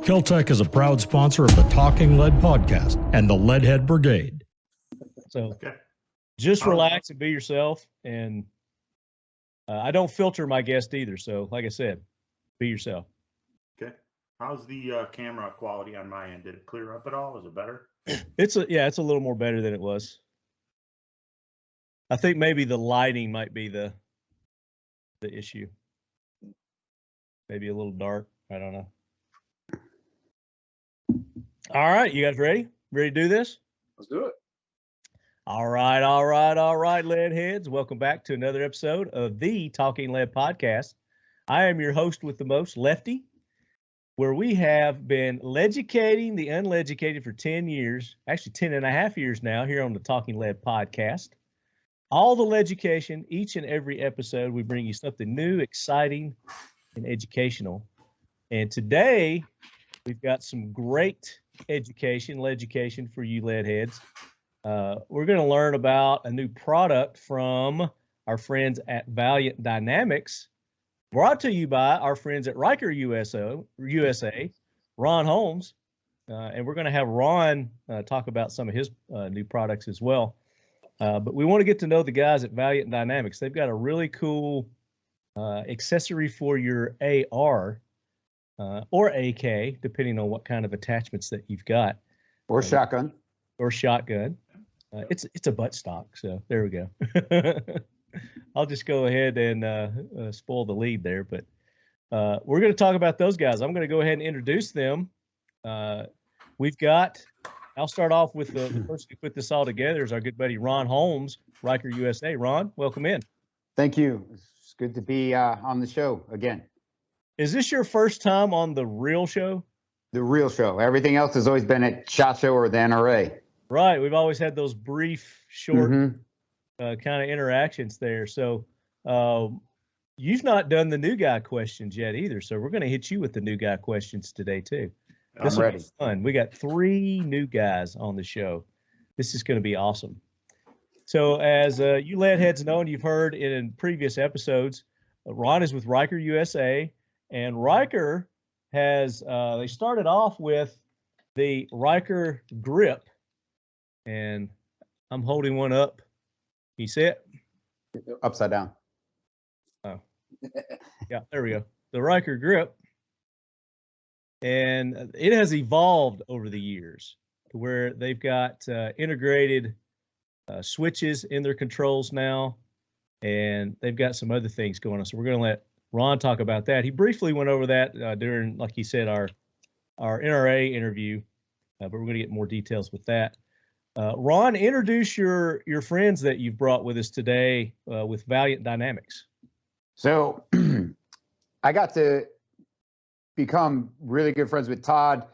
Keltec is a proud sponsor of the Talking Lead podcast and the Leadhead Brigade. So just relax and be yourself. And I don't filter my guest either. So like I said, be yourself. Okay. How's the camera quality on my end? Did it clear up at all? Is it better? It's a little more better than it was. I think maybe the lighting might be the issue. Maybe a little dark. I don't know. All right, you guys ready? Ready to do this? Let's do it. All right, lead heads. Welcome back to another episode of the Talking Lead podcast. I am your host with the most, Lefty, where we have been leducating the unleducated for 10 years, actually 10 and a half years now here on the Talking Lead podcast. All the leducation, each and every episode, we bring you something new, exciting, and educational. And today, we've got some great leducation for you lead heads. We're going to learn about a new product from our friends at Valiant Dynamics, brought to you by our friends at Ryker USA, Ron Holmes. And we're going to have Ron talk about some of his new products as well. But we want to get to know the guys at Valiant Dynamics. They've got a really cool accessory for your AR or AK, depending on what kind of attachments that you've got. Or shotgun. It's a buttstock, so there we go. I'll just go ahead and spoil the lead there, but we're going to talk about those guys. I'm going to go ahead and introduce them. I'll start off with the person who put this all together is our good buddy Ron Holmes, Ryker USA. Ron, welcome in. Thank you. It's good to be on the show again. Is this your first time on the real show? The real show. Everything else has always been at SHOT Show or the NRA. Right. We've always had those brief, short kind of interactions there. So you've not done the new guy questions yet either. So we're going to hit you with the new guy questions today too. This will be fun. We got 3 new guys on the show. This is going to be awesome. So as you lead heads know, and you've heard in previous episodes, Ron is with Ryker USA, and Ryker has, they started off with the Ryker grip, and I'm holding one up. Can you see it? Upside down. Oh, yeah, there we go. The Ryker grip. And it has evolved over the years to where they've got integrated switches in their controls now, and they've got some other things going on. So we're going to let Ron talk about that. He briefly went over that during, like he said, our NRA interview, but we're going to get more details with that. Ron, introduce your friends that you've brought with us today with Valiant Dynamics. So I got to become really good friends with Todd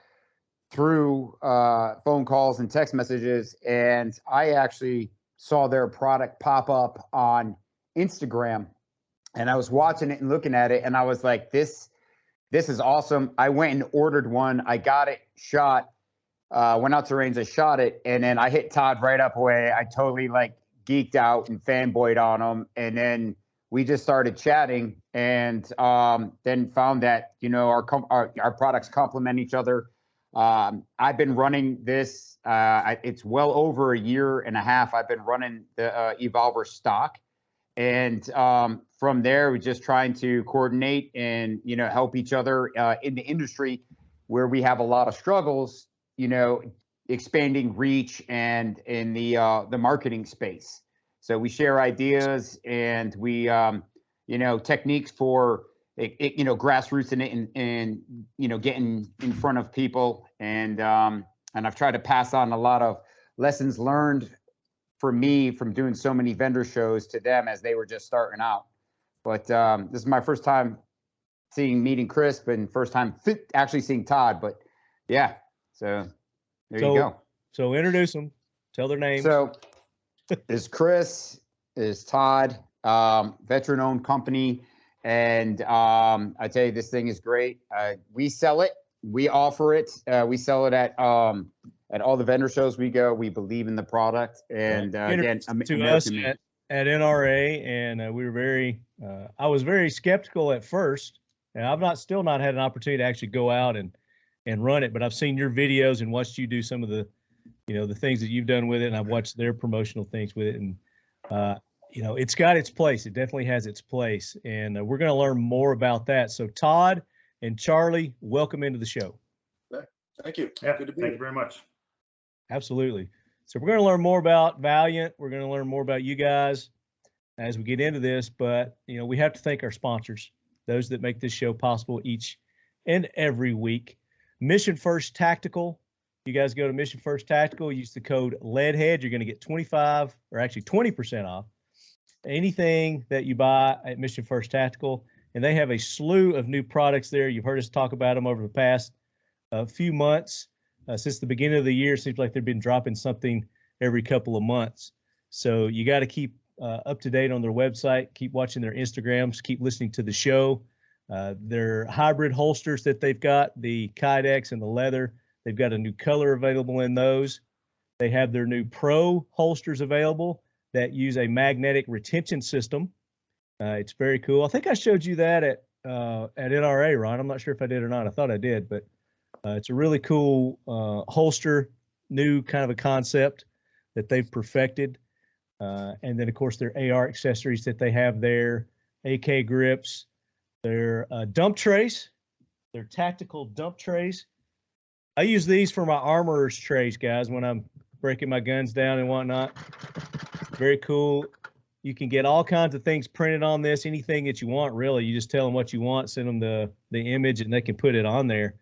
through phone calls and text messages, and I actually saw their product pop up on Instagram, and I was watching it and looking at it, and I was like, this is awesome. I went and ordered one. I got it shot, went out to range, I shot it, and then I hit Todd right up away. I totally geeked out and fanboyed on him, and then we just started chatting, and then found that our products complement each other. I've been running this. It's well over a year and a half. I've been running the EvolvR stock, and from there, we're just trying to coordinate and help each other in the industry where we have a lot of struggles. Expanding reach and in the marketing space. So we share ideas, and we, techniques for, grassroots in it and getting in front of people. And I've tried to pass on a lot of lessons learned for me from doing so many vendor shows to them as they were just starting out. But this is my first time meeting Chris, and first time actually seeing Todd. But yeah, so there you go. So introduce them, tell their names. So is Chris, is Todd, veteran-owned company, and I tell you, this thing is great. We sell it, we offer it, we sell it at all the vendor shows we go. We believe in the product, and again, to us at NRA, and we were I was very skeptical at first, And I've still not had an opportunity to actually go out and run it, but I've seen your videos and watched you do some of the, the things that you've done with it, and I've watched their promotional things with it, and it's got its place. It definitely has its place, and we're going to learn more about that. So Todd and Charlie, welcome into the show. Thank you. Yeah, Good to be thank here. you very much. Absolutely. So we're going to learn more about Valiant. We're going to learn more about you guys as we get into this, but we have to thank our sponsors, those that make this show possible each and every week. Mission First Tactical. You guys go to Mission First Tactical, use the code LEADHEAD. You're going to get 20% off anything that you buy at Mission First Tactical. And they have a slew of new products there. You've heard us talk about them over the past few months. Since the beginning of the year, it seems like they've been dropping something every couple of months. So you got to keep up to date on their website, keep watching their Instagrams, keep listening to the show. Their hybrid holsters that they've got, the Kydex and the leather, they've got a new color available in those. They have their new Pro holsters available that use a magnetic retention system. It's very cool. I think I showed you that at NRA, Ron. I'm not sure if I did or not. I thought I did, but it's a really cool holster, new kind of a concept that they've perfected. And then, of course, their AR accessories that they have there, AK grips, their dump trays, their tactical dump trays. I use these for my armorer's trays, guys, when I'm breaking my guns down and whatnot. Very cool. You can get all kinds of things printed on this, anything that you want, really. You just tell them what you want, send them the image, and they can put it on there.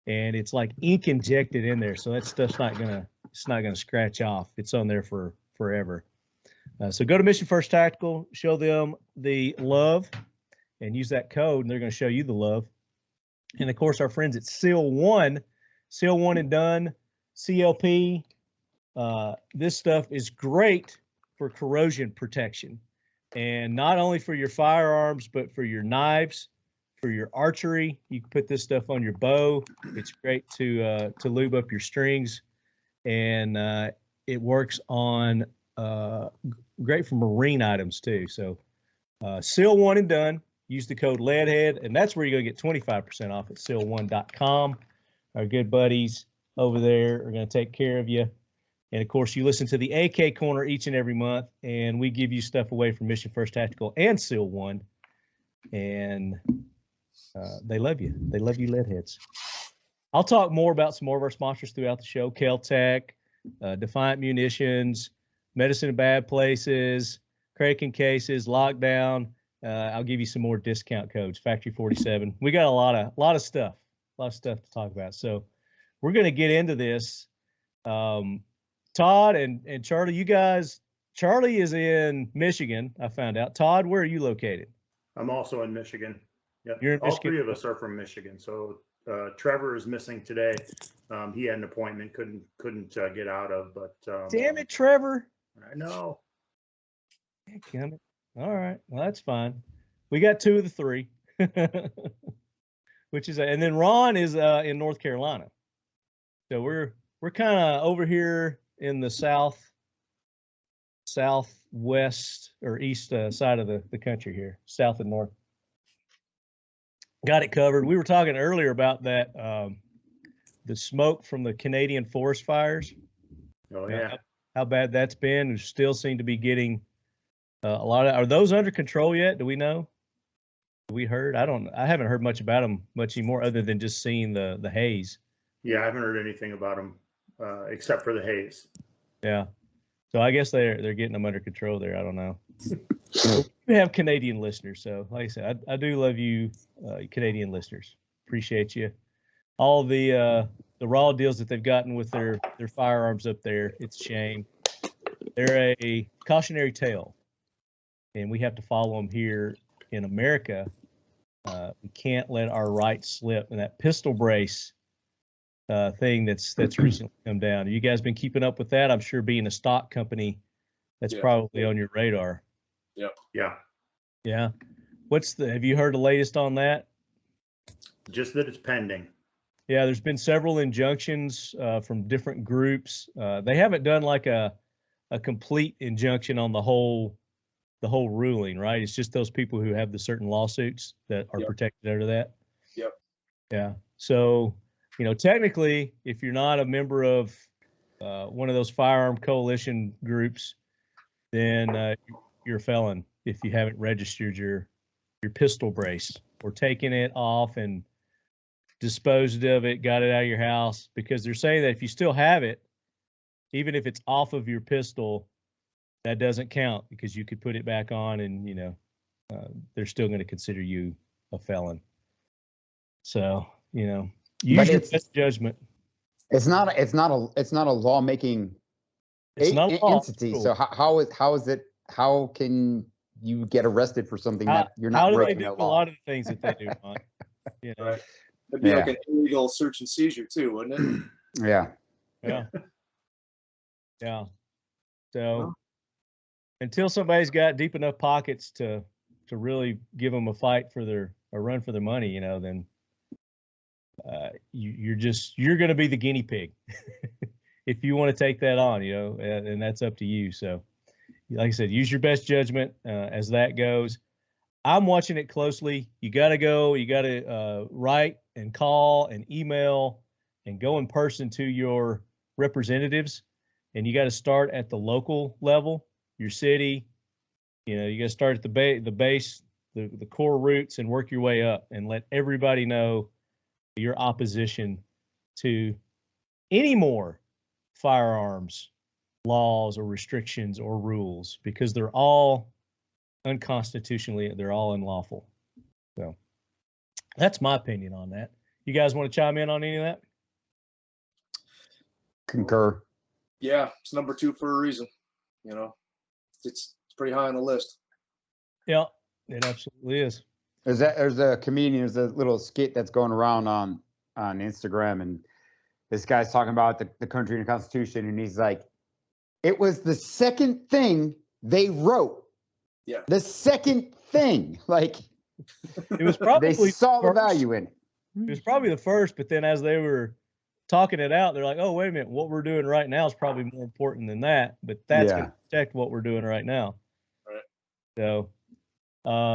And it's like ink injected in there, so that stuff's not gonna scratch off. It's on there for forever. So go to Mission First Tactical, show them the love, and use that code, and they're going to show you the love. And of course, our friends at Seal One and Done, CLP. This stuff is great for corrosion protection, and not only for your firearms, but for your knives, for your archery. You can put this stuff on your bow. It's great to lube up your strings, and it works on great for marine items too. So Seal One and Done. Use the code LEADHEAD, and that's where you're going to get 25% off at seal1.com. Our good buddies over there are going to take care of you. And, of course, you listen to the AK Corner each and every month, and we give you stuff away from Mission First Tactical and Seal One. And they love you. They love you, Leadheads. I'll talk more about some more of our sponsors throughout the show. Kel-Tec, Defiant Munitions, Medicine in Bad Places, Kraken Cases, Lockdown. I'll give you some more discount codes. Factory 47. We got a lot of stuff to talk about. So we're going to get into this. Todd and Charlie, you guys. Charlie is in Michigan. I found out. Todd, where are you located? I'm also in Michigan. Yeah, You're in all Michigan? three of us are from Michigan. So Trevor is missing today. He had an appointment, couldn't get out of. But Damn it, Trevor! I know. Damn it. All right. Well, that's fine. We got two of the three, which is, and then Ron is in North Carolina. So we're kind of over here in the southwest or east side of the country here, south and north. Got it covered. We were talking earlier about that, the smoke from the Canadian forest fires. Oh yeah. How bad that's been. We still seem to be getting a lot of. Are those under control yet? Do we know? We heard. I haven't heard much about them much anymore, other than just seeing the haze. Yeah, I haven't heard anything about them except for the haze. Yeah. So I guess they're getting them under control there. I don't know. We have Canadian listeners, so like I said, I do love you, Canadian listeners. Appreciate you. All the raw deals that they've gotten with their firearms up there, it's a shame. They're a cautionary tale, and we have to follow them here in America. We can't let our rights slip. And that pistol brace thing that's recently come down. Have you guys been keeping up with that? I'm sure being a stock company, that's probably on your radar. Yep. Yeah. Yeah. Have you heard the latest on that? Just that it's pending. Yeah, there's been several injunctions from different groups. They haven't done like a complete injunction on the whole ruling, right? It's just those people who have the certain lawsuits that are protected under that. Yeah. So, technically, if you're not a member of one of those firearm coalition groups, then you're a felon if you haven't registered your pistol brace or taken it off and disposed of it, got it out of your house, because they're saying that if you still have it, even if it's off of your pistol, that doesn't count because you could put it back on and, they're still going to consider you a felon. So, use your best judgment. It's not a lawmaking entity. So how can you get arrested for something that you're not breaking that law? A lot of the things that they do, Mike. Right. It'd be like an illegal search and seizure too, wouldn't it? Yeah. Yeah. Yeah. So until somebody's got deep enough pockets to really give them a fight a run for their money, then you're going to be the guinea pig if you want to take that on, and that's up to you. So, like I said, use your best judgment as that goes. I'm watching it closely. You got to write and call and email and go in person to your representatives, and you got to start at the local level, your city. You got to start at the base, the core roots, and work your way up and let everybody know your opposition to any more firearms laws or restrictions or rules, because they're all unconstitutionally, they're all unlawful. So that's my opinion on that. You guys want to chime in on any of that? Concur. Yeah, it's number 2 for a reason. It's pretty high on the list. Yeah, it absolutely is. There's a comedian, there's a little skit that's going around on Instagram, and this guy's talking about the country and the Constitution, and he's like, it was the second thing they wrote. Yeah. The second thing. Like, it was probably they saw the value in it. It was probably the first, but then as they were talking it out, they're like, oh, wait a minute, what we're doing right now is probably more important than that, but that's going to protect what we're doing right now. Right. So,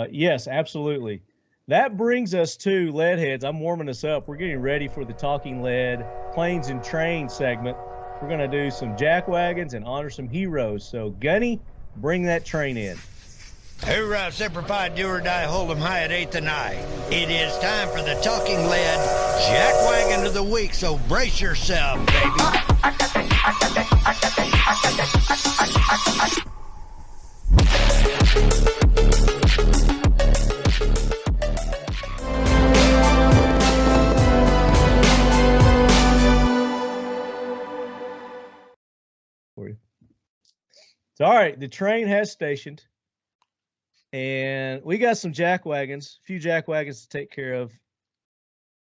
yes, absolutely. That brings us to lead heads. I'm warming us up. We're getting ready for the Talking Lead Planes and Train segment. We're going to do some Jackwagons and honor some heroes. So, Gunny, bring that train in. Hoorah, Semper Fi, do or die, hold 'em high at 8th and I. It is time for the Talking Lead Jackwagon of the Week, so brace yourself, baby. So, all right, the train has stationed, and we got some Jackwagons, a few Jackwagons to take care of.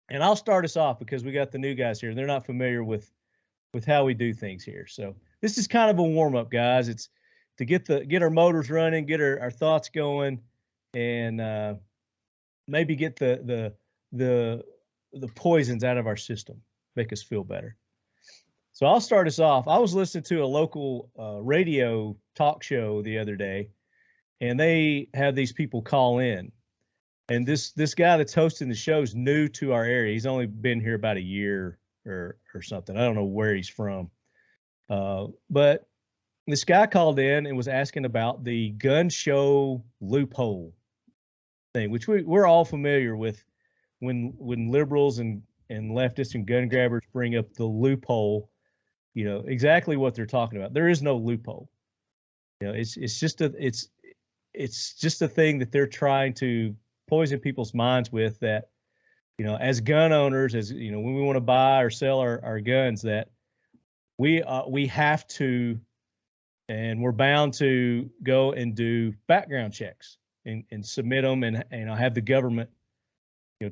And I'll start us off because we got the new guys here. They're not familiar with how we do things here. So this is kind of a warm-up, guys. It's to get our motors running, get our thoughts going, and maybe get the poisons out of our system, make us feel better. So I'll start us off. I was listening to a local radio talk show the other day, and they have these people call in. And this guy that's hosting the show is new to our area. He's only been here about a year or something. I don't know where he's from. But this guy called in and was asking about the gun show loophole thing, which we're all familiar with when liberals and leftists and gun grabbers bring up the loophole. Exactly what they're talking about. There is no loophole. It's just a thing that they're trying to poison people's minds with, that, as gun owners, as when we want to buy or sell our guns, that we have to, and we're bound to go and do background checks and submit them and have the government,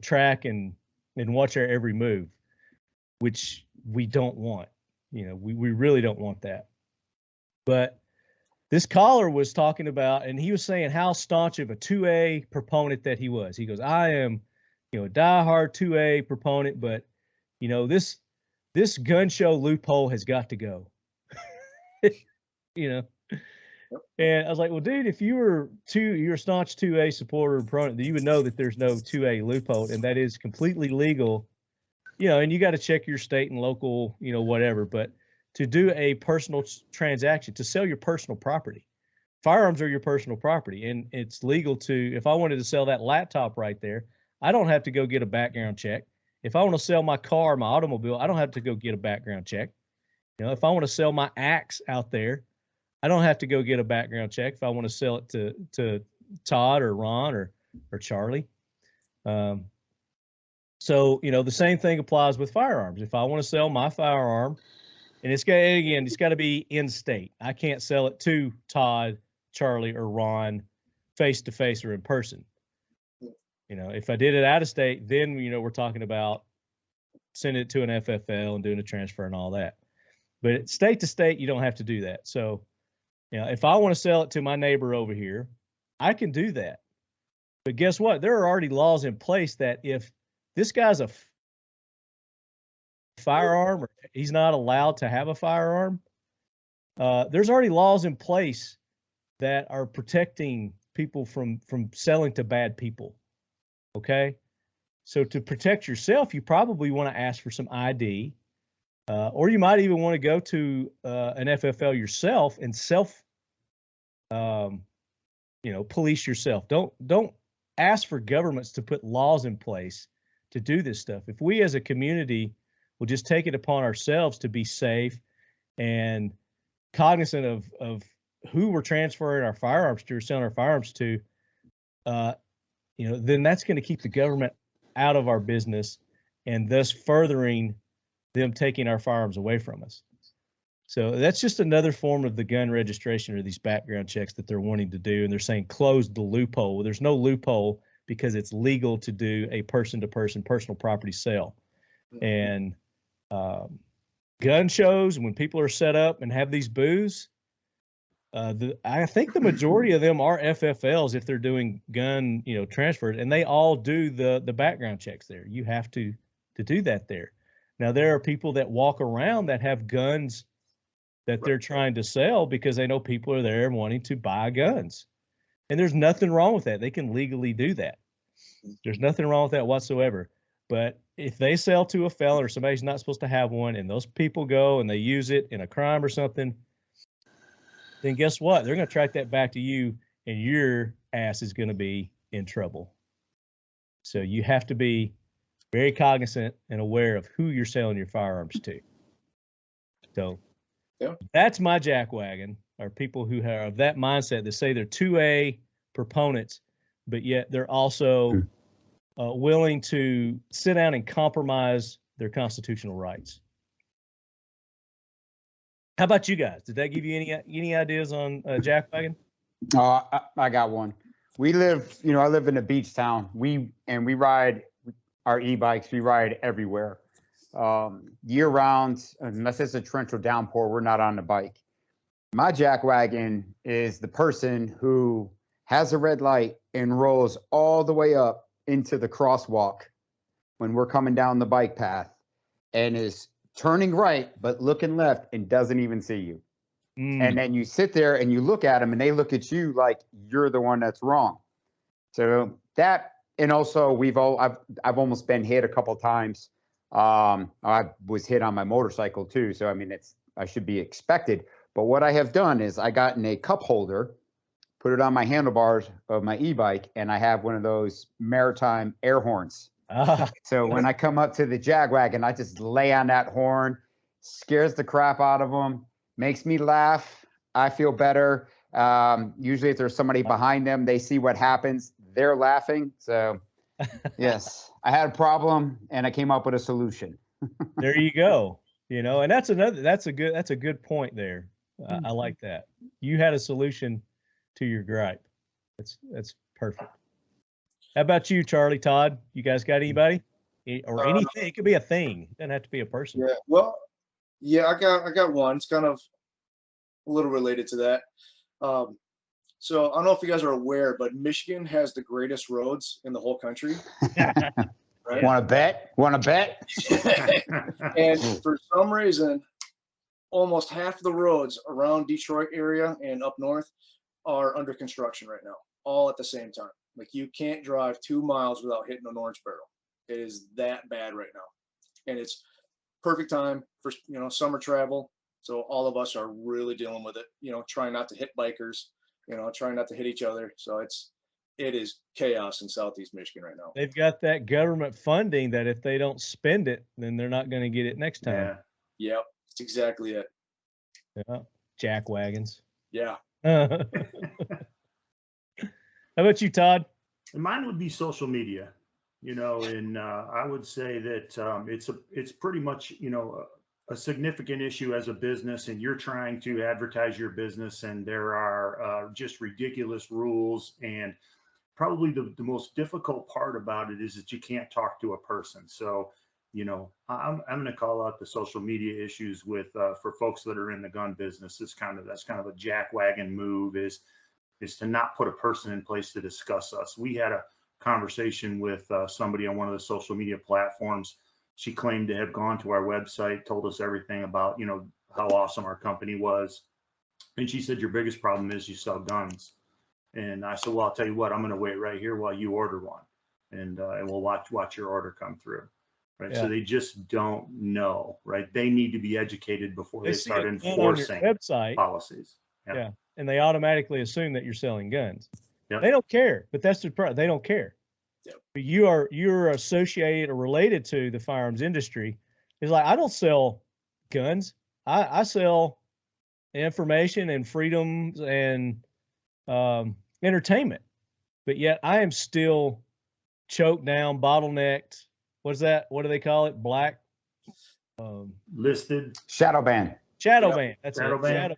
track and watch our every move, which we don't want. We really don't want that. But this caller was talking about, and he was saying how staunch of a 2A proponent that he was. He goes, I am, a diehard 2A proponent, but, this gun show loophole has got to go. And I was like, well, dude, if you're a staunch 2A supporter and proponent, you would know that there's no 2A loophole, and that is completely legal. And you got to check your state and local, whatever. But to do a personal transaction, to sell your personal property, firearms are your personal property, and it's legal to. If I wanted to sell that laptop right there, I don't have to go get a background check. If I want to sell my car, my automobile, I don't have to go get a background check. If I want to sell my axe out there, I don't have to go get a background check if I want to sell it to Todd or Ron or Charlie. So, the same thing applies with firearms. If I want to sell my firearm, and it's got to be in state. I can't sell it to Todd, Charlie, or Ron face to face or in person. If I did it out of state, then, we're talking about sending it to an FFL and doing a transfer and all that. But state to state, you don't have to do that. So, if I want to sell it to my neighbor over here, I can do that. But guess what? There are already laws in place that if this guy's a firearm, or he's not allowed to have a firearm, there's already laws in place that are protecting people from selling to bad people. Okay? So to protect yourself, you probably want to ask for some ID. Or you might even want to go to an FFL yourself and police yourself. Don't ask for governments to put laws in place to do this stuff. If we as a community will just take it upon ourselves to be safe and cognizant of who we're transferring our firearms to or selling our firearms to, then that's going to keep the government out of our business and thus furthering them taking our firearms away from us. So that's just another form of the gun registration or these background checks that they're wanting to do. And they're saying close the loophole. Well, there's no loophole because it's legal to do a person-to-person personal property sale. And gun shows, when people are set up and have these booths, I think the majority of them are FFLs if they're doing gun, transfers, and they all do the background checks there. You have to do that there. Now, there are people that walk around that have guns that they're trying to sell because they know people are there wanting to buy guns. And there's nothing wrong with that. They can legally do that. There's nothing wrong with that whatsoever. But if they sell to a felon or somebody's not supposed to have one and those people go and they use it in a crime or something, then guess what? They're going to track that back to you and your ass is going to be in trouble. So you have to be very cognizant and aware of who you're selling your firearms to. So that's my jackwagon, are people who have that mindset that say they're 2A proponents, but yet they're also willing to sit down and compromise their constitutional rights. How about you guys? Did that give you any ideas on jackwagon? I got one. We live, I live in a beach town. We ride our e-bikes. We ride everywhere. Year round, unless it's a torrential downpour, we're not on the bike. My jackwagon is the person who has a red light and rolls all the way up into the crosswalk when we're coming down the bike path and is turning right but looking left and doesn't even see you. And then you sit there and you look at them and they look at you like you're the one that's wrong. So that, and also I've almost been hit a couple of times. I was hit on my motorcycle too. So, I mean, I should be expected. But what I have done is I got in a cup holder, put it on my handlebars of my e-bike, and I have one of those maritime air horns. So when I come up to the Jackwagons, I just lay on that horn, scares the crap out of them, makes me laugh. I feel better. Usually if there's somebody behind them, they see what happens, they're laughing. So yes, I had a problem and I came up with a solution. There you go. And that's a good point there. I like that. You had a solution to your gripe. That's perfect. How about you, Charlie, Todd? You guys got anybody or anything? It could be a thing. It doesn't have to be a person. Yeah. Well, yeah, I got one. It's kind of a little related to that. So I don't know if you guys are aware, but Michigan has the greatest roads in the whole country. Right? Want to bet? And for some reason, almost half the roads around Detroit area and up north are under construction right now, all at the same time. Like, you can't drive 2 miles without hitting an orange barrel. It is that bad right now. And it's perfect time for, summer travel. So all of us are really dealing with it, trying not to hit bikers, trying not to hit each other. So it is chaos in Southeast Michigan right now. They've got that government funding that if they don't spend it, then they're not going to get it next time. Yeah. Yep. That's exactly it. Yeah. Jackwagons. Yeah. How about you, Todd? And mine would be social media, and I would say that it's pretty much, a significant issue as a business, and you're trying to advertise your business, and there are just ridiculous rules. And probably the most difficult part about it is that you can't talk to a person. So, I'm going to call out the social media issues with for folks that are in the gun business. That's kind of a jackwagon move is to not put a person in place to discuss us. We had a conversation with somebody on one of the social media platforms. She claimed to have gone to our website, told us everything about, how awesome our company was. And she said, your biggest problem is you sell guns. And I said, well, I'll tell you what, I'm going to wait right here while you order one. And we'll watch your order come through. Right. Yeah. So they just don't know, right? They need to be educated before they start enforcing website policies. Yeah. And they automatically assume that you're selling guns. Yep. They don't care, but that's the problem. They don't care. Yep. But you're associated or related to the firearms industry. It's like, I don't sell guns. I sell information and freedoms and entertainment. But yet I am still choked down, bottlenecked. What's that? What do they call it? Black listed shadow ban. Shadow ban. That's shadow it. ban. Shadow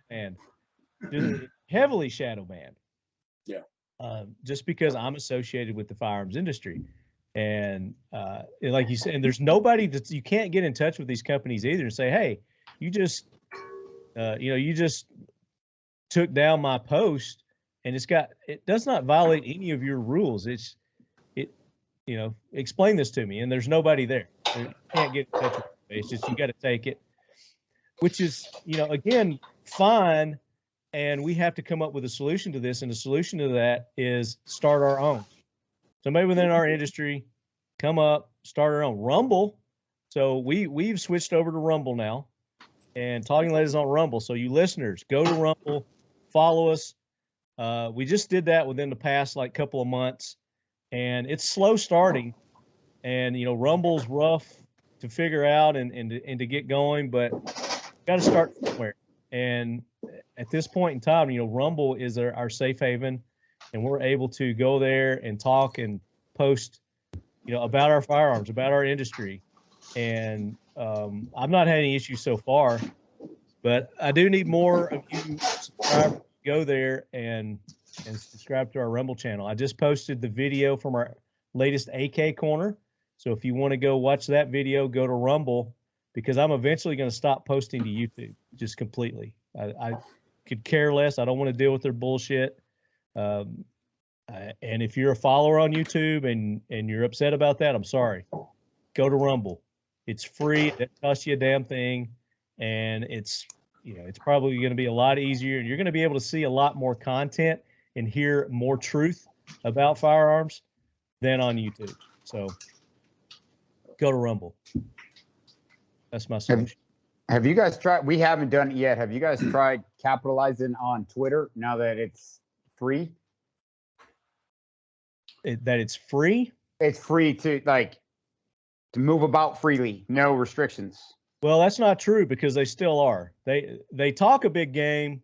ban. Heavily shadow banned. Yeah. Just because I'm associated with the firearms industry. And like you said, and there's nobody that you can't get in touch with these companies either and say, hey, you just took down my post and it does not violate any of your rules. Explain this to me. And there's nobody there. You can't get in touch with it. It's just, you got to take it, which is, again, fine. And we have to come up with a solution to this. And the solution to that is start our own. Somebody within our industry, come up, start our own. Rumble. So we've switched over to Rumble now. And Talking Lead is on Rumble. So you listeners, go to Rumble, follow us. We just did that within the past couple of months. And it's slow starting. And, Rumble's rough to figure out and to get going. But got to start somewhere. And at this point in time, Rumble is our safe haven, and we're able to go there and talk and post, about our firearms, about our industry. And I've not had any issues so far, but I do need more of you subscribers to go there and subscribe to our Rumble channel. I just posted the video from our latest AK corner. So if you want to go watch that video, go to Rumble, because I'm eventually going to stop posting to YouTube just completely. I could care less. I don't want to deal with their bullshit. And if you're a follower on YouTube and you're upset about that, I'm sorry. Go to Rumble. It's free. It doesn't cost you a damn thing. And it's probably going to be a lot easier. And you're going to be able to see a lot more content and hear more truth about firearms than on YouTube. So go to Rumble. That's my solution. Have you guys tried? We haven't done it yet. Have you guys tried capitalizing on Twitter now that it's free? That it's free? It's free to move about freely, no restrictions. Well, that's not true because they still are. They talk a big game,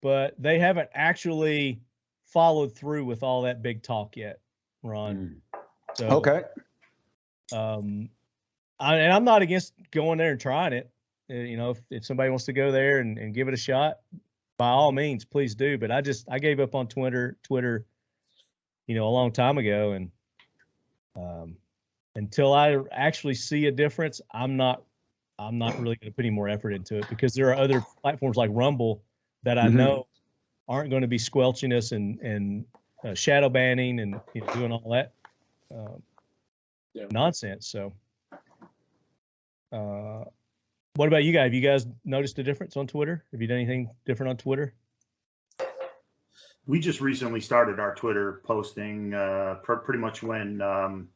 but they haven't actually followed through with all that big talk yet, Ron. So, okay. And I'm not against going there and trying it. If somebody wants to go there and give it a shot, by all means, please do. But I gave up on Twitter, a long time ago. And until I actually see a difference, I'm not really going to put any more effort into it, because there are other platforms like Rumble that I know aren't going to be squelching us and shadow banning and doing all that nonsense. So, what What about you guys? Have you guys noticed a difference on Twitter? Have you done anything different on Twitter? We just recently started our Twitter posting pretty much when Elon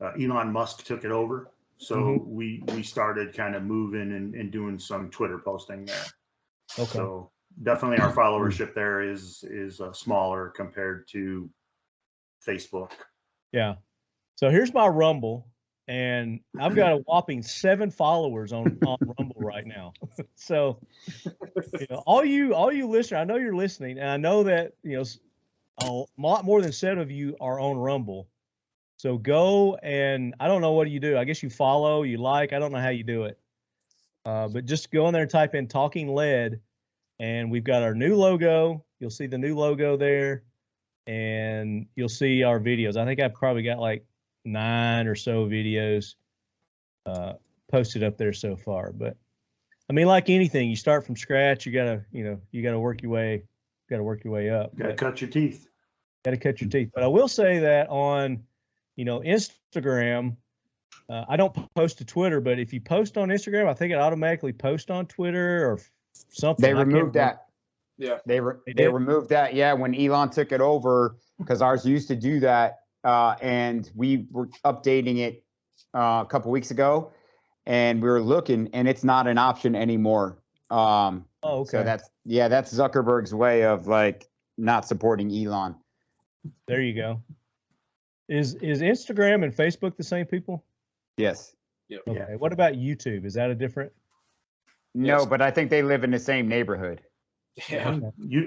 Musk took it over. So we started kind of moving and doing some Twitter posting there. Okay. So definitely our followership there is smaller compared to Facebook. Yeah. So here's my Rumble, and I've got a whopping 7 followers on Rumble right now. So, all you listeners, I know you're listening, and I know that a lot more than 7 of you are on Rumble. So go, and I don't know what you do. I guess you follow, you like. I don't know how you do it, but just go in there and type in Talking Lead, and we've got our new logo. You'll see the new logo there, and you'll see our videos. I think I've probably got like 9 or so videos posted up there so far. But I mean, like anything, you start from scratch. You gotta work your way up. Got to cut your teeth. Got to cut your teeth. But I will say that on Instagram, I don't post to Twitter, but if you post on Instagram, I think it automatically posts on Twitter or something. They removed that. Yeah. They removed that. Yeah. When Elon took it over, because ours used to do that. And we were updating it a couple weeks ago, and we were looking, and it's not an option anymore. Oh, okay. So that's Zuckerberg's way of like not supporting Elon. There you go. Is Instagram and Facebook the same people? Yes. Yep. Okay. Yeah. What about YouTube? Is that a different? No, Yes. but I think they live in the same neighborhood. Yeah. I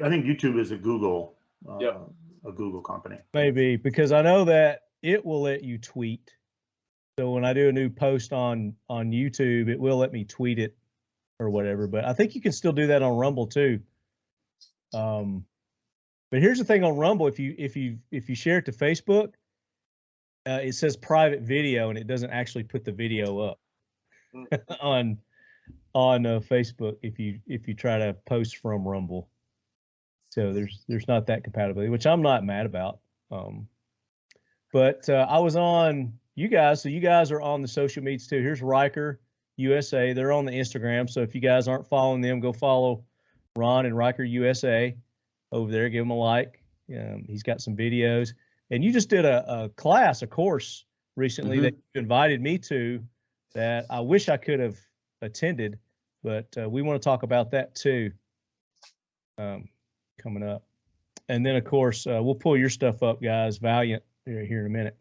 think YouTube is a Google. Yep. A Google company. Maybe, because I know that it will let you tweet. So when I do a new post on YouTube, it will let me tweet it or whatever. But I think you can still do that on Rumble too. But here's the thing on Rumble: if you share it to Facebook, it says private video, and it doesn't actually put the video up on Facebook if you try to post from Rumble. So there's not that compatibility, which I'm not mad about. But I was on you guys, so you guys are on the social medias too. Here's Ryker USA. They're on the Instagram. So if you guys aren't following them, go follow Ron and Ryker USA over there. Give them a like. He's got some videos. And you just did a course recently that you invited me to that I wish I could have attended, but we want to talk about that too. Coming up. And then of course, we'll pull your stuff up, guys, Valiant here in a minute.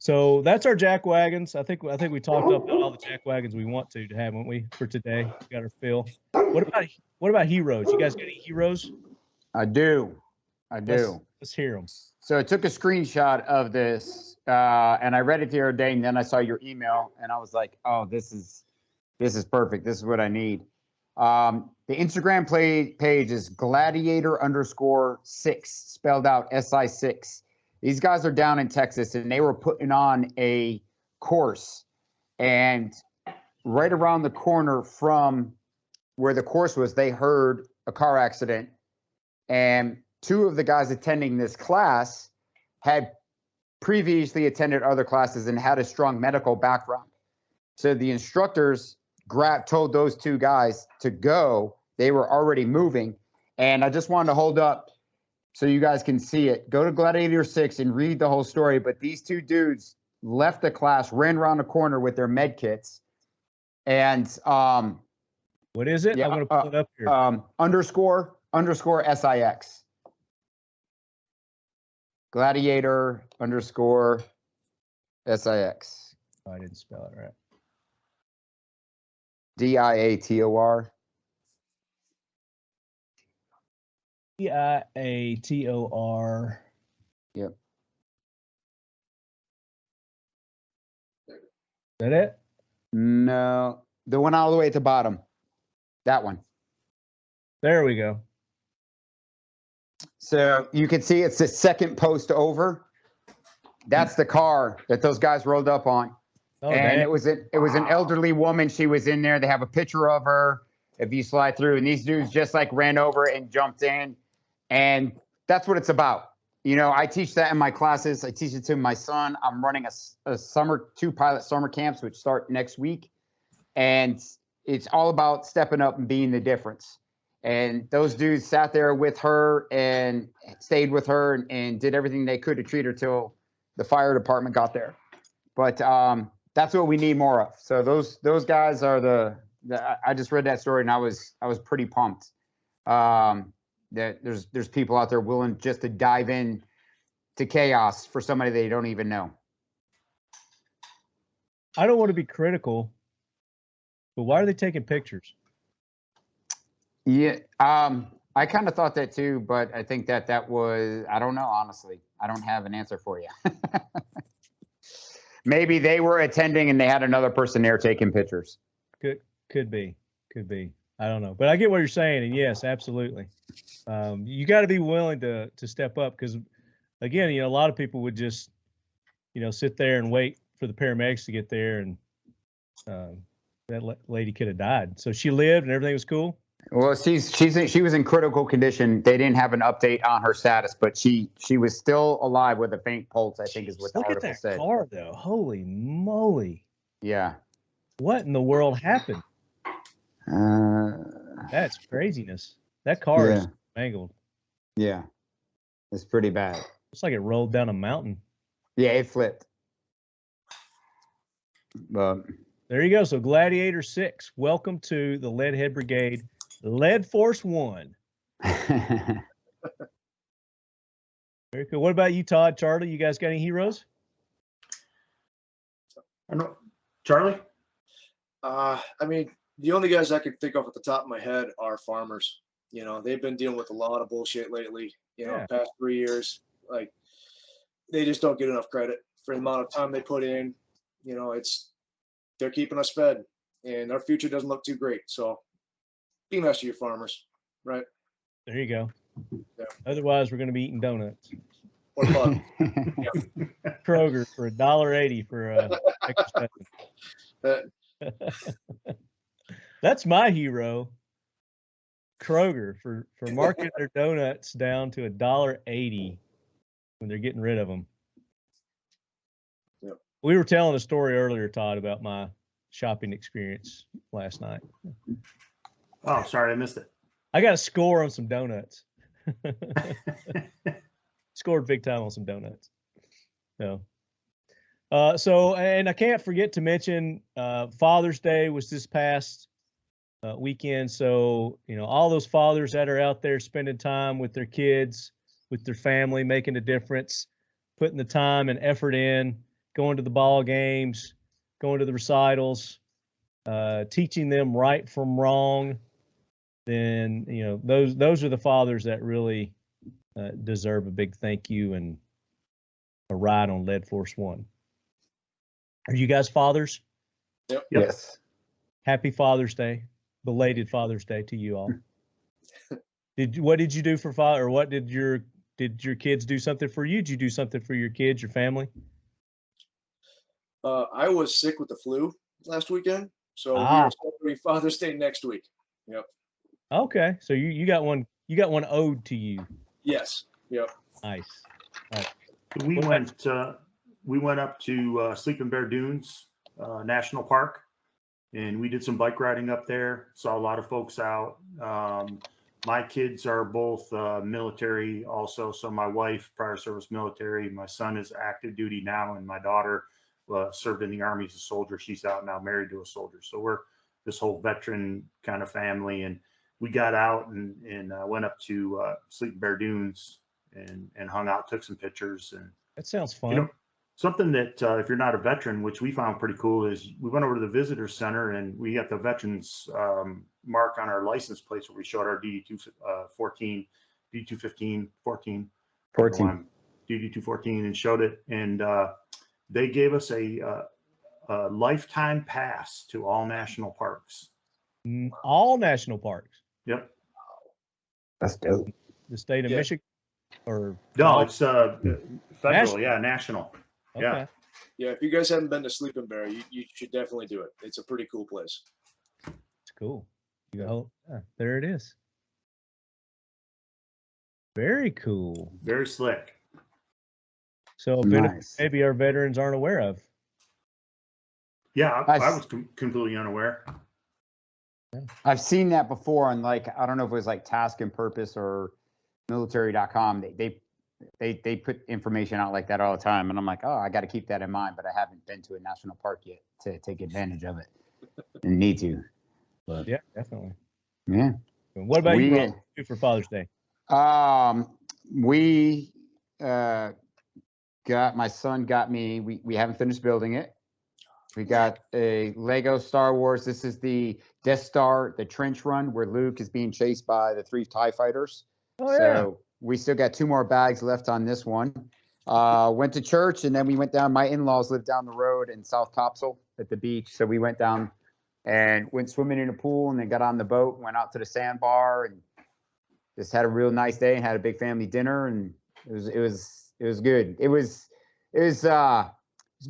So that's our Jackwagons. I think we talked about all the Jackwagons we want to have, haven't we, for today? We got our fill. What about Heores? You guys got any Heores? I do. Let's hear them. So I took a screenshot of this, and I read it the other day, and then I saw your email, and I was like, oh, this is perfect. This is what I need. The Instagram page is gladiator_6, spelled out SI6. These guys are down in Texas, and they were putting on a course, and right around the corner from where the course was, they heard a car accident, and 2 of the guys attending this class had previously attended other classes and had a strong medical background. So the instructors told those 2 guys to go. They were already moving. And I just wanted to hold up so you guys can see it. Go to Gladiator 6 and read the whole story. But these 2 dudes left the class, ran around the corner with their med kits. And what is it? Yeah, I'm going to pull it up here. __SIX. Gladiator_SIX. I didn't spell it right. DIATOR. DIATOR. Yep. Is that it? No, the one all the way at the bottom. That one. There we go. So you can see it's the second post over. That's the car that those guys rolled up on. Oh, and dang. it was an elderly woman. She was in there. They have a picture of her if you slide through. And these dudes just like ran over and jumped in. And that's what it's about. You know, I teach that in my classes. I teach it to my son. I'm running a summer 2 pilot summer camps, which start next week. And it's all about stepping up and being the difference. And those dudes sat there with her and stayed with her and did everything they could to treat her till the fire department got there. But that's what we need more of. So those guys are I just read that story and I was pretty pumped that there's people out there willing just to dive in to chaos for somebody they don't even know. I don't want to be critical, but why are they taking pictures? Yeah, I kind of thought that too, but I think that was, I don't know, honestly. I don't have an answer for you. Maybe they were attending and they had another person there taking pictures. Could be. I don't know, but I get what you're saying, and yes, absolutely. You got to be willing to step up because, again, a lot of people would just, sit there and wait for the paramedics to get there, and that lady could have died. So she lived and everything was cool. Well, she was in critical condition. They didn't have an update on her status, but she was still alive with a faint pulse, I think is what the article said. Look at that car, though. Holy moly. Yeah. What in the world happened? That's craziness. That car is mangled. Yeah. It's pretty bad. It's like it rolled down a mountain. Yeah, it flipped. But there you go. So Gladiator 6, welcome to the Leadhead Brigade, Lead Force 1. Very cool. What about you, Todd, Charlie? You guys got any heroes? I know. Charlie? I mean, the only guys I can think of at the top of my head are farmers. They've been dealing with a lot of bullshit lately, past 3 years. Like, they just don't get enough credit for the amount of time they put in. They're keeping us fed, and our future doesn't look too great. So be nice to your farmers, right? There you go. Yeah. Otherwise, we're going to be eating donuts. Or bug. Kroger for $1.80 for extra special. That's my hero. Kroger for marking their donuts down to $1.80 when they're getting rid of them. Yep. We were telling a story earlier, Todd, about my shopping experience last night. Oh, sorry, I missed it. I got a score on some donuts. Scored big time on some donuts. So, and I can't forget to mention Father's Day was this past weekend. So, all those fathers that are out there spending time with their kids, with their family, making a difference, putting the time and effort in, going to the ball games, going to the recitals, teaching them right from wrong, then, those are the fathers that really deserve a big thank you and a ride on Lead Force 1. Are you guys fathers? Yep. Yes. Happy Father's Day. Belated Father's Day to you all. What did you do for father, or what did your kids do something for you? Did you do something for your kids, your family? I was sick with the flu last weekend, so we are celebrating Father's Day next week. Yep. Okay, so you got one owed to you. Yes. Yep. Nice. We went up to Sleeping Bear Dunes National Park, and we did some bike riding up there. Saw a lot of folks out. My kids are both military also. So my wife, prior service military. My son is active duty now, and my daughter served in the Army as a soldier. She's out now, married to a soldier. So we're this whole veteran kind of family, and we got out and went up to Sleeping Bear Dunes and hung out, took some pictures. And that sounds fun. Something that if you're not a veteran, which we found pretty cool, is we went over to the visitor center and we got the veterans mark on our license plates where we showed our DD214, DD215, 14, DD214, and showed it. And they gave us a lifetime pass to all national parks. All national parks? Yep. That's dope. The state of Michigan? Or no, it's federal. Yeah, national. Okay. Yeah. Yeah, if you guys haven't been to Sleeping Bear, you should definitely do it. It's a pretty cool place. It's cool. There it is. Very cool. Very slick. So nice. Maybe our veterans aren't aware of. Yeah, I was completely unaware. I've seen that before on, like, I don't know if it was like Task and Purpose or military.com. They put information out like that all the time. And I'm like, oh, I got to keep that in mind, but I haven't been to a national park yet to take advantage of it and need to. But Yeah, definitely. yeah. What about you, Rob? Do for Father's Day? We my son got me, we haven't finished building it. We got a Lego Star Wars. This is the Death Star, the trench run where Luke is being chased by the 3 TIE fighters. Oh, yeah. So we still got 2 more bags left on this one. Went to church, and then we went down. My in-laws live down the road in South Topsail at the beach. So we went down and went swimming in a pool, and then got on the boat, went out to the sandbar, and just had a real nice day and had a big family dinner. And it was good. It was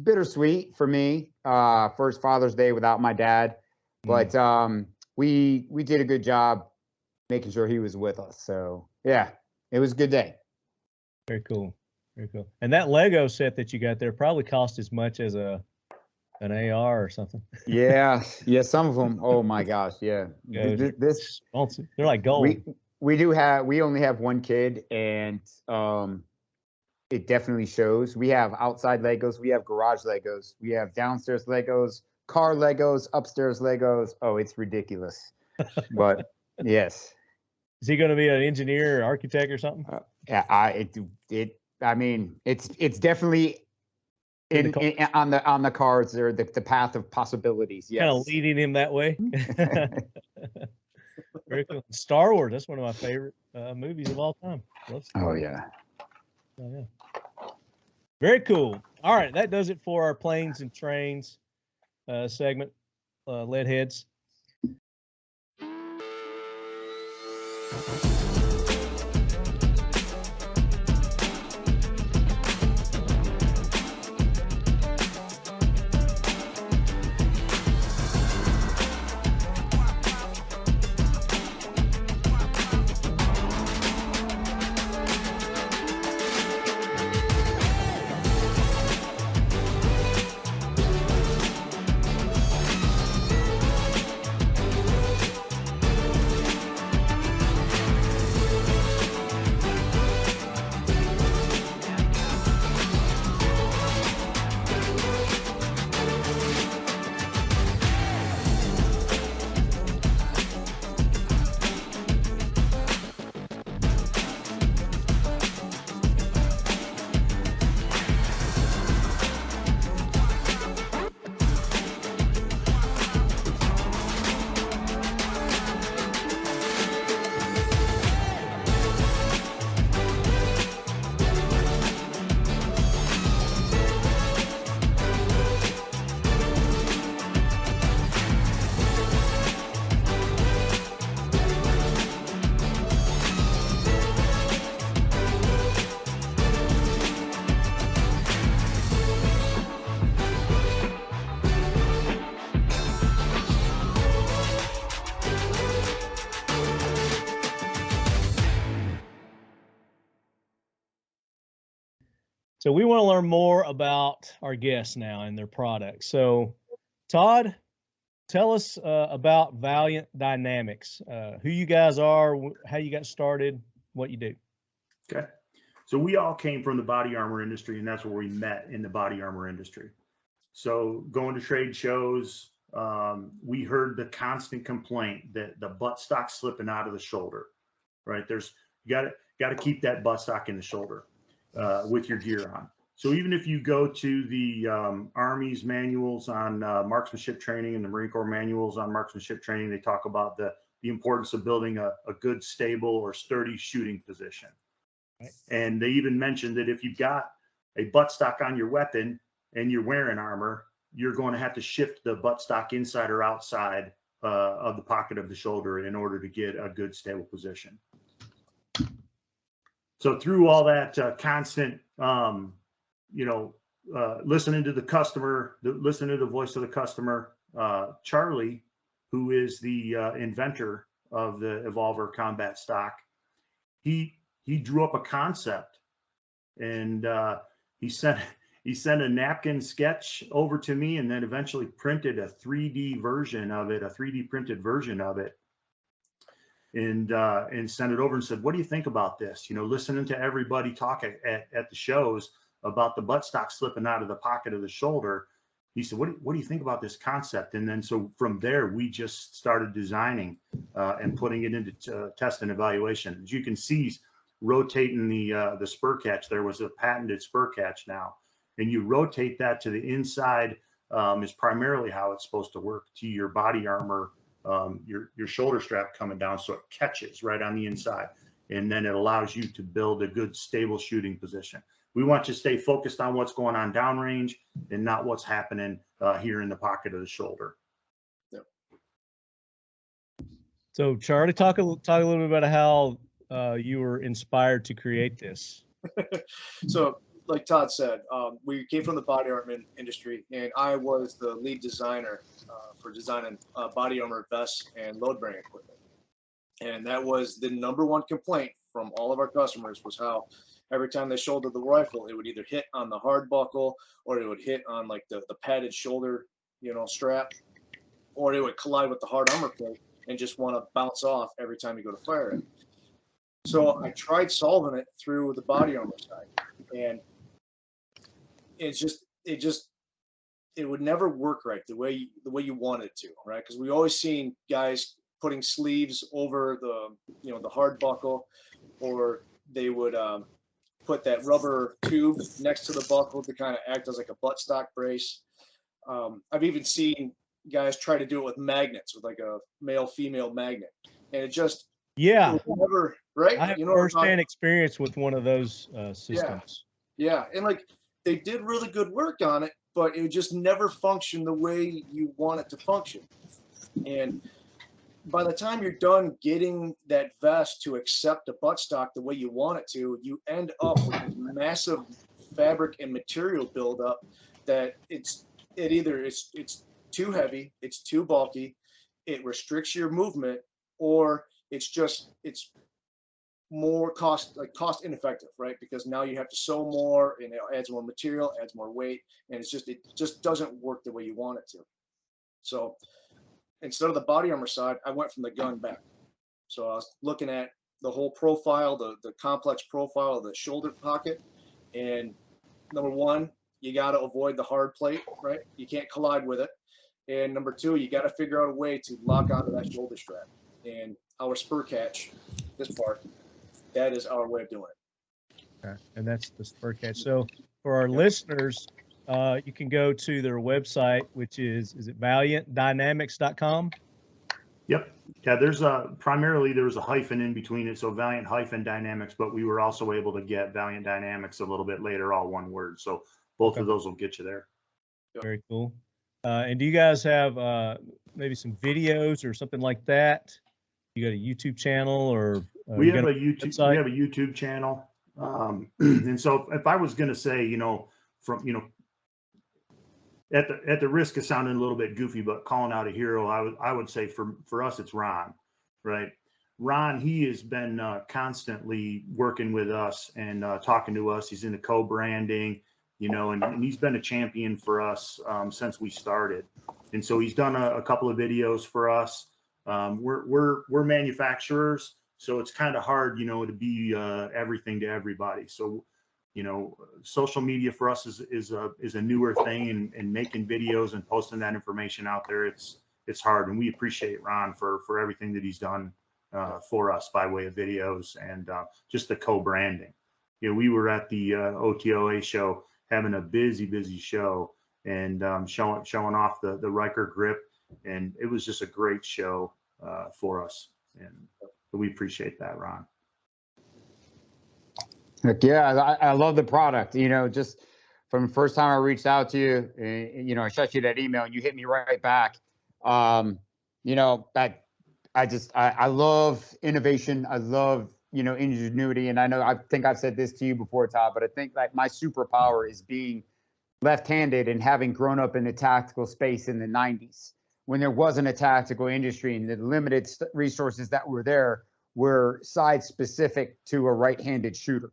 bittersweet for me. First Father's Day without my dad, but we did a good job making sure he was with us. So yeah, it was a good day. Very cool. Very cool. And that Lego set that you got there probably cost as much as an AR or something. Yeah, some of them. Oh my gosh, yeah. This they're like gold. We only have 1 kid, and it definitely shows. We have outside Legos, we have garage Legos, we have downstairs Legos, car Legos, upstairs Legos. Oh, it's ridiculous. But yes. Is he going to be an engineer or architect or something? I mean, it's definitely on the cards, or the path of possibilities. Yes. Kind of leading him that way. Very cool. Star Wars, that's one of my favorite movies of all time. Oh yeah. Oh, yeah. Very cool. All right, that does it for our planes and trains segment, lead heads. So we want to learn more about our guests now and their products. So Todd, tell us about Valiant Dynamics, who you guys are, how you got started, what you do. Okay. So we all came from the body armor industry, and that's where we met, in the body armor industry. So going to trade shows, we heard the constant complaint that the buttstock slipping out of the shoulder, right? You got to keep that buttstock in the shoulder with your gear on. So even if you go to the Army's manuals on marksmanship training and the Marine Corps manuals on marksmanship training, they talk about the importance of building a good, stable, or sturdy shooting position. Right. And they even mentioned that if you've got a buttstock on your weapon and you're wearing armor, you're going to have to shift the buttstock inside or outside of the pocket of the shoulder in order to get a good, stable position. So through all that constant, listening to the customer, listening to the voice of the customer, Charlie, who is the inventor of the EvolvR Combat Stock, he drew up a concept, and he sent he sent a napkin sketch over to me, and then eventually printed a 3D version of it, a 3D printed version of it, and sent it over and said, "What do you think about this?" You know, listening to everybody talk at the shows about the buttstock slipping out of the pocket of the shoulder. He said, what do you think about this concept? And then so from there, we just started designing and putting it into test and evaluation. As you can see, he's rotating the spur catch. There was a patented spur catch now, and you rotate that to the inside is primarily how it's supposed to work to your body armor, your shoulder strap coming down, so it catches right on the inside, and then it allows you to build a good stable shooting position. We want you to stay focused on what's going on downrange and not what's happening here in the pocket of the shoulder. Yep. So Charlie, talk a little bit about how you were inspired to create this. So like Todd said, we came from the body armor industry, and I was the lead designer for designing body armor vests and load bearing equipment. And that was the #1 complaint from all of our customers, was how every time they shouldered the rifle, it would either hit on the hard buckle, or it would hit on like the padded shoulder, strap, or it would collide with the hard armor plate and just want to bounce off every time you go to fire it. So I tried solving it through the body armor side, and it would never work right the way you want it to, right? Because we always seen guys putting sleeves over the hard buckle, or they would put that rubber tube next to the buckle to kind of act as like a buttstock brace. I've even seen guys try to do it with magnets, with like a male-female magnet, and it just never, right? I have first-hand experience with one of those systems. Yeah, and like they did really good work on it, but it would just never function the way you want it to function. And by the time you're done getting that vest to accept a buttstock the way you want it to, you end up with this massive fabric and material buildup that it's too heavy, it's too bulky, it restricts your movement, or it's more cost ineffective, right? Because now you have to sew more, and it adds more material, adds more weight, and it just doesn't work the way you want it to. So instead of the body armor side, I went from the gun back. So I was looking at the whole profile, the complex profile of the shoulder pocket. And #1, you got to avoid the hard plate, right? You can't collide with it. And #2, you got to figure out a way to lock onto that shoulder strap. And our spur catch, this part, that is our way of doing it. Okay. And that's the spur catch. So for our listeners, you can go to their website, which is it valiantdynamics.com? Yep. Yeah, there's primarily there was a hyphen in between it, so Valiant-Dynamics, but we were also able to get Valiant Dynamics a little bit later, all one word. So both of those will get you there. Very cool. And do you guys have maybe some videos or something like that? You got a YouTube channel, or we have a YouTube channel. And so if I was going to say, at the risk of sounding a little bit goofy, but calling out a hero, I would say for us, it's Ron, right? Ron, he has been constantly working with us and talking to us. He's into co-branding, and he's been a champion for us since we started. And so he's done a couple of videos for us. We're manufacturers, so it's kind of hard, to be everything to everybody. So, social media for us is a newer thing, and making videos and posting that information out there, it's hard. And we appreciate Ron for everything that he's done for us by way of videos and just the co-branding. We were at the OTOA show, having a busy show, and showing off the Ryker grip, and it was just a great show for us, and we appreciate that, Ron. Yeah, I love the product. Just from the first time I reached out to you, I shot you that email and you hit me right back. I love innovation. I love, ingenuity. And I think I've said this to you before, Todd, but I think that my superpower is being left-handed and having grown up in the tactical space in the 90s, when there wasn't a tactical industry, and the limited resources that were there were side specific to a right-handed shooter.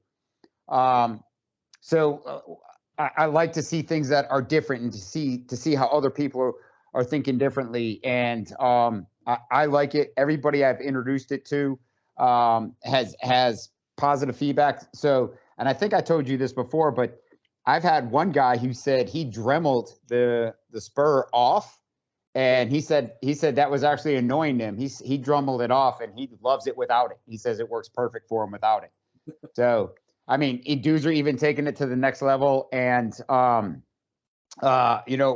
So I like to see things that are different and to see how other people are thinking differently. And I like it. Everybody I've introduced it to has positive feedback. So, and I think I told you this before, but I've had one guy who said he dremeled the spur off, and he said that was actually annoying him. He dremeled it off, and he loves it without it. He says it works perfect for him without it. So, I mean, dudes are even taking it to the next level and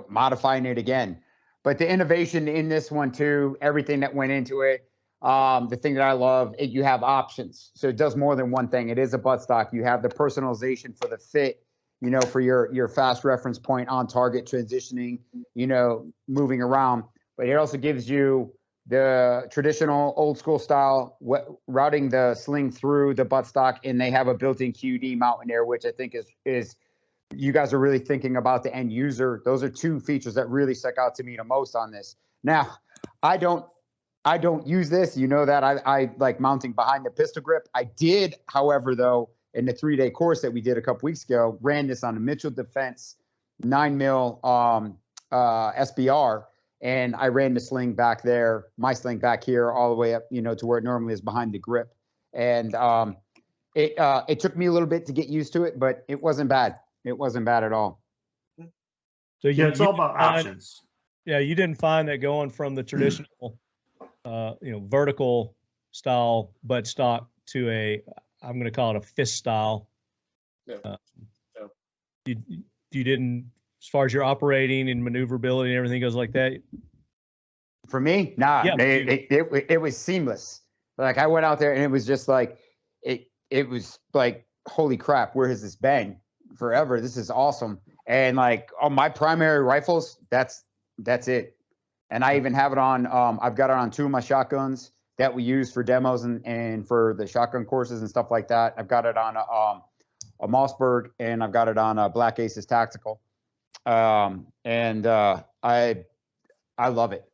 modifying it again. But the innovation in this one too, everything that went into it, the thing that I love, you have options. So it does more than one thing. It is a buttstock. You have the personalization for the fit, for your fast reference point, on target, transitioning, moving around. But it also gives you the traditional old school style routing the sling through the buttstock, and they have a built-in QD mount in there, which I think is you guys are really thinking about the end user. Those are two features that really stuck out to me the most on this. Now, I don't use this. That I like mounting behind the pistol grip. I did, however, though, in the 3-day course that we did a couple weeks ago, ran this on the Mitchell Defense 9mm SBR, and I ran the sling back there, my sling back here, all the way up, to where it normally is behind the grip. And it took me a little bit to get used to it, but it wasn't bad. It wasn't bad at all. So it's all about options. Yeah, you didn't find that going from the traditional, vertical style buttstock to I'm going to call it a fist style. Yeah. You didn't, as far as your operating and maneuverability and everything goes like that? For me, nah. Yeah, it was seamless. Like, I went out there and it was just like, it was like, holy crap, where has this been forever? This is awesome. And like on my primary rifles, that's it. And I even have it on, I've got it on 2 of my shotguns that we use for demos and for the shotgun courses and stuff like that. I've got it on a Mossberg, and I've got it on a Black Aces Tactical. I love it.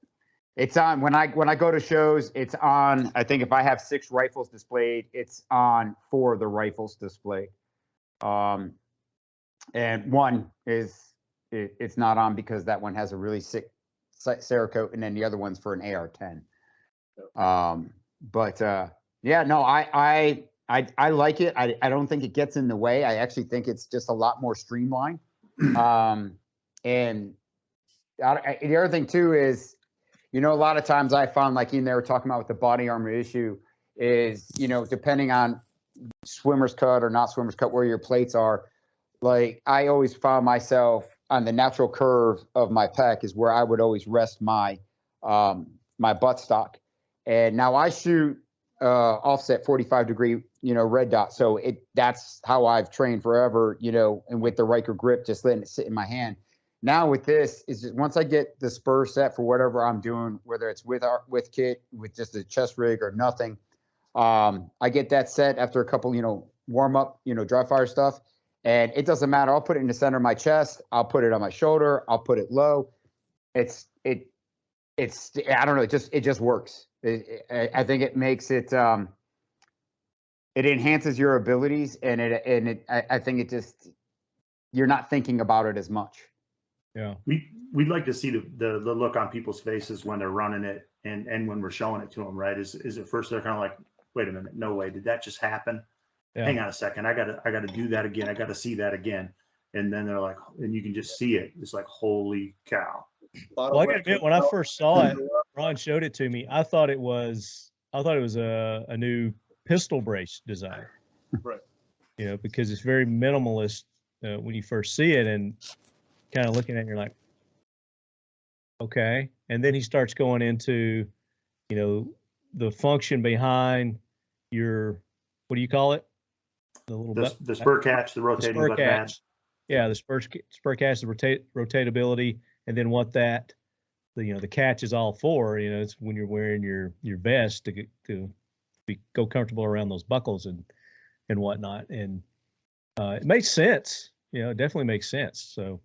It's on when I go to shows, it's on, I think if I have 6 rifles displayed, it's on 4 of the rifles displayed. And one it's not on because that one has a really sick Cerakote, and then the other one's for an AR-10. Yeah, no, I like it. I don't think it gets in the way. I actually think it's just a lot more streamlined. And the other thing too is, a lot of times I found, like they were talking about with the body armor issue, is, depending on swimmer's cut or not swimmer's cut, where your plates are, like I always found myself on the natural curve of my pec is where I would always rest my my buttstock. And now I shoot offset 45-degree, red dot. So that's how I've trained forever, and with the Ryker grip, just letting it sit in my hand. Now with this, is just once I get the spur set for whatever I'm doing, whether it's with kit, with just a chest rig or nothing, I get that set after a couple, warm up, dry fire stuff. And it doesn't matter. I'll put it in the center of my chest. I'll put it on my shoulder. I'll put it low. It's I don't know. It just works. I think it makes it, it enhances your abilities, and I think it just, you're not thinking about it as much. Yeah. We'd like to see the look on people's faces when they're running it and when we're showing it to them, right? Is at first they're kind of like, wait a minute, no way, did that just happen? Yeah. Hang on a second, I gotta do that again. I gotta see that again. And then they're like, and you can just see it. It's like, holy cow. Well, I gotta admit, when I first saw it, Ron showed it to me, I thought it was a new pistol brace design. Right. Because it's very minimalist when you first see it, and kind of looking at it, you're like, okay. And then he starts going into, the function behind your, what do you call it? The spur-catch, the rotating butt catch. Yeah, the spur-catch, the rotatability, and then what that, the catch is all for. It's when you're wearing your vest to go comfortable around those buckles and whatnot. And it makes sense. It definitely makes sense. So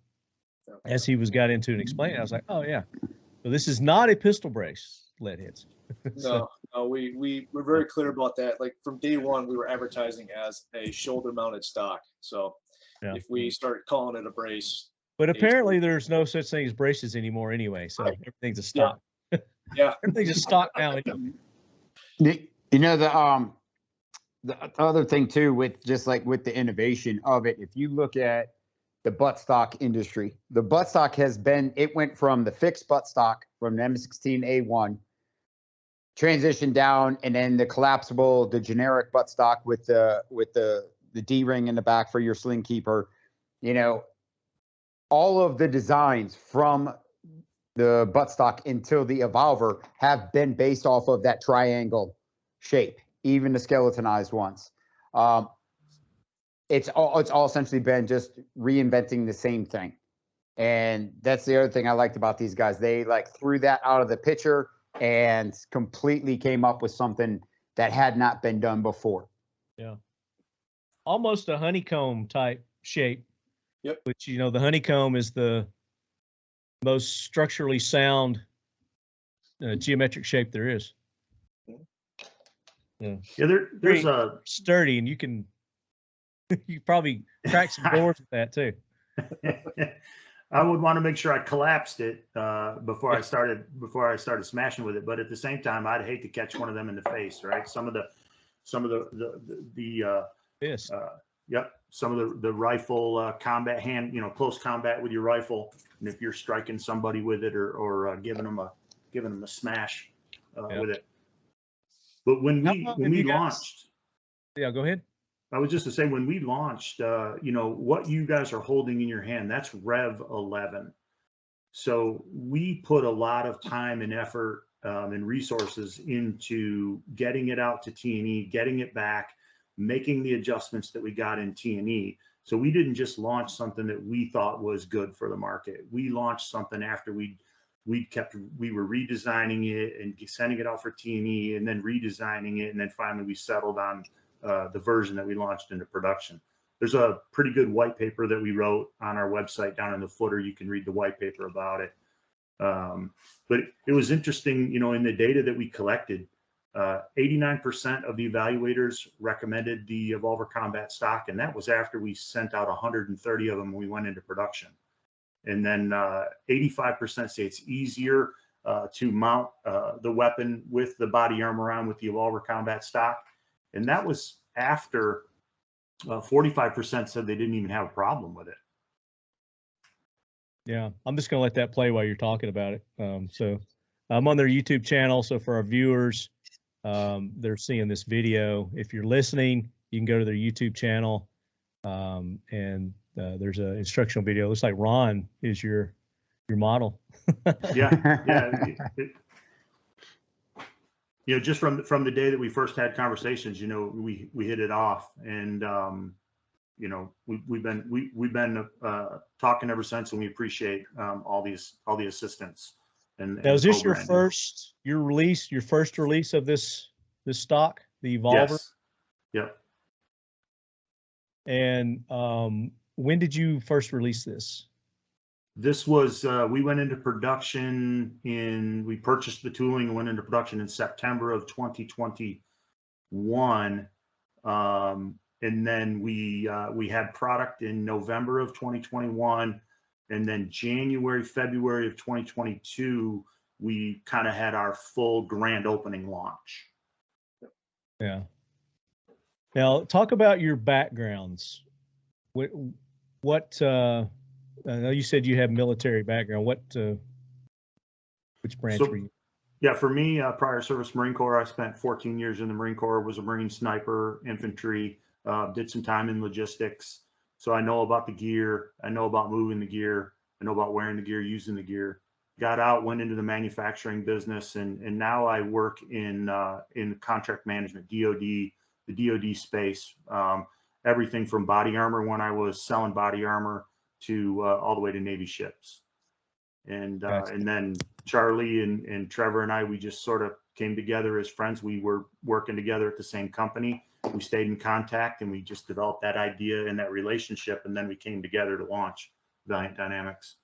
as he got into and explained, I was like, oh yeah. So this is not a pistol brace, lead hits. No, we're very clear about that. Like from day one, we were advertising as a shoulder-mounted stock. So Yeah. if we start calling it a brace. But apparently there's no such thing as braces anymore anyway, so everything's a stock. Yeah. Everything's a stock now. You know, the other thing too, with just like with the innovation of it, if you look at the buttstock industry, the buttstock it went from the fixed buttstock from the M16A1, transitioned down, and then the collapsible, the generic buttstock with the D-ring in the back for your sling keeper. You know, all of the designs from the buttstock until the EvolvR have been based off of that triangle shape, even the skeletonized ones. It's all essentially been just reinventing the same thing. And that's the other thing I liked about these guys. They like threw that out of the picture and completely came up with something that had not been done before. Yeah. Almost a honeycomb type shape. Yep. Which, you know, the honeycomb is the most structurally sound geometric shape there is. Yeah. There's a sturdy, and you can you probably crack some doors with that too. I would want to make sure I collapsed it before I started smashing with it. But at the same time, I'd hate to catch one of them in the face, right? Some of the Yes. Yep. Some of the rifle combat close combat with your rifle, and if you're striking somebody with it or giving them a smash with it. But when we launched, yeah, go ahead. I was just to say, when we launched, what you guys are holding in your hand, that's Rev 11. So we put a lot of time and effort and resources into getting it out to T&E, getting it back, making the adjustments that we got in T&E. So we didn't just launch something that we thought was good for the market. We launched something after we were redesigning it and sending it out for T&E, and then redesigning it, and then finally we settled on the version that we launched into production. There's a pretty good white paper that we wrote on our website down in the footer. You can read the white paper about it. But it was interesting, in the data that we collected, 89% of the evaluators recommended the EvolvR Combat Stock, and that was after we sent out 130 of them when we went into production. And then 85% say it's easier to mount the weapon with the body armor on with the EvolvR Combat Stock. And that was after 45% said they didn't even have a problem with it. Yeah, I'm just going to let that play while you're talking about it. So I'm on their YouTube channel. So for our viewers, they're seeing this video. If you're listening, you can go to their YouTube channel, and there's an instructional video. It looks like Ron is your model. Yeah. Just from the day that we first had conversations, we hit it off, and we've been talking ever since, and we appreciate all the assistance. And now, is this your first release of this stock, the EvolvR? Yes. Yep. And when did you first release this? This was we went into production we purchased the tooling and went into production in September of 2021, and then we had product in November of 2021, and then January, February of 2022 we kind of had our full grand opening launch. Yeah. Now talk about your backgrounds. What I know you said you have military background. Which branch were you? Yeah, for me, prior service Marine Corps, I spent 14 years in the Marine Corps, was a Marine sniper, infantry, did some time in logistics. So I know about the gear. I know about moving the gear. I know about wearing the gear, using the gear. Got out, went into the manufacturing business, and now I work in contract management, DoD, the DoD space. Everything from body armor when I was selling body armor to all the way to Navy ships. And then Charlie and Trevor and I, we just sort of came together as friends. We were working together at the same company. We stayed in contact, and we just developed that idea and that relationship. And then we came together to launch Valiant Dynamics.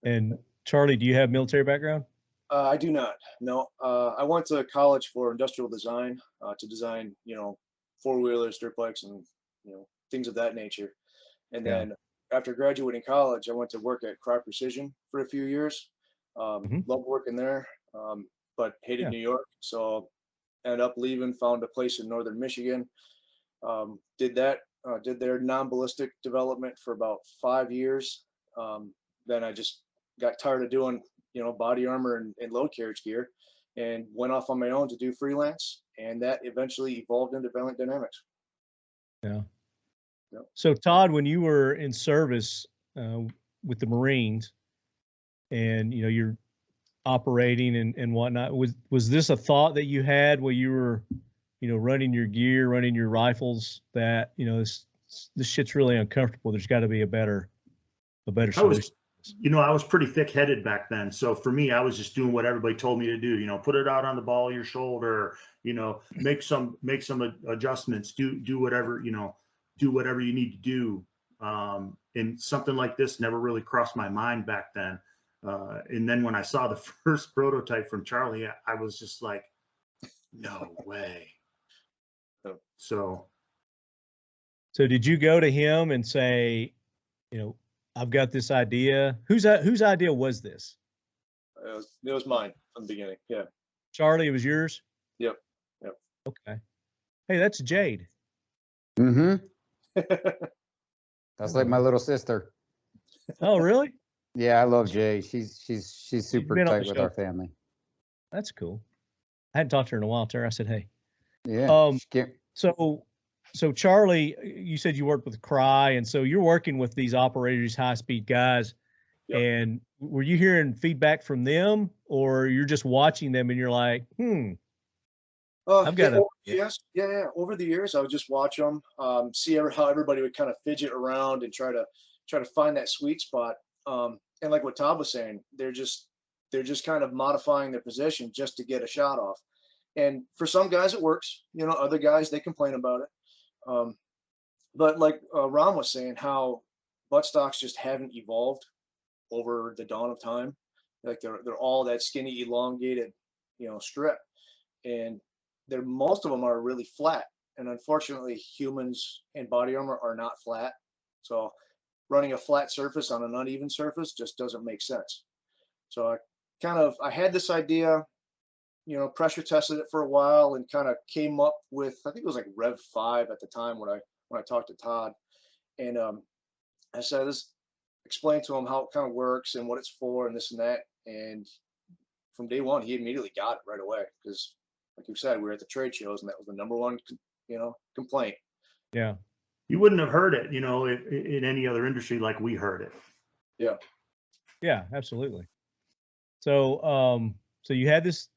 And Charlie, do you have military background? I do not. No. I went to college for industrial design to design, four-wheelers, dirt bikes, and things of that nature. And then after graduating college, I went to work at Crop Precision for a few years. Loved working there, but hated New York. So ended up leaving, found a place in northern Michigan. Did their non-ballistic development for about 5 years. Then I just got tired of doing, body armor and load carriage gear, and went off on my own to do freelance. And that eventually evolved into Valiant Dynamics. Yeah. Yep. So Todd, when you were in service with the Marines, and you're operating and whatnot, was this a thought that you had while you were, running your gear, running your rifles, that this shit's really uncomfortable? There's got to be a better solution. I was pretty thick-headed back then. So for me, I was just doing what everybody told me to do. Put it out on the ball of your shoulder. Make some adjustments. Do whatever do whatever you need to do. And something like this never really crossed my mind back then. And then when I saw the first prototype from Charlie, I was just like, no way. So did you go to him and say, I've got this idea? Whose idea was this? It was mine from the beginning. Yeah. Charlie, it was yours? Yep. Okay. Hey, that's Jade. Mm-hmm. That's like my little sister. Oh, really? Yeah, I love Jade. She's super tight with our family. That's cool. I hadn't talked to her in a while. I said, hey. Yeah. So Charlie, you said you worked with Cry, and so you're working with these operators, high-speed guys. Yep. And were you hearing feedback from them, or you're just watching them and you're like, I've got Yes. Yeah. Over the years, I would just watch them, see how everybody would kind of fidget around and try to find that sweet spot. And like what Todd was saying, they're just kind of modifying their position just to get a shot off. And for some guys, it works. Other guys, they complain about it. But like Ron was saying, how buttstocks just haven't evolved over the dawn of time. Like they're all that skinny, elongated, strip, and most of them are really flat. And unfortunately, humans and body armor are not flat. So running a flat surface on an uneven surface just doesn't make sense. So I had this idea, pressure tested it for a while, and kind of came up with, I think it was like Rev 5 at the time when I talked to Todd. And I said, explain to him how it kind of works and what it's for and this and that. And from day one, he immediately got it right away, because like you said, we were at the trade shows, and that was the number one, complaint. Yeah. You wouldn't have heard it, in any other industry like we heard it. Yeah. Yeah, absolutely. So, so you had this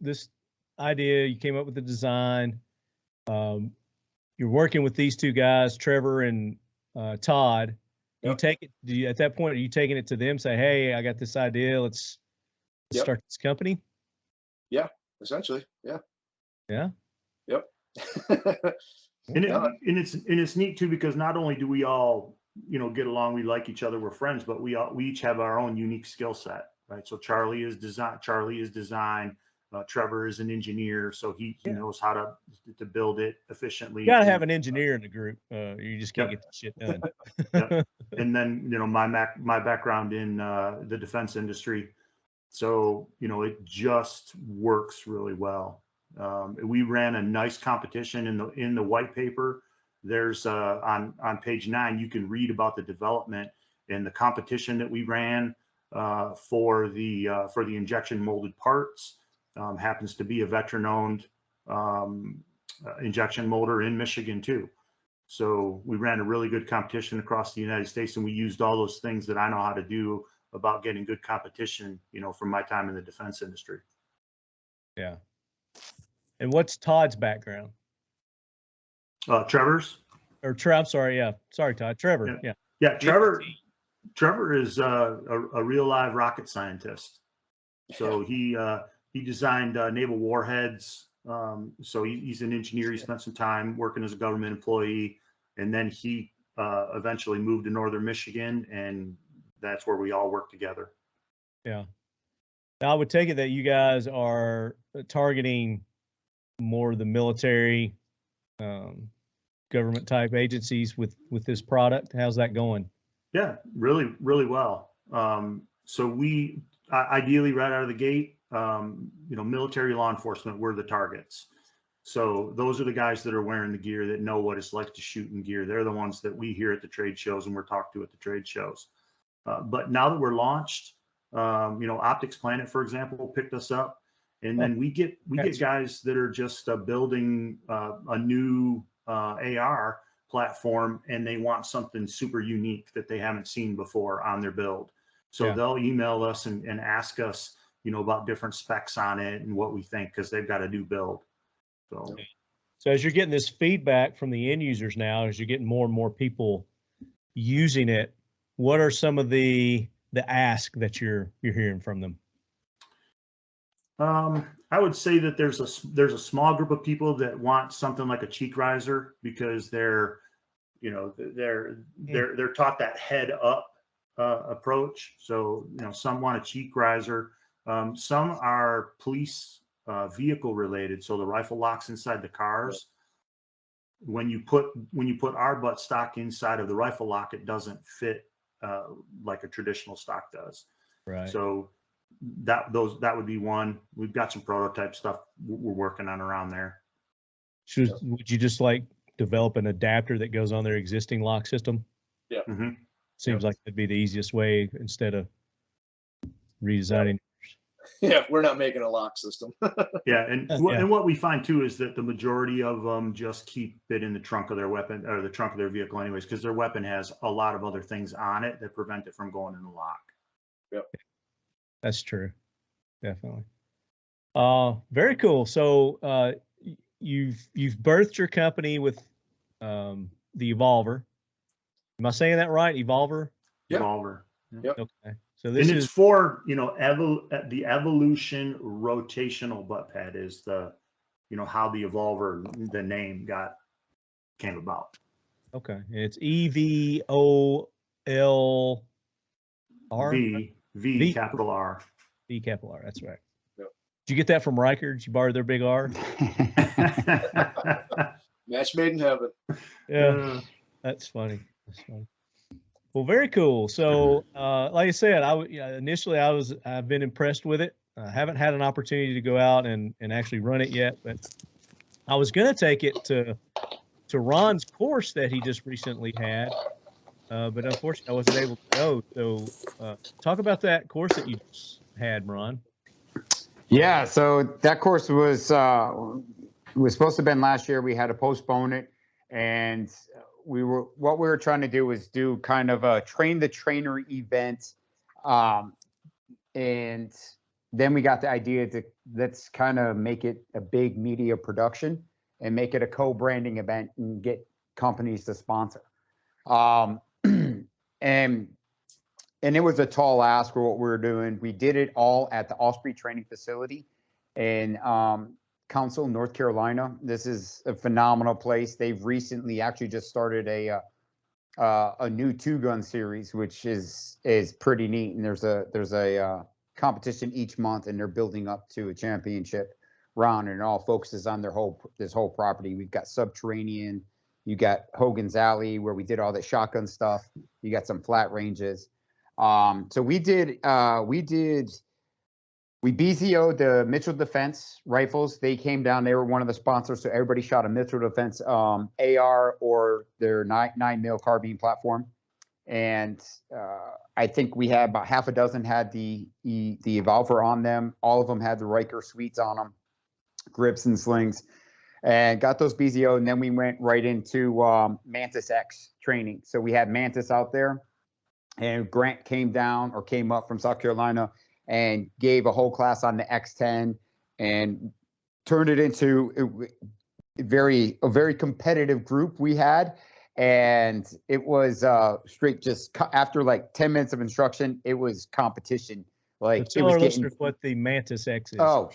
idea, you came up with the design. You're working with these two guys, Trevor and Todd. You take it. At that point, are you taking it to them? Say, hey, I got this idea. Let's start this company. Yeah, essentially. Yeah. Yeah. Yep. And it's neat too, because not only do we all get along, we like each other, we're friends, but we each have our own unique skill set, right? So Charlie is design. Trevor is an engineer, so he knows how to build it efficiently. You gotta have an engineer in the group. You just can't get the shit done. And then my background in the defense industry, so it just works really well. We ran a nice competition in the white paper. There's on page 9, you can read about the development and the competition that we ran for the injection molded parts. Happens to be a veteran-owned injection molder in Michigan too. So we ran a really good competition across the United States, and we used all those things that I know how to do about getting good competition, from my time in the defense industry. Yeah. And what's Todd's background? Trevor's? I'm sorry. Yeah. Sorry, Todd. Trevor. Yeah. Yeah. Trevor is a real live rocket scientist. So he designed naval warheads. So he's an engineer. He spent some time working as a government employee, and then he eventually moved to northern Michigan, and that's where we all work together. Yeah. Now, I would take it that you guys are targeting more the military, government type agencies with this product. How's that going? Yeah, really, really well. So we ideally right out of the gate, military law enforcement were the targets. So those are the guys that are wearing the gear that know what it's like to shoot in gear. They're the ones that we hear at the trade shows and we're talked to at the trade shows. But now that we're launched, Optics Planet, for example, picked us up, and then we get guys that are just building a new AR platform, and they want something super unique that they haven't seen before on their build. So they'll email us and ask us, about different specs on it and what we think, because they've got a new build. So as you're getting this feedback from the end users now, as you're getting more and more people using it, what are some of the ask that you're hearing from them? I would say that there's a small group of people that want something like a cheek riser, because they're taught that head up approach. So some want a cheek riser. Some are police vehicle related. So the rifle locks inside the cars. When you put our buttstock inside of the rifle lock, it doesn't fit like a traditional stock does. Right. So that would be one. We've got some prototype stuff we're working on around there. Would you just like develop an adapter that goes on their existing lock system? Yeah. Mm-hmm. Seems like that'd be the easiest way instead of redesigning. Yeah, we're not making a lock system. Yeah, and what we find too is that the majority of them just keep it in the trunk of their weapon or the trunk of their vehicle anyways, because their weapon has a lot of other things on it that prevent it from going in the lock. Yep. That's true. Definitely. Very cool. So you've birthed your company with the EvolvR. Am I saying that right? EvolvR? Yep. EvolvR. Yep. Okay. So this and is it's for the evolution rotational butt pad is the how the EvolvR, the name came about. okay. And it's EVOLR. V capital R. V capital R. That's right. Yep. Did you get that from Ryker? Did you borrow their big R? Match made in heaven. Yeah. That's funny. That's funny. Well, very cool. So, like I said, initially I've been impressed with it. I haven't had an opportunity to go out and actually run it yet, but I was going to take it to Ron's course that he just recently had, but unfortunately I wasn't able to go. So, talk about that course that you just had, Ron. Yeah. So that course was supposed to have been last year. We had to postpone it, and what we were trying to do was do kind of a train the trainer event. And then we got the idea to let's kind of make it a big media production and make it a co-branding event and get companies to sponsor. And it was a tall ask for what we were doing. We did it all at the Osprey Training Facility in Council, North Carolina. This is a phenomenal place. They've recently actually just started a new 2-gun series, which is pretty neat. And there's a competition each month, and they're building up to a championship round, and it all focuses on this whole property. We've got Subterranean, you got Hogan's Alley where we did all the shotgun stuff. You got some flat ranges. So we BZO'd the Mitchell Defense rifles. They came down. They were one of the sponsors. So everybody shot a Mitchell Defense AR or their 9mm carbine platform. And I think we had about half a dozen had the EvolvR on them. All of them had the Ryker suites on them, grips and slings, and got those BZO. And then we went right into MantisX training. So we had Mantis out there, and Grant came up from South Carolina and gave a whole class on the X10 and turned it into a very competitive group we had. And it was straight just after like 10 minutes of instruction, it was competition. Like tell our listeners what the MantisX is. Oh,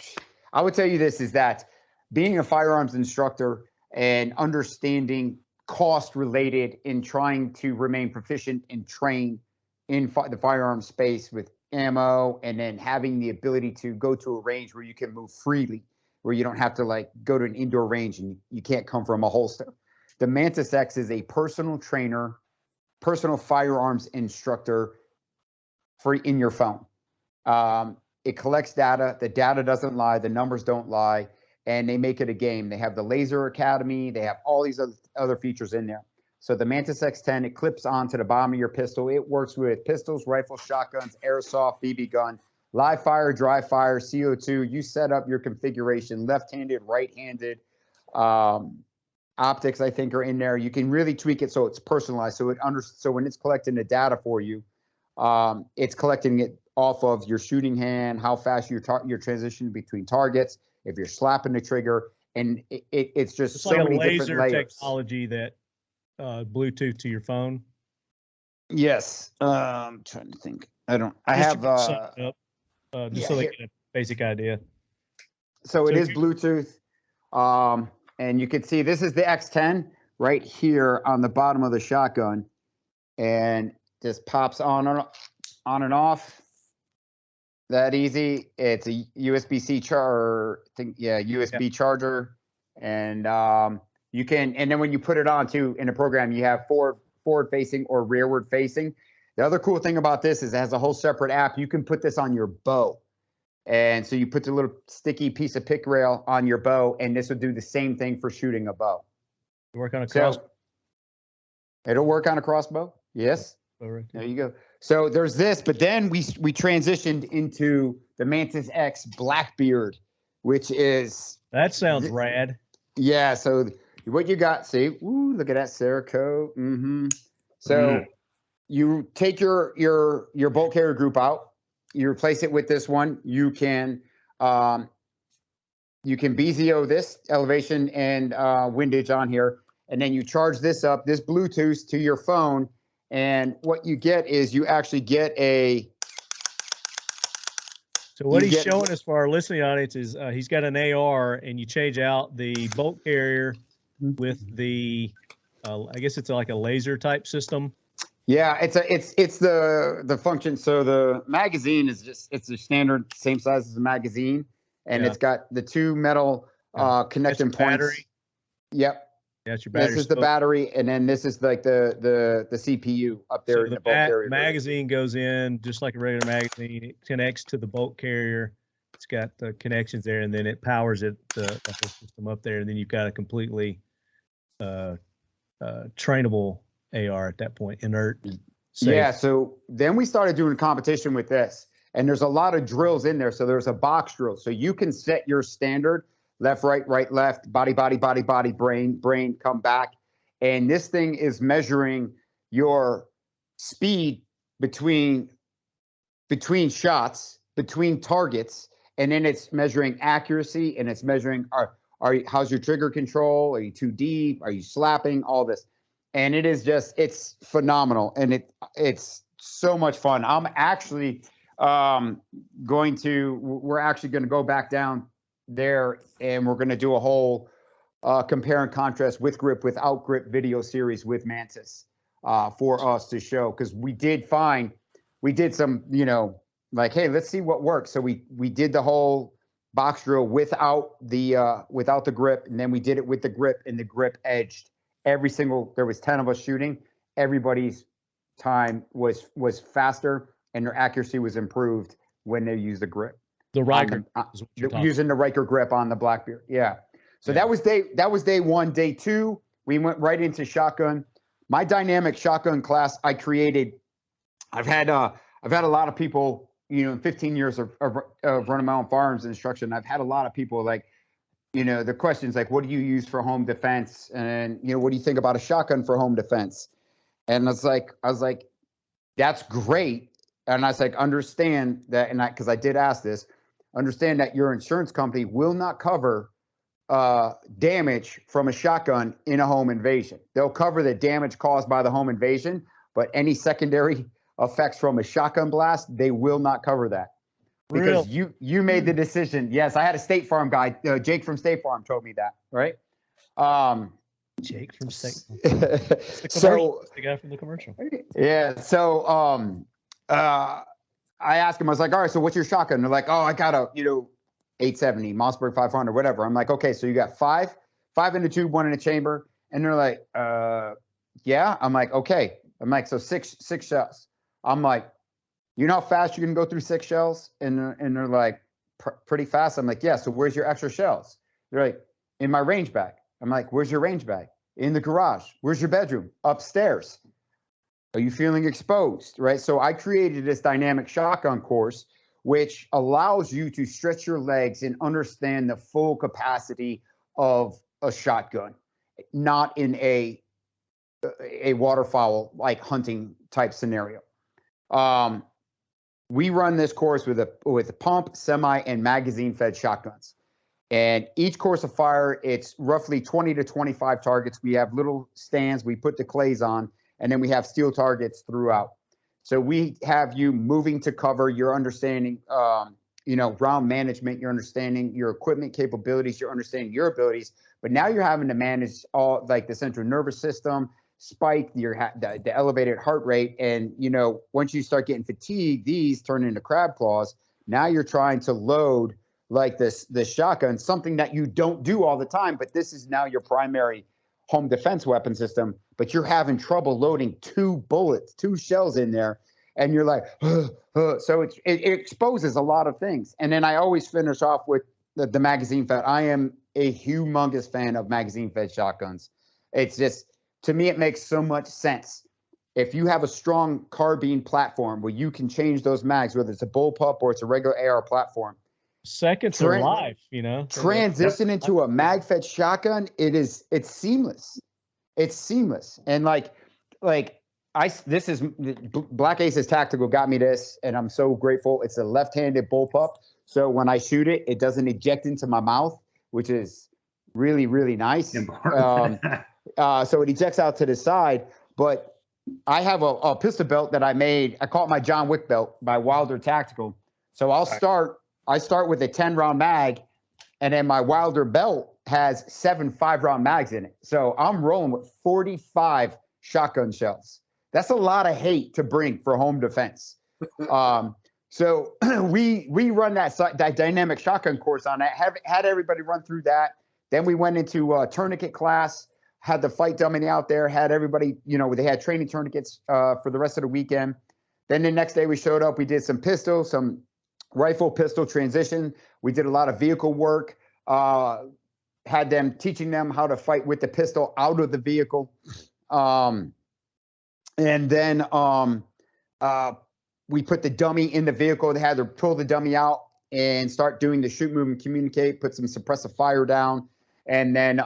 I would tell you this is that being a firearms instructor and understanding cost related in trying to remain proficient and train in the firearms space with ammo, and then having the ability to go to a range where you can move freely, where you don't have to like go to an indoor range and you can't come from a holster. The MantisX is a personal trainer personal firearms instructor in your phone. It collects data. The data doesn't lie. The numbers don't lie. And they make it a game. They have the Laser Academy. They have all these other features in there. So the MantisX 10, it clips onto the bottom of your pistol. It works with pistols, rifles, shotguns, airsoft, BB gun, live fire, dry fire, CO2. You set up your configuration, left-handed, right-handed. Optics, I think, are in there. You can really tweak it so it's personalized. So when it's collecting the data for you, it's collecting it off of your shooting hand, how fast you're transitioning between targets, if you're slapping the trigger, and it's just It's so like many a laser different layers. technology that Bluetooth to your phone. Yes, I'm trying to think. I Just have to get set up, just so they here. get a basic idea. So it So is Bluetooth, and you can see this is the X10 right here on the bottom of the shotgun, and just pops on and off. That easy. It's a USB-C charger. USB charger, and you can. And then when you put it on too in a program, you have forward-facing or rearward-facing. The other cool thing about this is it has a whole separate app. You can put this on your bow, and so you put the little sticky piece of pick rail on your bow, and this would do the same thing for shooting a bow. Work on a cross. So it'll work on a crossbow. Yes. Right There you go. So there's this, but then we transitioned into the MantisX Blackbeard, which is That sounds rad. yeah. So what you got? See, ooh, look at that Cerakote. So you take your bolt carrier group out, you replace it with this one. You can BZO this elevation and windage on here, and then you charge this up, this Bluetooth to your phone. And what you get is you actually get a. So what he's showing us for our listening audience is he's got an AR, and you change out the bolt carrier with the, I guess it's like a laser type system. Yeah, it's the function. So the magazine is it's a standard same size as a magazine, and it's got the two metal connecting points. Battery. Yep. That's your battery. This is the battery, and then this is like the CPU up there. So in the the bolt carrier magazine goes in just like a regular magazine. It connects to the bolt carrier. It's got the connections there, and then it powers it the whole system up there. And then you've got a completely trainable AR at that point, inert. Safe. Yeah. So then we started doing competition with this, and there's a lot of drills in there. So there's a box drill, so you can set your standard. Left, right, left, body, brain, come back. And this thing is measuring your speed between shots, between targets, and then it's measuring accuracy, and it's measuring how's your trigger control? Are you too deep? Are you slapping? All this. And it is it's phenomenal, and it's so much fun. I'm actually we're actually going to go back down there, and we're going to do a whole compare and contrast with grip, without grip video series with Mantis for us to show, because we did some, like, hey, let's see what works. So we did the whole box drill without the grip, and then we did it with the grip, and the grip edged there was 10 of us shooting. Everybody's time was faster, and their accuracy was improved when they used the grip. The Ryker, using the Ryker grip on the Blackbeard. Yeah. So that was day one. Day two, we went right into shotgun. My dynamic shotgun class I created. I've had a lot of people, in 15 years of running my own firearms instruction. I've had a lot of people like, the questions like, what do you use for home defense? And, what do you think about a shotgun for home defense? And I was like, that's great. And I was like, understand that, and because I did ask this, understand that your insurance company will not cover damage from a shotgun in a home invasion. They'll cover the damage caused by the home invasion, but any secondary effects from a shotgun blast, they will not cover that. Because you made the decision. Yes, I had a State Farm guy, Jake from State Farm told me that, right? Jake from State Farm. So the guy from the commercial. Yeah. So I asked him, I was like, all right, so what's your shotgun? They're like, oh, I got a, 870, Mossberg 500, whatever. I'm like, okay, so you got five in the tube, one in the chamber. And they're like, yeah. I'm like, okay, I'm like, so six shells. I'm like, you know how fast you can go through 6 shells? And they're like, pretty fast. I'm like, yeah. So where's your extra shells? They're like, in my range bag. I'm like, where's your range bag? In the garage. Where's your bedroom? Upstairs. Are you feeling exposed? Right. So I created this dynamic shotgun course, which allows you to stretch your legs and understand the full capacity of a shotgun, not in a waterfowl like hunting type scenario. We run this course with a pump, semi, and magazine fed shotguns. And each course of fire, it's roughly 20 to 25 targets. We have little stands we put the clays on, and then we have steel targets throughout. So we have you moving to cover, you're understanding, round management, you're understanding your equipment capabilities, you're understanding your abilities, but now you're having to manage all like the central nervous system, spike, the elevated heart rate. And, once you start getting fatigued, these turn into crab claws. Now you're trying to load like this shotgun, something that you don't do all the time, but this is now your primary home defense weapon system, but you're having trouble loading 2 shells in there. And you're like, so it exposes a lot of things. And then I always finish off with the magazine fed. I am a humongous fan of magazine fed shotguns. It's just, to me, it makes so much sense. If you have a strong carbine platform where you can change those mags, whether it's a bullpup or it's a regular AR platform, seconds of life, transition into a mag fed shotgun, it's seamless. It's seamless. And Black Ace's Tactical got me this, and I'm so grateful. It's a left-handed bullpup. So when I shoot it, it doesn't eject into my mouth, which is really, really nice. So it ejects out to the side, but I have a pistol belt that I made. I call it my John Wick belt by Wilder Tactical. So I start with a 10-round mag, and then my Wilder belt has 7 5-round mags in it. So I'm rolling with 45 shotgun shells. That's a lot of hate to bring for home defense. So we run that dynamic shotgun course on that, had everybody run through that. Then we went into a tourniquet class, had the fight dummy out there, had everybody, they had training tourniquets for the rest of the weekend. Then the next day we showed up, we did some rifle pistol transition. We did a lot of vehicle work, had them teaching them how to fight with the pistol out of the vehicle. And then we put the dummy in the vehicle. They had to pull the dummy out and start doing the shoot, move, and communicate, put some suppressive fire down, and then,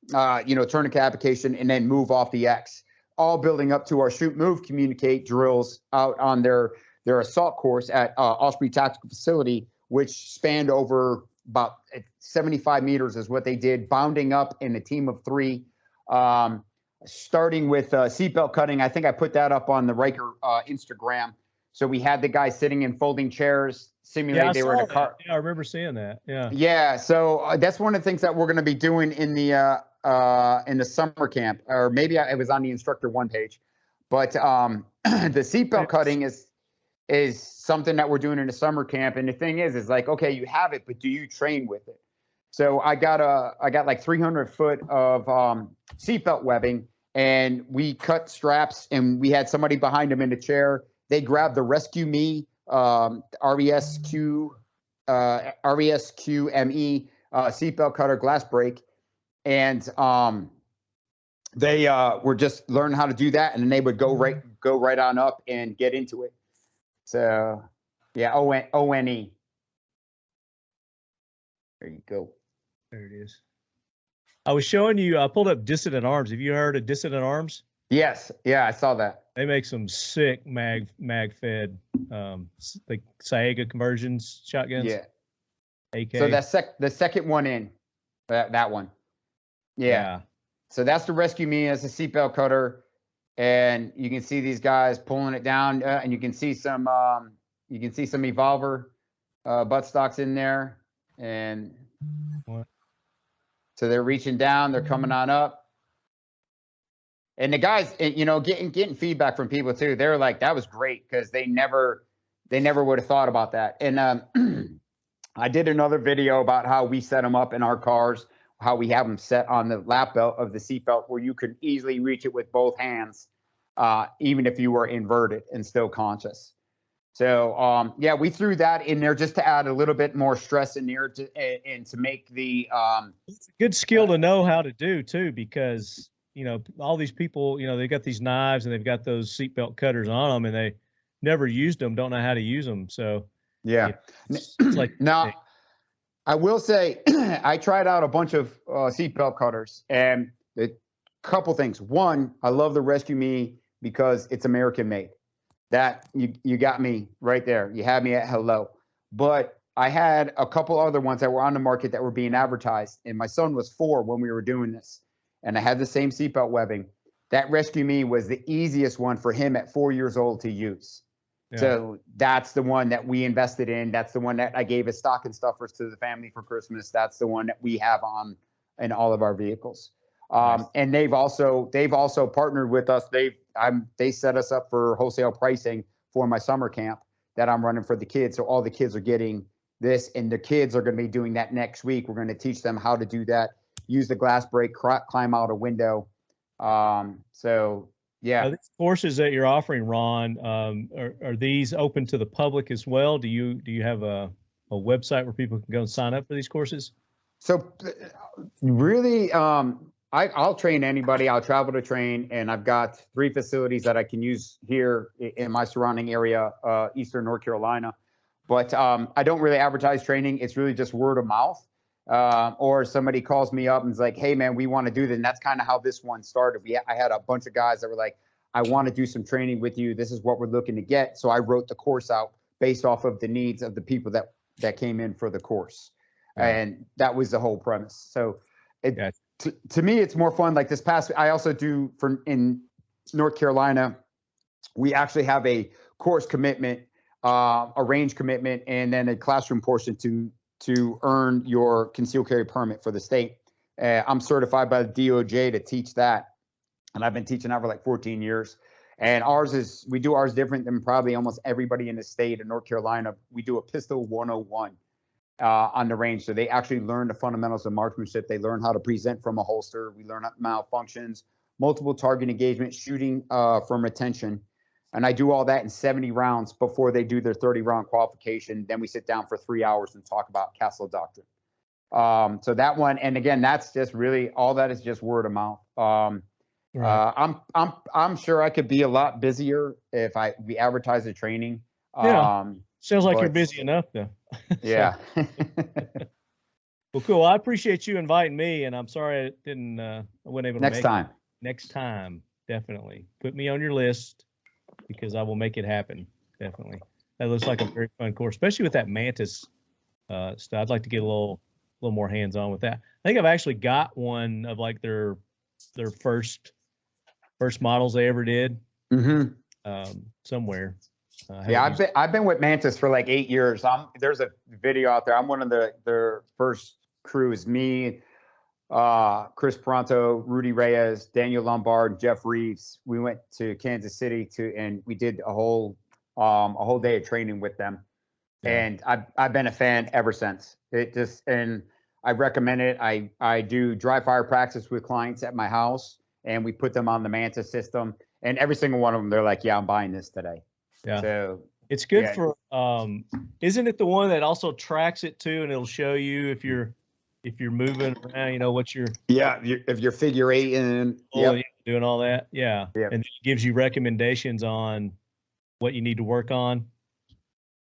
tourniquet application, and then move off the X, all building up to our shoot, move, communicate drills out on their assault course at Osprey Tactical Facility, which spanned over about 75 meters is what they did, bounding up in a team of 3, starting with seatbelt cutting. I think I put that up on the Ryker Instagram. So we had the guys sitting in folding chairs, simulating they were in a car. Yeah, I remember seeing that. Yeah. Yeah. So that's one of the things that we're going to be doing in the summer camp, or maybe it was on the instructor 1 page. But the seatbelt cutting is something that we're doing in the summer camp. And the thing is like, okay, you have it, but do you train with it? So I got like 300 foot of seatbelt webbing, and we cut straps, and we had somebody behind them in the chair. They grabbed the Rescue Me RESQ ME seatbelt cutter glass break, and they were just learning how to do that, and then they would go right on up and get into it. So yeah, ONE. There you go. There it is. I was showing you, I pulled up Dissident Arms. Have you heard of Dissident Arms? Yes. Yeah, I saw that. They make some sick mag fed, like Saiga conversions shotguns. Yeah. AK. So the second one in, that one. Yeah. So that's the Rescue Me as a seatbelt cutter, and you can see these guys pulling it down, and you can see some EvolvR buttstocks in there, and so they're reaching down, they're coming on up. And the guys, getting feedback from people too. They're like, that was great, because they never would have thought about that. And I did another video about how we set them up in our cars, how we have them set on the lap belt of the seatbelt, where you could easily reach it with both hands. even if you were inverted and still conscious. So yeah, we threw that in there just to add a little bit more stress in there and to make the it's a good skill to know how to do too, because all these people, they got these knives and they've got those seatbelt cutters on them and they never used them, don't know how to use them. So yeah, it's like now I will say I tried out a bunch of seatbelt cutters, and a couple things. One, I love the Rescue Me because it's American made. That you got me right there. You had me at hello. But I had a couple other ones that were on the market that were being advertised, and my son was 4 when we were doing this, and I had the same seatbelt webbing. That Rescue Me was the easiest one for him at 4 years old to use. Yeah. So that's the one that we invested in. That's the one that I gave as stocking stuffers to the family for Christmas. That's the one that we have on in all of our vehicles. Nice. And they've also partnered with us. They set us up for wholesale pricing for my summer camp that I'm running for the kids. So all the kids are getting this, and the kids are going to be doing that next week. We're going to teach them how to do that, use the glass break, climb out a window. So yeah. These courses that you're offering, Ron, are these open to the public as well? Do you have a website where people can go and sign up for these courses? So really, I'll train anybody. I'll travel to train, and I've got 3 facilities that I can use here in my surrounding area, Eastern North Carolina. But I don't really advertise training. It's really just word of mouth. Or somebody calls me up and is like, hey, man, we want to do this. And that's kind of how this one started. I had a bunch of guys that were like, I want to do some training with you. This is what we're looking to get. So I wrote the course out based off of the needs of the people that came in for the course. Yeah. And that was the whole premise. So to me, it's more fun. Like this past, I also do in North Carolina, we actually have a course commitment, a range commitment, and then a classroom portion to earn your concealed carry permit for the state. I'm certified by the DOJ to teach that. And I've been teaching that for like 14 years. And we do ours different than probably almost everybody in the state of North Carolina. We do a pistol 101 on the range. So they actually learn the fundamentals of marksmanship. They learn how to present from a holster. We learn malfunctions, multiple target engagement, shooting from retention. And I do all that in 70 rounds before they do their 30-round qualification. Then we sit down for 3 hours and talk about Castle Doctrine. So that one, and again, that's just really all that is just word of mouth. Right. I'm sure I could be a lot busier if we advertise the training. Sounds like you're busy enough though. Yeah. Well, cool. I appreciate you inviting me, and I'm sorry I wasn't able to next time. Next time, definitely put me on your list, because I will make it happen. Definitely. That looks like a very fun course, especially with that Mantis stuff. I'd like to get a little more hands-on with that. I think I've actually got one of like their first models they ever did. Somewhere. I've been with Mantis for like 8 years. There's a video out there. I'm one of their first crews. Me, Chris Pronto, Rudy Reyes, Daniel Lombard, Jeff Reeves. We went to Kansas City and we did a whole day of training with them. Yeah. And I've been a fan ever since. And I recommend it. I do dry fire practice with clients at my house, and we put them on the Mantis system. And every single one of them, they're like, "Yeah, I'm buying this today." Yeah. So it's good for. Isn't it the one that also tracks it too, and it'll show you if you're moving around, what you're. Yeah, if you're figure eight and doing all that, yeah, and it gives you recommendations on what you need to work on.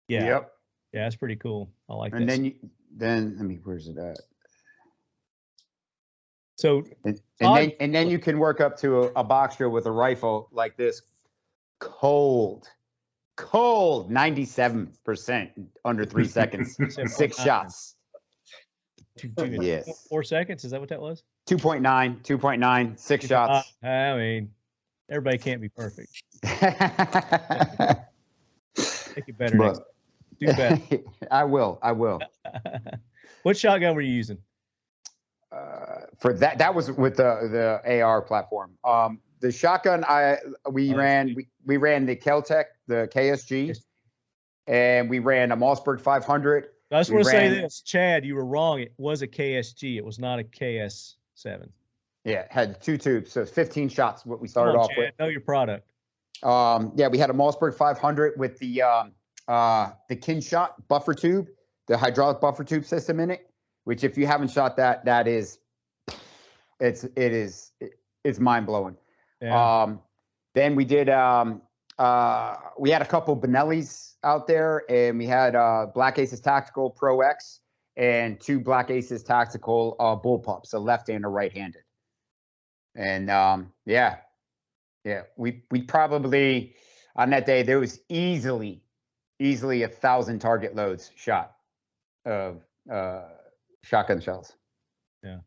Yeah. Yep. Yeah, that's pretty cool. I like that. And then where's it at? So and then you can work up to a box drill with a rifle like this, cold 97% under 3 seconds, 6 shots. Yes. 4 seconds. Is that what that was? 2.9, 6 shots. I mean, everybody can't be perfect. Make it better next time. Do better. I will. What shotgun were you using? For that was with the AR platform. The shotgun we ran the Kel-Tec, the KSG, and we ran a Mossberg 500. I just want to say this, Chad, you were wrong. It was a KSG. It was not a KS7. Yeah, it had 2 tubes, so it's 15 shots. What we started off Chad, with. Know your product. Yeah, we had a Mossberg 500 with the Kinshot buffer tube, the hydraulic buffer tube system in it. Which, if you haven't shot that, it's mind blowing. Yeah. Then we did. We had a couple Benellis out there, and we had Black Aces Tactical Pro X and 2 Black Aces Tactical bullpups, a left and a right-handed. And yeah, we probably on that day there was easily 1,000 target loads shot of shotgun shells. Yeah.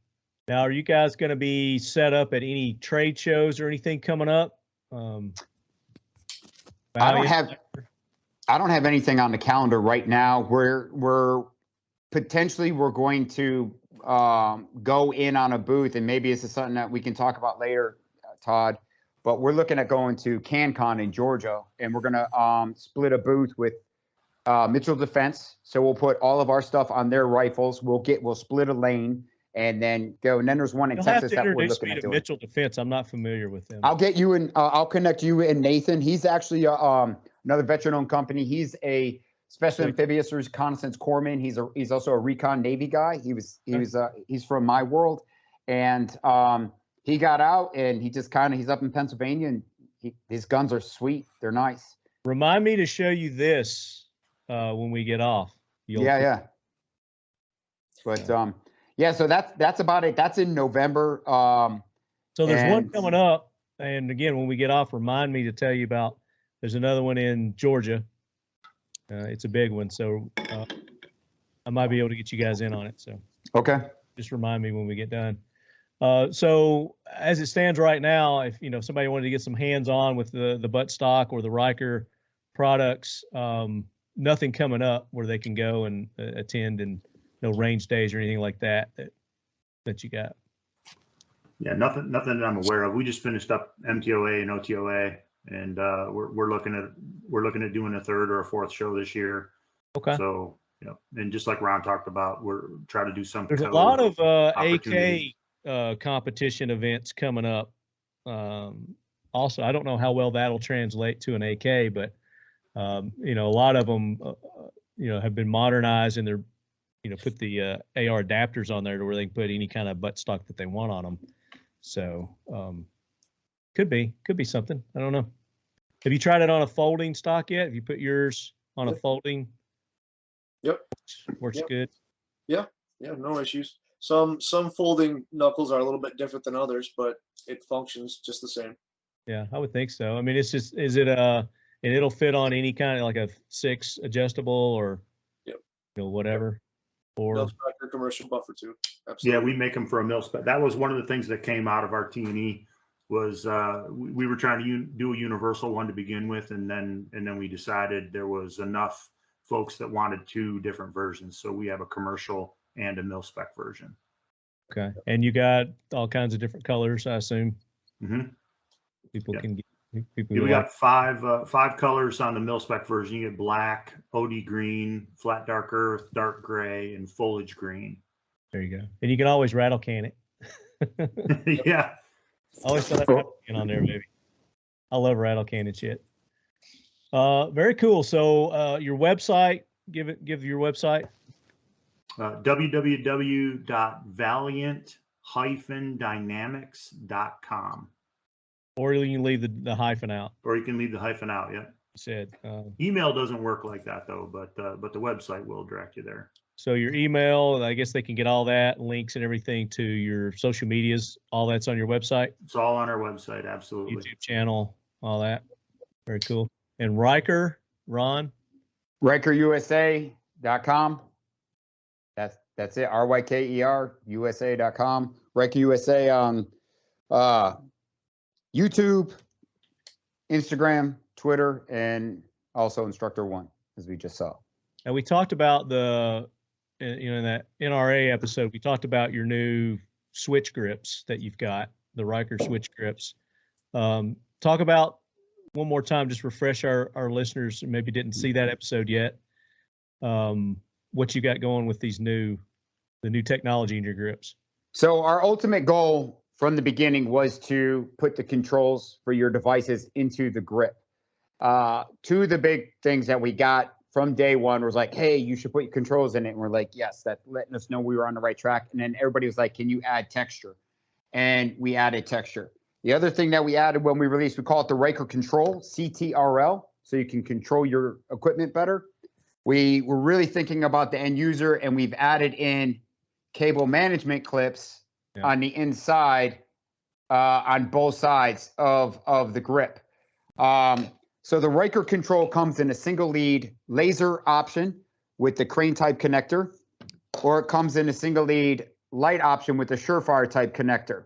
Now, are you guys going to be set up at any trade shows or anything coming up? I don't have anything on the calendar right now. We're potentially going to go in on a booth, and maybe this is something that we can talk about later, Todd. But we're looking at going to CanCon in Georgia, and we're gonna split a booth with Mitchell Defense. So we'll put all of our stuff on their rifles. We'll split a lane and then go. And then there's one in Texas that we're looking at doing. Mitchell Defense. I'm not familiar with them. I'll get you in. I'll connect you and Nathan. He's actually another veteran-owned company. He's a special amphibious reconnaissance corpsman. He's also a recon Navy guy. He's from my world, and he got out and he's up in Pennsylvania, and his guns are sweet. They're nice. Remind me to show you this when we get off. Yeah. But so that's about it. That's in November. So there's one coming up, and again, when we get off, remind me to tell you about. There's another one in Georgia. It's a big one, so I might be able to get you guys in on it. So okay, just remind me when we get done. So as it stands right now, if somebody wanted to get some hands-on with the buttstock or the Ryker products, nothing coming up where they can go and attend, and no range days or anything like that you got. Yeah, nothing that I'm aware of. We just finished up MTOA and OTOA, and we're looking at doing a 3rd or a 4th show this year. Okay. So and just like Ron talked about, we're trying to do some. There's a lot of AK competition events coming up. Also, I don't know how well that'll translate to an AK, but a lot of them have been modernized, and they're put the AR adapters on there to where they can put any kind of buttstock that they want on them. So could be something. I don't know. Have you tried it on a folding stock yet? Have you put yours on a folding? Yep. Works good. Yeah, no issues. Some folding knuckles are a little bit different than others, but it functions just the same. Yeah, I would think so. I mean, it's just, and it'll fit on any kind of like a 6 adjustable or whatever. Or mil-spec or commercial buffer tube. Absolutely. Yeah, we make them for a mil-spec. That was one of the things that came out of our T&E was we were trying to do a universal one to begin with, and then we decided there was enough folks that wanted 2 different versions. So we have a commercial and a mil-spec version. Okay, and you got all kinds of different colors, I assume. Mm-hmm. People can get. We got 5 colors on the mil-spec version. You get black, OD green, flat dark earth, dark gray, and foliage green. There you go. And you can always rattle can it. Yeah. Always throw that rattle can on there, baby. I love rattle can and shit. Very cool. So your website, give your website. www.valiant-dynamics.com. Or you can leave the hyphen out. Or you can leave the hyphen out, yeah. Said. Email doesn't work like that though, but the website will direct you there. So your email, I guess they can get all that, links and everything to your social medias. All that's on your website? It's all on our website, absolutely. YouTube channel, all that. Very cool. And Ryker, Ron? RykerUSA.com. That's it. RYKER USA.com. Ryker USA on YouTube, Instagram, Twitter, and also Instructor One, as we just saw. And we talked about in that NRA episode, we talked about your new switch grips that you've got, the Ryker switch grips. Talk about one more time, just refresh our listeners who maybe didn't see that episode yet. What you got going with the new technology in your grips. So our ultimate goal from the beginning was to put the controls for your devices into the grip. two of the big things that we got from day one was like, hey, you should put your controls in it. And we're like, yes, that's letting us know we were on the right track. And then everybody was like, can you add texture? And we added texture. The other thing that we added when we released, we call it the Ryker Control, CTRL, so you can control your equipment better. We were really thinking about the end user, and we've added in cable management clips on the inside, on both sides of the grip. So the Ryker Control comes in a single lead laser option with the crane type connector, or it comes in a single lead light option with the Surefire type connector.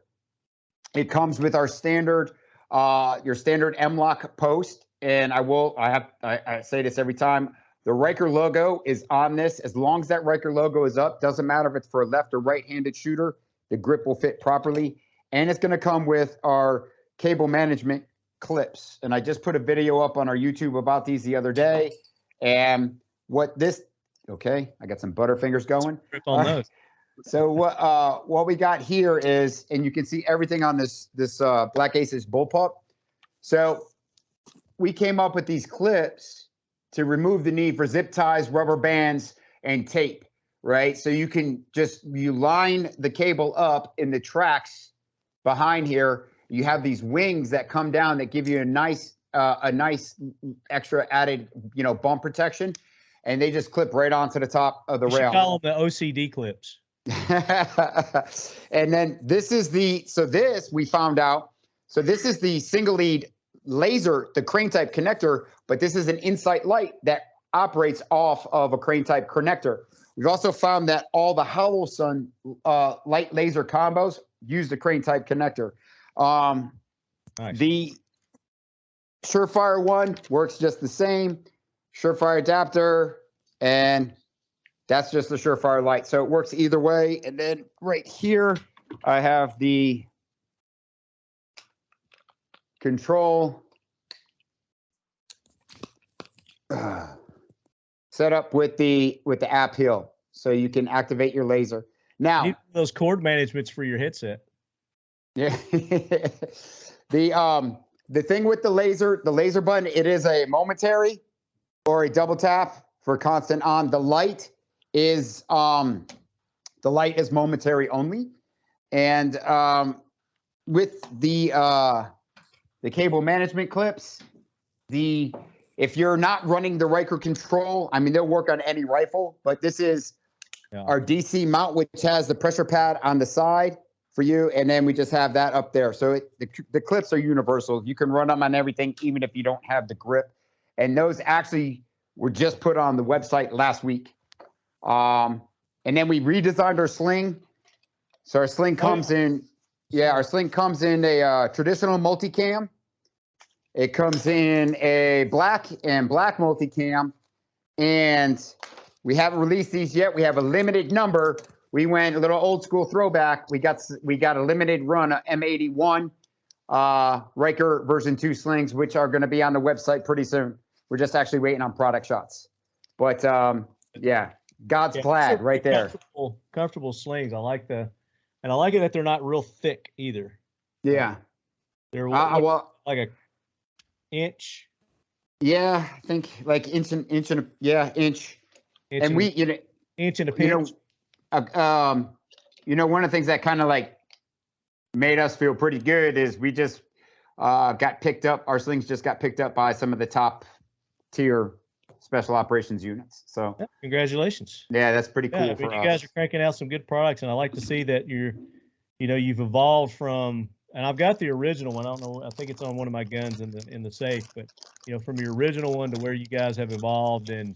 It comes with our standard, your standard M-lock post. And I say this every time, the Ryker logo is on this. As long as that Ryker logo is up, doesn't matter if it's for a left or right-handed shooter, the grip will fit properly. And it's gonna come with our cable management clips. And I just put a video up on our YouTube about these the other day. And what this, okay, I got some butterfingers going. On those. So what we got here is, and you can see everything on this Black Aces bullpup. So we came up with these clips to remove the need for zip ties, rubber bands, and tape, right? So you can you line the cable up in the tracks behind here. You have these wings that come down that give you a nice extra added, bump protection, and they just clip right onto the top of the rail. You call them the OCD clips. And then this is we found out. So this is the single lead laser, the crane type connector, but this is an insight light that operates off of a crane type connector. We've also found that all the Hollow Sun light laser combos use the crane type connector. Nice. The Surefire one works just the same. Surefire adapter, and that's just the Surefire light. So it works either way. And then right here, I have the control set up with the app heel, so you can activate your laser. Now, you need those cord managements for your headset. Yeah. The thing with the laser button, it is a momentary or a double tap for constant on. The light is momentary only. And with the cable management clips, if you're not running the Ryker Control, I mean, they'll work on any rifle, but this is our DC mount, which has the pressure pad on the side for you, and then we just have that up there. So the clips are universal. You can run them on everything, even if you don't have the grip. And those actually were just put on the website last week. And then we redesigned our sling. So our sling comes in, our sling comes in a traditional multicam. It comes in a black multicam, and we haven't released these yet. We have a limited number. We went a little old school throwback. We got a limited run of M81 Ryker version 2 slings, which are going to be on the website pretty soon. We're just actually waiting on product shots. But God's plaid right there. Comfortable slings. I like it that they're not real thick either. Yeah. They're like a inch. Yeah, I think like inch. And inch we, inch and a pinch. One of the things that kind of like made us feel pretty good is we just got picked up. Our slings just got picked up by some of the top tier special operations units. So congratulations. Yeah, that's pretty cool. You guys are cranking out some good products, and I like to see that you've evolved from. And I've got the original one. I don't know. I think it's on one of my guns in the safe. But from your original one to where you guys have evolved, and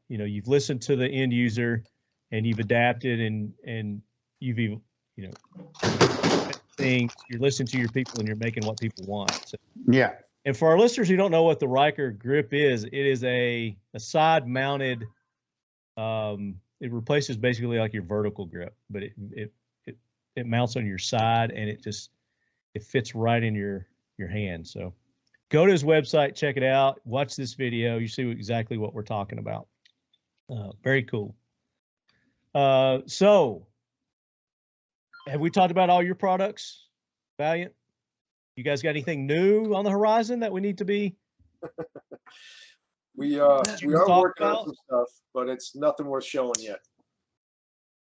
you've listened to the end user, and you've adapted, and you've things. You're listening to your people, and you're making what people want. So, yeah. And for our listeners who don't know what the Ryker grip is, it is a side-mounted. It replaces basically like your vertical grip, but it mounts on your side, and it fits right in your hand. So go to his website, check it out, watch this video. You see exactly what we're talking about. Very cool. So have we talked about all your products, Valiant? You guys got anything new on the horizon that we need to be We are talk working on about- some stuff, but it's nothing worth showing yet.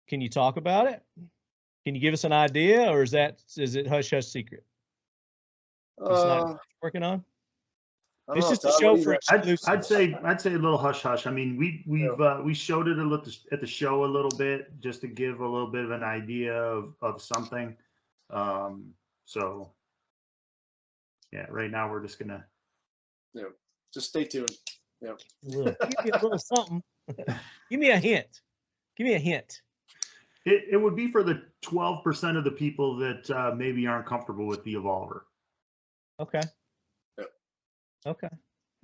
Can you talk about it? Can you give us an idea, or is it hush hush secret? It's not working on. I don't It's know, just a Todd, show what do you for got? exclusive. I'd say a little hush hush. I mean, we showed it at the show a little bit just to give a little bit of an idea of something. So yeah, right now we're just gonna. Yeah, just stay tuned. Yeah. Give me a little something. Give me a hint. Give me a hint. It would be for the 12% of the people that maybe aren't comfortable with the EvolvR. Okay. Yep. Okay.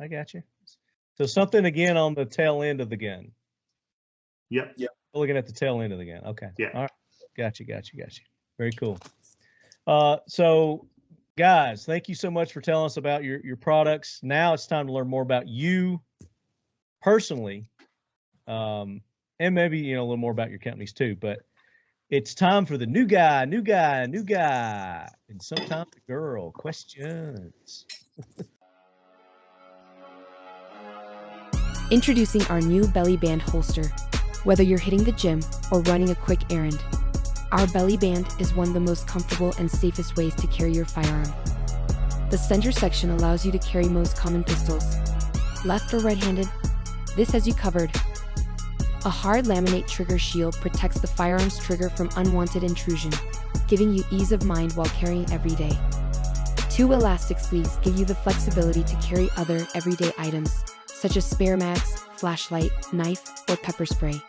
I got you. So something again on the tail end of the gun. Yep. Looking at the tail end of the gun. Okay. Yeah. All right. Got you. Very cool. So guys, thank you so much for telling us about your products. Now it's time to learn more about you personally. And maybe, a little more about your companies too, but it's time for the new guy, and sometimes the girl questions. Introducing our new belly band holster. Whether you're hitting the gym or running a quick errand, our belly band is one of the most comfortable and safest ways to carry your firearm. The center section allows you to carry most common pistols. Left or right-handed, this has you covered. A hard laminate trigger shield protects the firearm's trigger from unwanted intrusion, giving you ease of mind while carrying every day. 2 elastic sleeves give you the flexibility to carry other everyday items, such as spare mags, flashlight, knife, or pepper spray.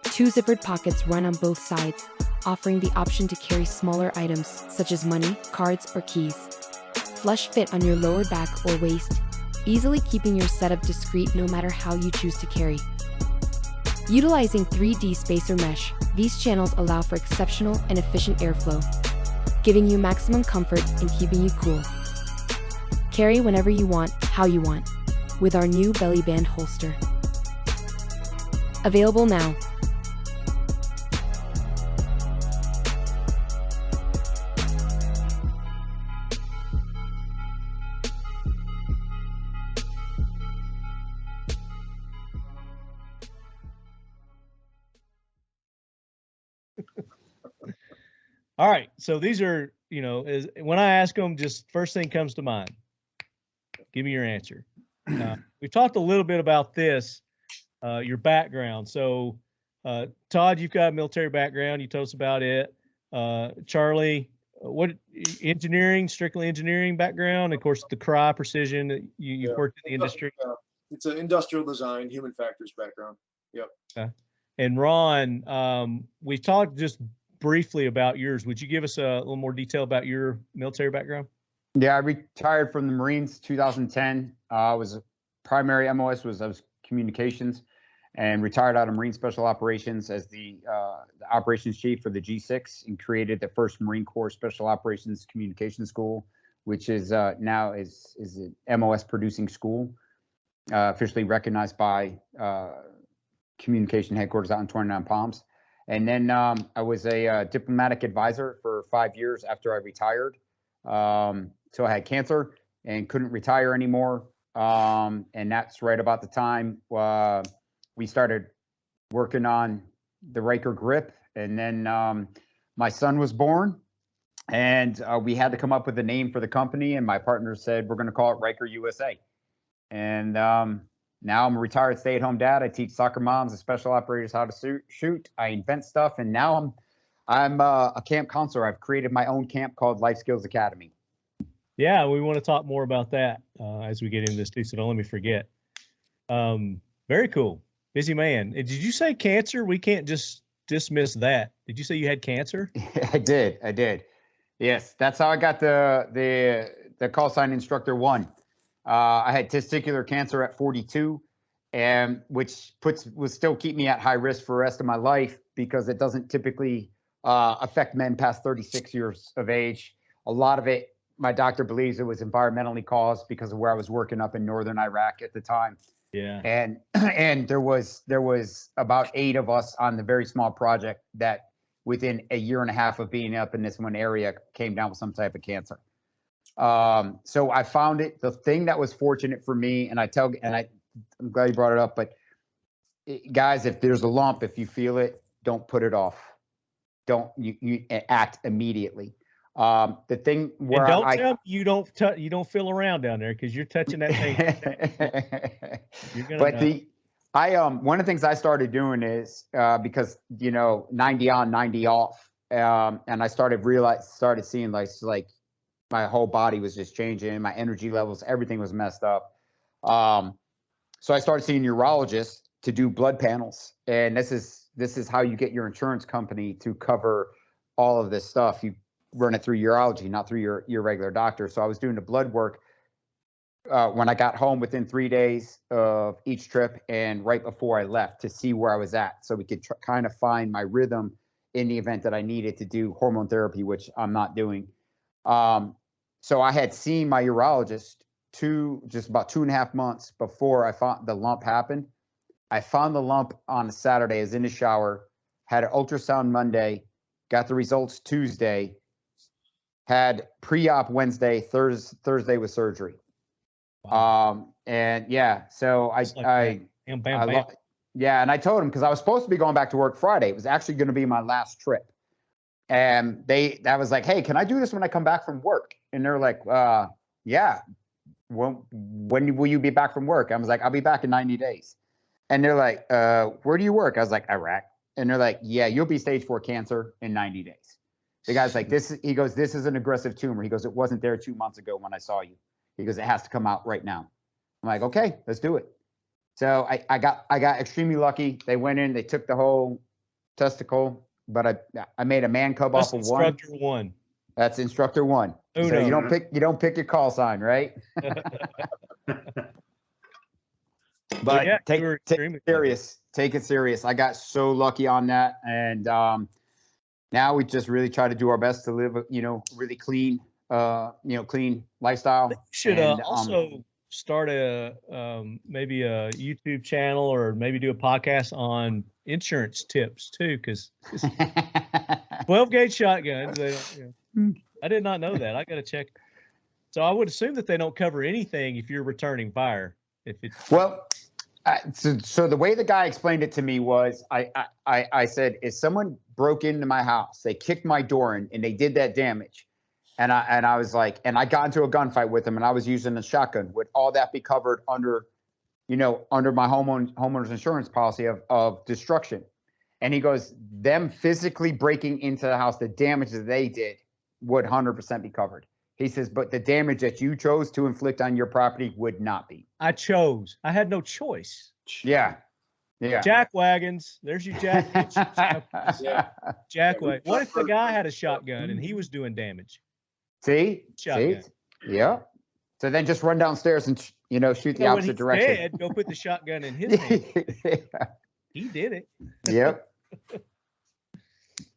2 zippered pockets run on both sides, offering the option to carry smaller items, such as money, cards, or keys. Flush fit on your lower back or waist, easily keeping your setup discreet no matter how you choose to carry. Utilizing 3D spacer mesh, these channels allow for exceptional and efficient airflow, giving you maximum comfort and keeping you cool. Carry whenever you want, how you want, with our new belly band holster. Available now. All right. So these are, when I ask them, just first thing comes to mind. Give me your answer. We've talked a little bit about this, your background. So, Todd, you've got a military background. You told us about it. Charlie, what engineering, strictly engineering background? Of course, the CRI precision. You've worked in the industry. It's an industrial design, human factors background. Yep. Okay. And Ron, we talked just briefly about yours. Would you give us a little more detail about your military background? Yeah, I retired from the Marines 2010. Was primary MOS was communications, and retired out of Marine Special Operations as the operations chief for the G6, and created the first Marine Corps Special Operations Communication School, which is now is an MOS producing school, officially recognized by communication headquarters out in 29 Palms. And then I was a diplomatic advisor for 5 years after I retired. So I had cancer and couldn't retire anymore. And that's right about the time we started working on the Ryker grip. And then my son was born, and we had to come up with a name for the company. And my partner said, we're going to call it Ryker USA. And now I'm a retired stay-at-home dad. I teach soccer moms and special operators how to shoot. I invent stuff, and now I'm a camp counselor. I've created my own camp called Life Skills Academy. Yeah, we want to talk more about that as we get into this too. So don't let me forget. Very cool, busy man. Did you say cancer? We can't just dismiss that. Did you say you had cancer? I did. Yes, that's how I got the call sign Instructor 1. I had testicular cancer at 42, and which will still keep me at high risk for the rest of my life, because it doesn't typically affect men past 36 years of age. A lot of it, my doctor believes, it was environmentally caused because of where I was working up in northern Iraq at the time. Yeah. And there was about 8 of us on the very small project that within a year and a half of being up in this one area came down with some type of cancer. So I found it. The thing that was fortunate for me, and I'm glad you brought it up, but guys, if there's a lump, if you feel it, don't put it off. Don't you act immediately. The thing where and don't tell me you don't feel around down there, because you're touching that thing. You're gonna know. One of the things I started doing is because 90 on, 90 off, and I started seeing like my whole body was just changing, my energy levels, everything was messed up. So I started seeing urologists to do blood panels, and this is how you get your insurance company to cover all of this stuff. You run it through urology, not through your regular doctor. So I was doing the blood work when I got home within 3 days of each trip, and right before I left, to see where I was at, so we could kind of find my rhythm in the event that I needed to do hormone therapy, which I'm not doing. So I had seen my urologist just about 2.5 months before I found the lump happened. I found the lump on a Saturday. I was in the shower, had an ultrasound Monday, got the results Tuesday, had pre-op Wednesday, Thursday was surgery. And yeah, so and I told him, because I was supposed to be going back to work Friday. It was actually going to be my last trip. And I was like, hey, can I do this when I come back from work? And they're like, yeah. When will you be back from work? I was like, I'll be back in 90 days. And they're like, where do you work? I was like, Iraq. And they're like, yeah, you'll be stage 4 cancer in 90 days. The guy's like, he goes, this is an aggressive tumor. He goes, it wasn't there 2 months ago when I saw you. He goes, it has to come out right now. I'm like, okay, let's do it. So I got extremely lucky. They went in, they took the whole testicle, but I made a man cub off of one. Instructor 1. That's instructor 1. Oh, so no. you don't pick your call sign, right? But yeah, take it serious. I got so lucky on that, and now we just really try to do our best to live really clean clean lifestyle. You should also start maybe a YouTube channel, or maybe do a podcast on insurance tips too, because 12 gauge shotguns, I did not know that. I got to check. So I would assume that they don't cover anything if you're returning fire. So the way the guy explained it to me was, I said, if someone broke into my house, they kicked my door in, and they did that damage, and I was like, and I got into a gunfight with them, and I was using a shotgun, would all that be covered under my homeowner's insurance policy of destruction? And he goes, them physically breaking into the house, the damage that they did would 100% be covered. He says, but the damage that you chose to inflict on your property would not be. I had no choice. Yeah. Jackwagons. There's your Jackwagons. Jackwagon. What if the guy had a shotgun and he was doing damage? See? Yeah. So then just run downstairs and shoot the opposite direction. Dead, go put the shotgun in his hand. Yeah. He did it. Yep.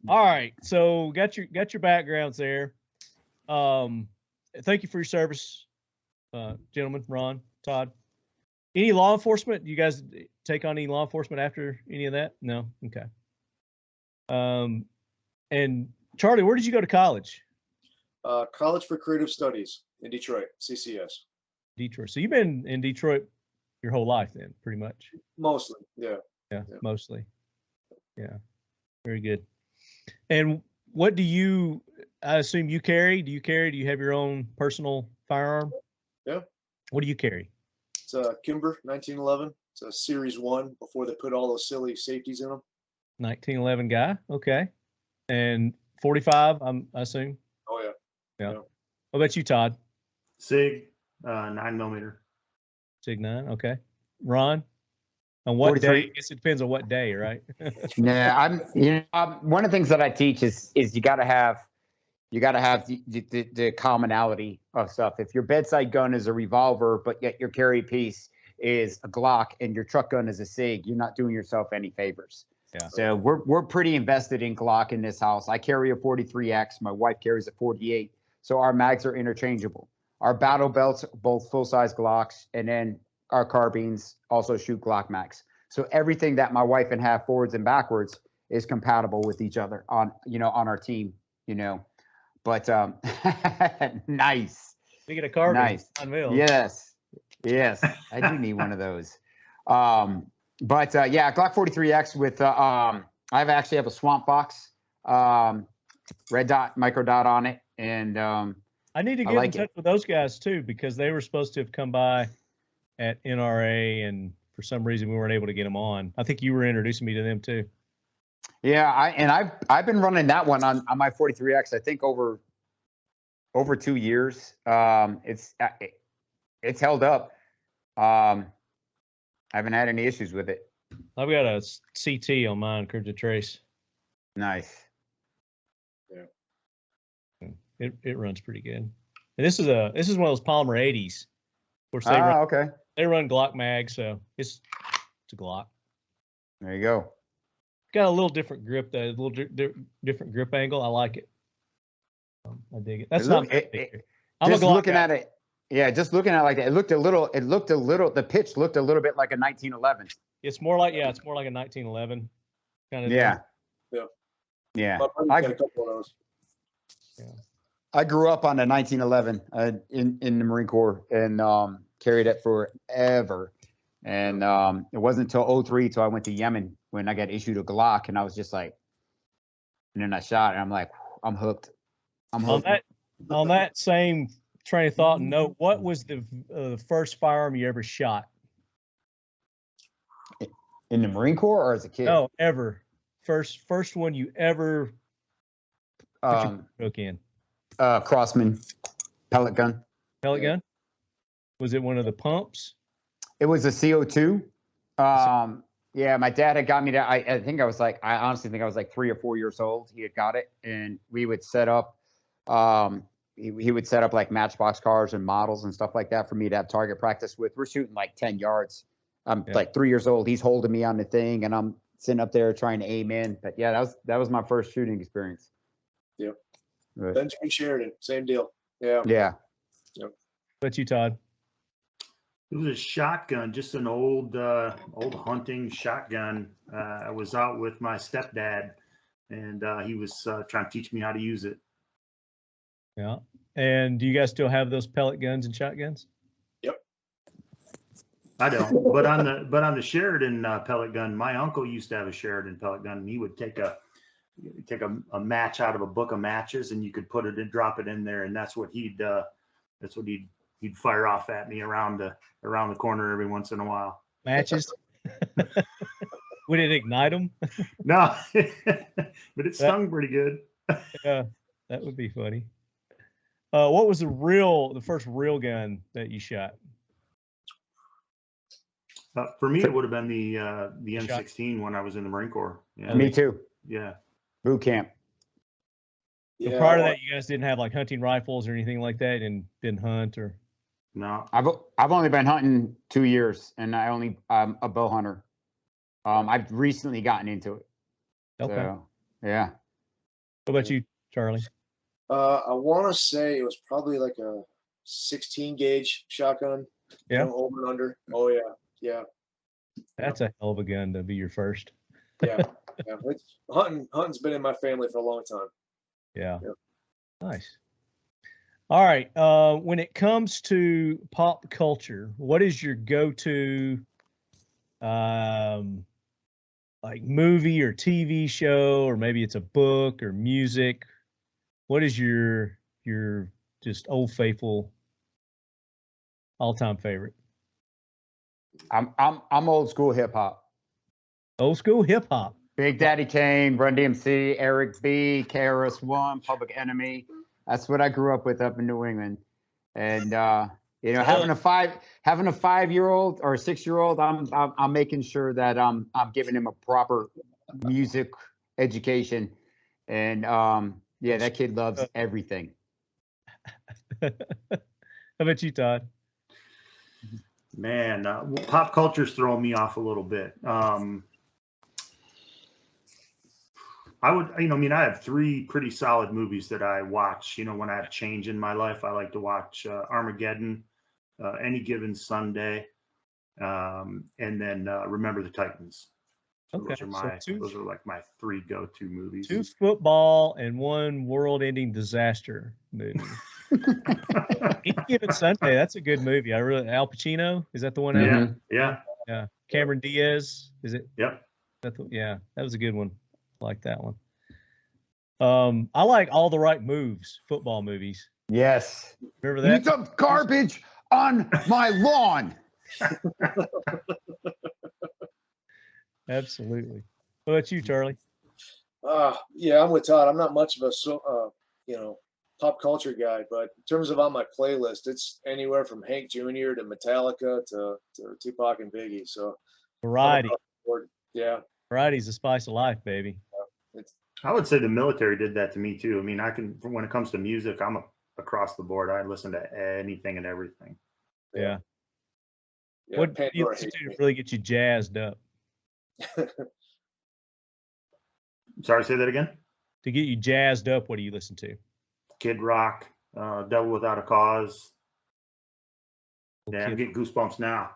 All right. So got your backgrounds there. Thank you for your service, gentlemen, Ron, Todd. Any law enforcement? You guys take on any law enforcement after any of that? No? Okay. And Charlie, where did you go to college? College for Creative Studies in Detroit, CCS. Detroit. So you've been in Detroit your whole life then, pretty much? Mostly, yeah. Yeah, mostly. Yeah. Very good. And what do you, I assume you carry? Do you have your own personal firearm? Yeah. What do you carry? It's a Kimber 1911. It's a Series 1 before they put all those silly safeties in them. 1911 guy. Okay. And 45, I assume? Oh, yeah. Yeah. What about you, Todd? SIG, 9mm. SIG 9. Okay. Ron? On what 43. day? I guess it depends on what day, right? Nah, one of the things that I teach is you got to have the commonality of stuff. If your bedside gun is a revolver, but yet your carry piece is a Glock and your truck gun is a SIG, you're not doing yourself any favors. Yeah. So we're pretty invested in Glock in this house. I carry a 43X. My wife carries a 48. So our mags are interchangeable. Our battle belts, both full-size Glocks, and then our carbines also shoot Glock mags. So everything that my wife can have forwards and backwards is compatible with each other on our team, But nice. You get a carbine. Nice. 9 mil. Yes. Yes. I do need one of those. But yeah, Glock 43X with I actually have a Swamp Fox red dot micro dot on it, and I need to get in touch with those guys too, because they were supposed to have come by at NRA, and for some reason we weren't able to get them on. I think you were introducing me to them too. Yeah, I've been running that one on my 43X. I think over 2 years. It's held up. I haven't had any issues with it. I've got a CT on mine, Curve to Trace. Nice. Yeah. It runs pretty good. And this is one of those Polymer 80s. Of course, they run Glock mag, so it's a Glock. There you go. Got a little different grip, though. A little different grip angle. I like it. I dig it. That's not. I'm just looking guy. at it. Yeah, just looking at it like that. It looked a little. The pitch looked a little bit like a 1911. It's more like a 1911 kind of. Yeah. Thing. Yeah. I got a couple of those. Yeah. I grew up on a 1911 in the Marine Corps, and carried it forever. And it wasn't until 03 till I went to Yemen when I got issued a Glock, and I was just like, and then I shot, and I'm like, I'm hooked. I'm hooked. On that same train of thought and note, what was the first firearm you ever shot? In the Marine Corps or as a kid? No, ever. First one you ever took in. Crossman pellet gun. Pellet gun? Was it one of the pumps? It was a CO2. Yeah, my dad had got me that. I honestly think I was like 3 or 4 years old. He had got it, and we would set up. He would set up like Matchbox cars and models and stuff like that for me to have target practice with. We're shooting like 10 yards. I'm like 3 years old. He's holding me on the thing, and I'm sitting up there trying to aim in. But yeah, that was my first shooting experience. Yep. But, Benjamin Sheridan, same deal. Yeah. Yeah. Yep. But you, Todd? It was a shotgun, just an old hunting shotgun. I was out with my stepdad, and he was trying to teach me how to use it. Yeah. And do you guys still have those pellet guns and shotguns? Yep. I don't. But on the Sheridan pellet gun, my uncle used to have a Sheridan pellet gun, and he would take a match out of a book of matches, and you could put it and drop it in there, and that's what he'd fire off at me around the corner every once in a while. Matches? Would it ignite them? No, but it stung pretty good. Yeah, that would be funny. What was the first real gun that you shot? For me, it would have been the M16 when I was in the Marine Corps. Yeah. Me too. Yeah. Boot camp. So prior to that, you guys didn't have like hunting rifles or anything like that, and didn't hunt or? No. I've only been hunting 2 years, and I'm a bow hunter. I've recently gotten into it. Okay. So, yeah. What about you, Charlie? I want to say it was probably like a 16 gauge shotgun. Yeah. Over and under. Oh yeah. Yeah. That's a hell of a gun to be your first. Yeah. Yeah. Hunting's been in my family for a long time. Yeah. Yeah. Nice. All right. When it comes to pop culture, what is your go-to like movie or TV show, or maybe it's a book or music? What is your just old faithful all-time favorite? I'm old school hip hop. Old school hip hop. Big Daddy Kane, Run DMC, Eric B, KRS-One, Public Enemy. That's what I grew up with up in New England. And having a 5-year-old or a 6-year-old, I'm making sure that I'm giving him a proper music education. And yeah, that kid loves everything. How about you, Todd? Man, pop culture's throwing me off a little bit. I have 3 pretty solid movies that I watch. When I have change in my life, I like to watch Armageddon, Any Given Sunday, and then Remember the Titans. So Okay, those are like my 3 go-to movies. 2 football and 1 world-ending disaster movie. Any Given Sunday, that's a good movie. Al Pacino, is that the one? Yeah. Cameron Diaz, is it? Yep. That was a good one. I like that one. I like All the Right Moves, football movies. Yes. Remember that? You dumped garbage on my lawn. Absolutely. What about you, Charlie? Yeah, I'm with Todd. I'm not much of a pop culture guy, but in terms of on my playlist, it's anywhere from Hank Jr. to Metallica to Tupac and Biggie. So Variety. Yeah. Variety's the spice of life, baby. I would say the military did that to me too. I mean, when it comes to music, I'm across the board. I listen to anything and everything. Yeah. What do you listen to really get you jazzed up? Sorry, say that again? To get you jazzed up, what do you listen to? Kid Rock, Devil Without a Cause. Yeah, I'm getting goosebumps now.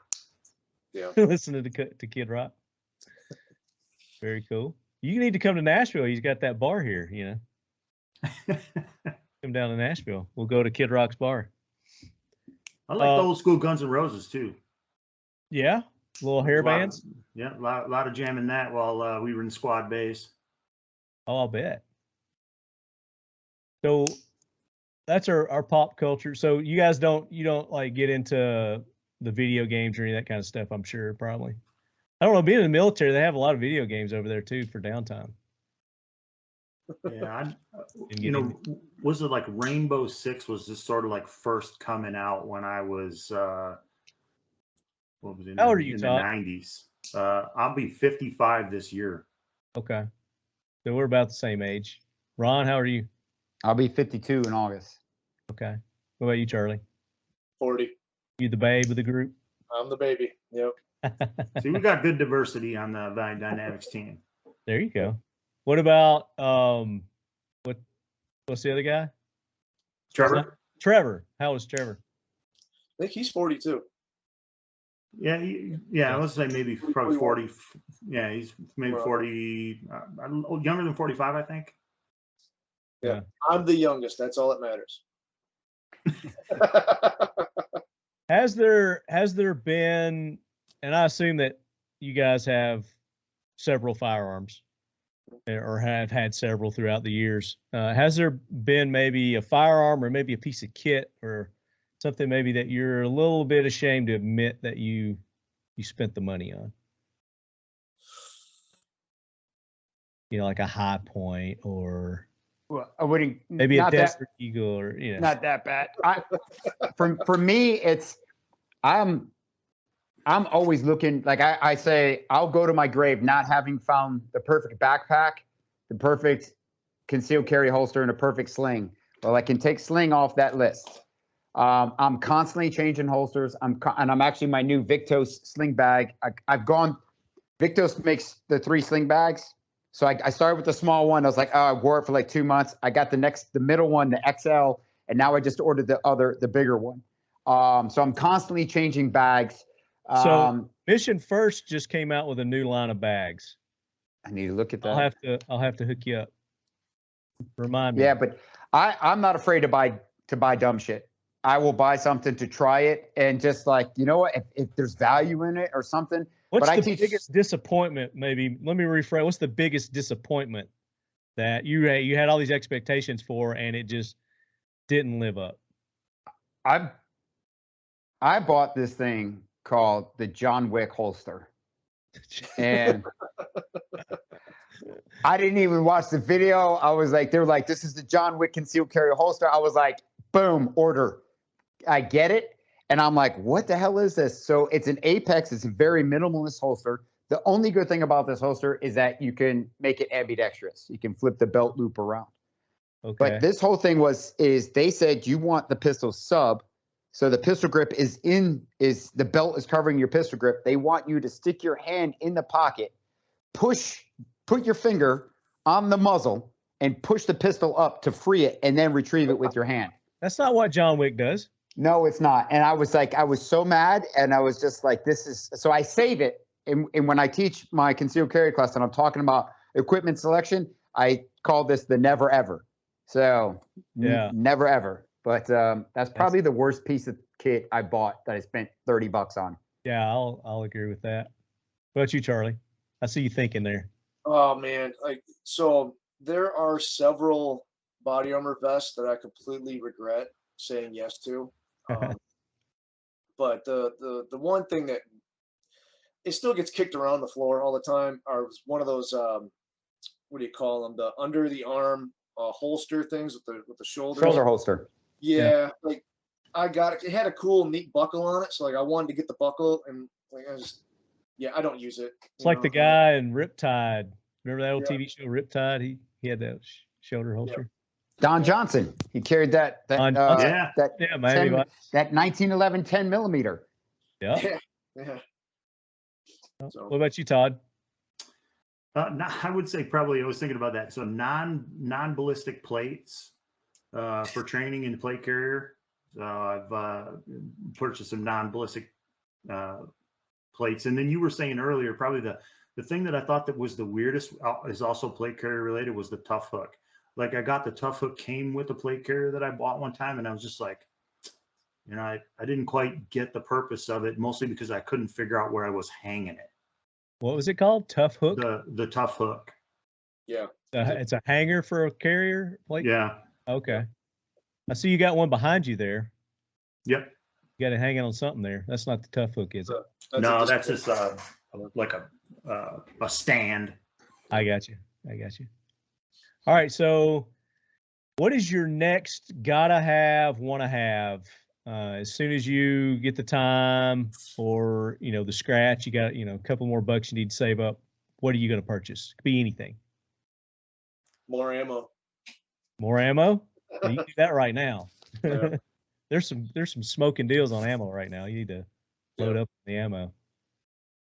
Yeah. Listening to Kid Rock. Very cool. You need to come to Nashville. He's got that bar here, you know. Come down to Nashville. We'll go to Kid Rock's bar. I like the old school Guns N' Roses too. Yeah, little hair bands. Yeah, a lot of jamming that while we were in squad base. Oh, I'll bet. So that's our pop culture. So you guys don't like get into the video games or any of that kind of stuff, I'm sure, probably. I don't know, being in the military, they have a lot of video games over there too for downtime. Yeah, was it like Rainbow Six was just sort of like first coming out when I was what was it? How old are you, in Todd? the 90s. I'll be 55 this year. Okay. So we're about the same age. Ron, how are you? I'll be 52 in August. Okay. What about you, Charlie? 40. You the babe of the group? I'm the baby. Yep. See, we got good diversity on the Valiant Dynamics team. There you go. What about what's the other guy? Trevor? Trevor. How is Trevor? I think he's 42. Yeah, let's say maybe probably 40. Yeah, he's maybe 40, younger than 45, I think. Yeah, I'm the youngest. That's all that matters. Has there been, and I assume that you guys have several firearms or have had several throughout the years. Has there been maybe a firearm or maybe a piece of kit or something maybe that you're a little bit ashamed to admit that you spent the money on? You know, like a High Point or I wouldn't, maybe a Desert Eagle or, you know. Not that bad. For me, it's, I'm always looking, like I say, I'll go to my grave not having found the perfect backpack, the perfect concealed carry holster, and a perfect sling. Well, I can take sling off that list. I'm constantly changing holsters. And I'm actually my new Victos sling bag. Victos makes the 3 sling bags. So I started with the small one. I was like, oh, I wore it for like 2 months. I got the middle one, the XL, and now I just ordered the bigger one. So I'm constantly changing bags. So Mission First just came out with a new line of bags. I need to look at that. I'll have to hook you up. Remind me. Yeah, but I'm not afraid to buy dumb shit. I will buy something to try it and just like, you know what, if there's value in it or something. What's the biggest disappointment? Maybe let me rephrase. What's the biggest disappointment that you had all these expectations for and it just didn't live up? I bought this thing called the John Wick holster, and I didn't even watch the video. I was like, they were like, this is the John Wick concealed carry holster. I was like, boom, order. I get it. And I'm like, what the hell is this? So it's an Apex. It's a very minimalist holster. The only good thing about this holster is that you can make it ambidextrous. You can flip the belt loop around. Okay. But this whole thing is they said you want the pistol sub. So the pistol grip the belt is covering your pistol grip. They want you to stick your hand in the pocket, put your finger on the muzzle and push the pistol up to free it and then retrieve it with your hand. That's not what John Wick does. No, it's not. And I was so mad and I was just like, so I save it and when I teach my concealed carry class and I'm talking about equipment selection, I call this the never ever. So Yeah. never ever. But that's probably the worst piece of kit I bought that I spent $30 on. Yeah, I'll agree with that. What about you, Charlie? I see you thinking there. Oh man, so there are several body armor vests that I completely regret saying yes to. But the one thing that it still gets kicked around the floor all the time are one of those what do you call them? The under the arm holster things with the shoulders. Shoulder holster. Yeah, like I got it. It had a cool, neat buckle on it, so like I wanted to get the buckle, and like I don't use it. It's like the guy in Riptide. Remember that old TV show Riptide? He had that shoulder holster. Don Johnson. He carried that maybe 1911 10 millimeter. Yeah. Yeah. So. What about you, Todd? I would say probably I was thinking about that. So non-ballistic plates for training in plate carrier. So I've purchased some non-ballistic plates. And then you were saying earlier, probably the thing that I thought that was the weirdest is also plate carrier related was the tough hook. Like I got the tough hook came with a plate carrier that I bought one time, and I was just like, you know, I didn't quite get the purpose of it, mostly because I couldn't figure out where I was hanging it. What was it called? Tough hook? The tough hook. Yeah. It's a hanger for a carrier plate? Yeah. Okay. I see you got one behind you there. Yep. You got it hanging on something there. That's not the tough hook, is it? No, that's just like a stand. I got you. All right. So what is your next gotta have, wanna have? As soon as you get the time or, the scratch, you got, a couple more bucks you need to save up. What are you going to purchase? Could be anything. More ammo. More ammo? You can do that right now. Yeah. There's some smoking deals on ammo right now. You need to load up the ammo.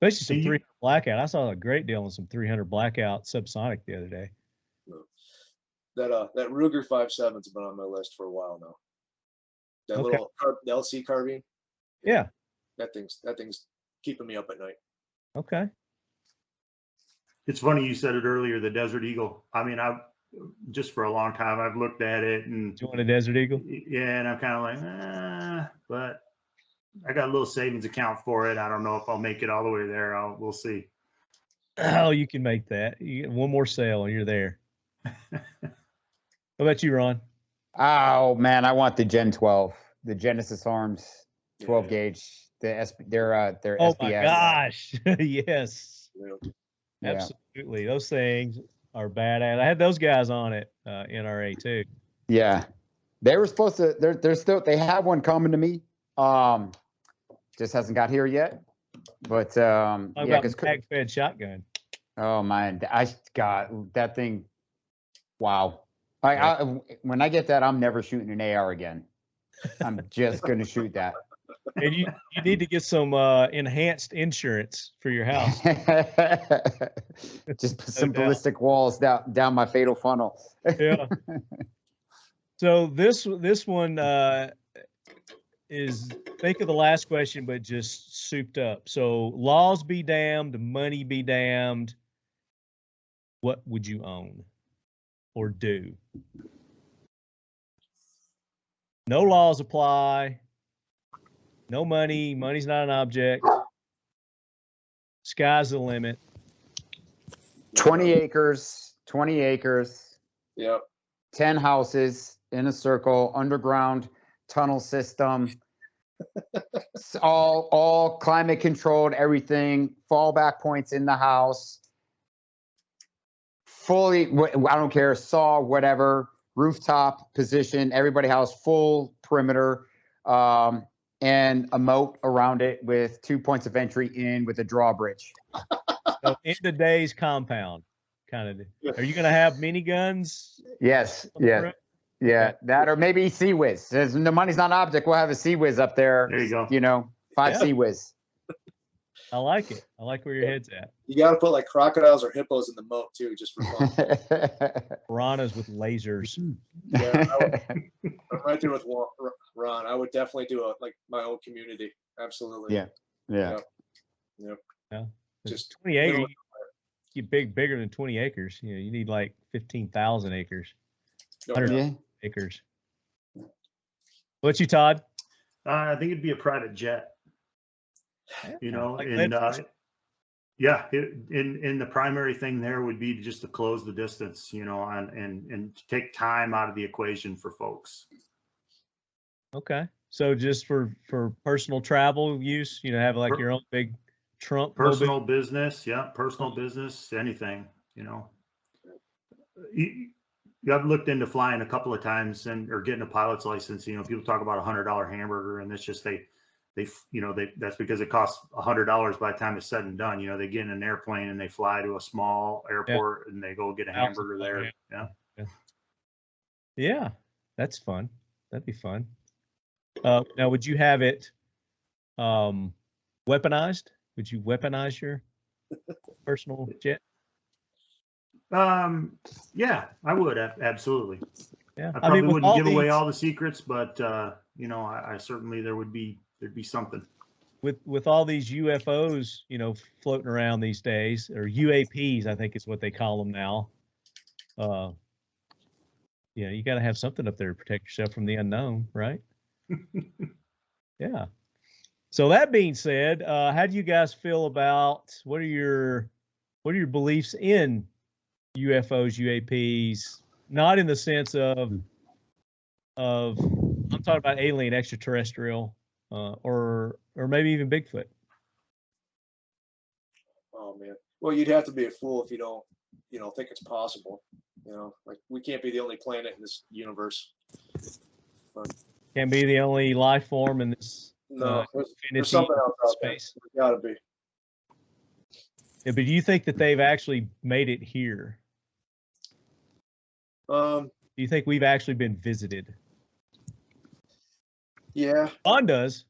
Especially some 300 blackout. I saw a great deal on some 300 blackout subsonic the other day. That Ruger 5.7's been on my list for a while now. That little the LC carbine. Yeah. That thing's keeping me up at night. Okay. It's funny you said it earlier, the Desert Eagle. I mean, I've just for a long time I've looked at it and Do you want a Desert Eagle? Yeah, and I'm kind of like, but I got a little savings account for it. I don't know if I'll make it all the way there. We'll see. Oh, you can make that. You get one more sale and you're there. What about you, Ron? Oh man, I want the Gen 12, the Genesis Arms 12 gauge. Their Oh SBS. my gosh, yes, Yeah. absolutely. Those things are badass. I had those guys on it, NRA too. Yeah, they were supposed to. They have one coming to me. Just hasn't got here yet. But because mag-fed shotgun. Oh man, I got that thing. Wow. When I get that, I'm never shooting an AR again. I'm just going to shoot that. And you need to get some enhanced insurance for your house. Just put some ballistic walls down my fatal funnel. Yeah. So this one is, think of the last question, but just souped up. So laws be damned, money be damned. What would you own or do? No laws apply. No money. Money's not an object. Sky's the limit. 20 acres. Yep. 10 houses in a circle, underground tunnel system. all climate controlled, everything. Fallback points in the house. Fully, I don't care, saw, whatever, rooftop position, everybody house, full perimeter, and a moat around it with 2 points of entry in with a drawbridge. So in today's compound, kind of. Are you going to have miniguns? Yes, yeah, that or maybe Sea Whiz. Says the money's not an object. We'll have a Sea Whiz up there. There you go. 5 Sea Whiz. I like it. I like where your head's at. You got to put like crocodiles or hippos in the moat too, just for fun. Piranhas with lasers. Yeah, I'm right there with Ron. I would definitely do like my own community. Absolutely. Yeah. Yeah. Just 20 acres. middle- You get bigger than 20 acres. You know, you need like 15,000 acres, oh, 100 yeah. Yeah. acres. What's you, Todd? I think it'd be a private jet, you know, Like and Lefty. yeah, in the primary thing there would be just to close the distance, you know, and take time out of the equation for folks. Okay. So just for personal travel use, you know, have like your own big trunk. Personal business, yeah, personal business, anything, you know. I've looked into flying a couple of times or getting a pilot's license. You know, people talk about $100 hamburger, and it's just that's because it costs $100 by the time it's said and done. You know, they get in an airplane and they fly to a small airport and they go get a hamburger there. Yeah. Yeah, that's fun. That'd be fun. Now, would you have it weaponized? Would you weaponize your personal jet? Yeah, I would absolutely. Yeah, I probably with wouldn't give away these- all the secrets, but you know, I certainly there'd be something. With all these UFOs, you know, floating around these days, or UAPs, I think is what they call them now. Yeah, you got to have something up there to protect yourself from the unknown, right? Yeah. So that being said, how do you guys feel about what are your beliefs in UFOs, UAPs? Not in the sense of I'm talking about alien, extraterrestrial, or maybe even Bigfoot. Oh man. Well, you'd have to be a fool if you don't, think it's possible. You know, like we can't be the only planet in this universe. Can't be the only life form in this No, there's infinity something else out space. there. Gotta be. Yeah, but do you think that they've actually made it here? Do you think we've actually been visited? Yeah. Ron does.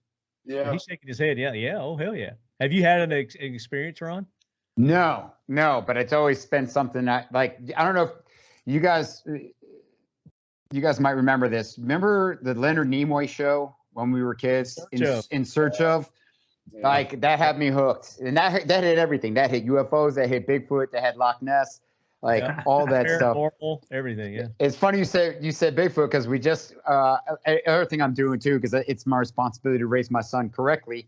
Yeah. He's shaking his head. Yeah, yeah. Oh, hell yeah. Have you had an experience, Ron? No, but it's always been something that, like, I don't know if you guys might remember this. Remember the Leonard Nimoy show when we were kids? In Search of? Yeah. Like, that had me hooked. And that hit everything. That hit UFOs, that hit Bigfoot, that had Loch Ness, like all that stuff. Paranormal, everything, yeah. It's funny you said Bigfoot, because we just other thing I'm doing too, because it's my responsibility to raise my son correctly.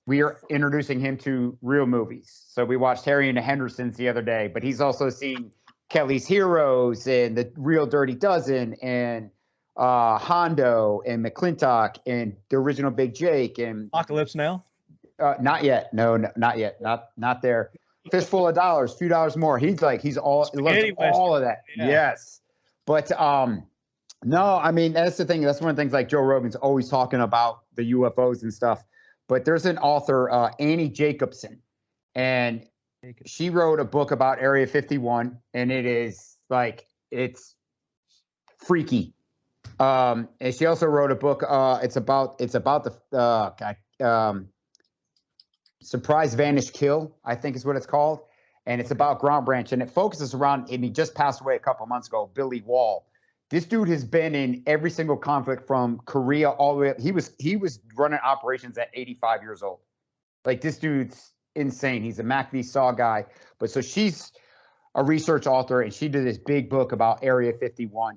We are introducing him to real movies. So we watched Harry and the Hendersons the other day, but he's also seen Kelly's Heroes and The Real Dirty Dozen and Hondo and McClintock and the original Big Jake and Apocalypse Now? Not yet. No, not yet. Not there. Fistful of Dollars, few dollars more. He's all of that. Yeah. Yes. But no, I mean, that's the thing. That's one of the things, like Joe Rogan's always talking about the UFOs and stuff. But there's an author, Annie Jacobson, and she wrote a book about Area 51, and it's freaky. And she also wrote a book. It's about the Surprise Vanish Kill, I think is what it's called, and it's about Ground Branch, and it focuses around. And he just passed away a couple months ago, Billy Wall. This dude has been in every single conflict from Korea all the way up. He was running operations at 85 years old. Like, this dude's insane. He's a MACV SAW guy. But so she's a research author, and she did this big book about Area 51.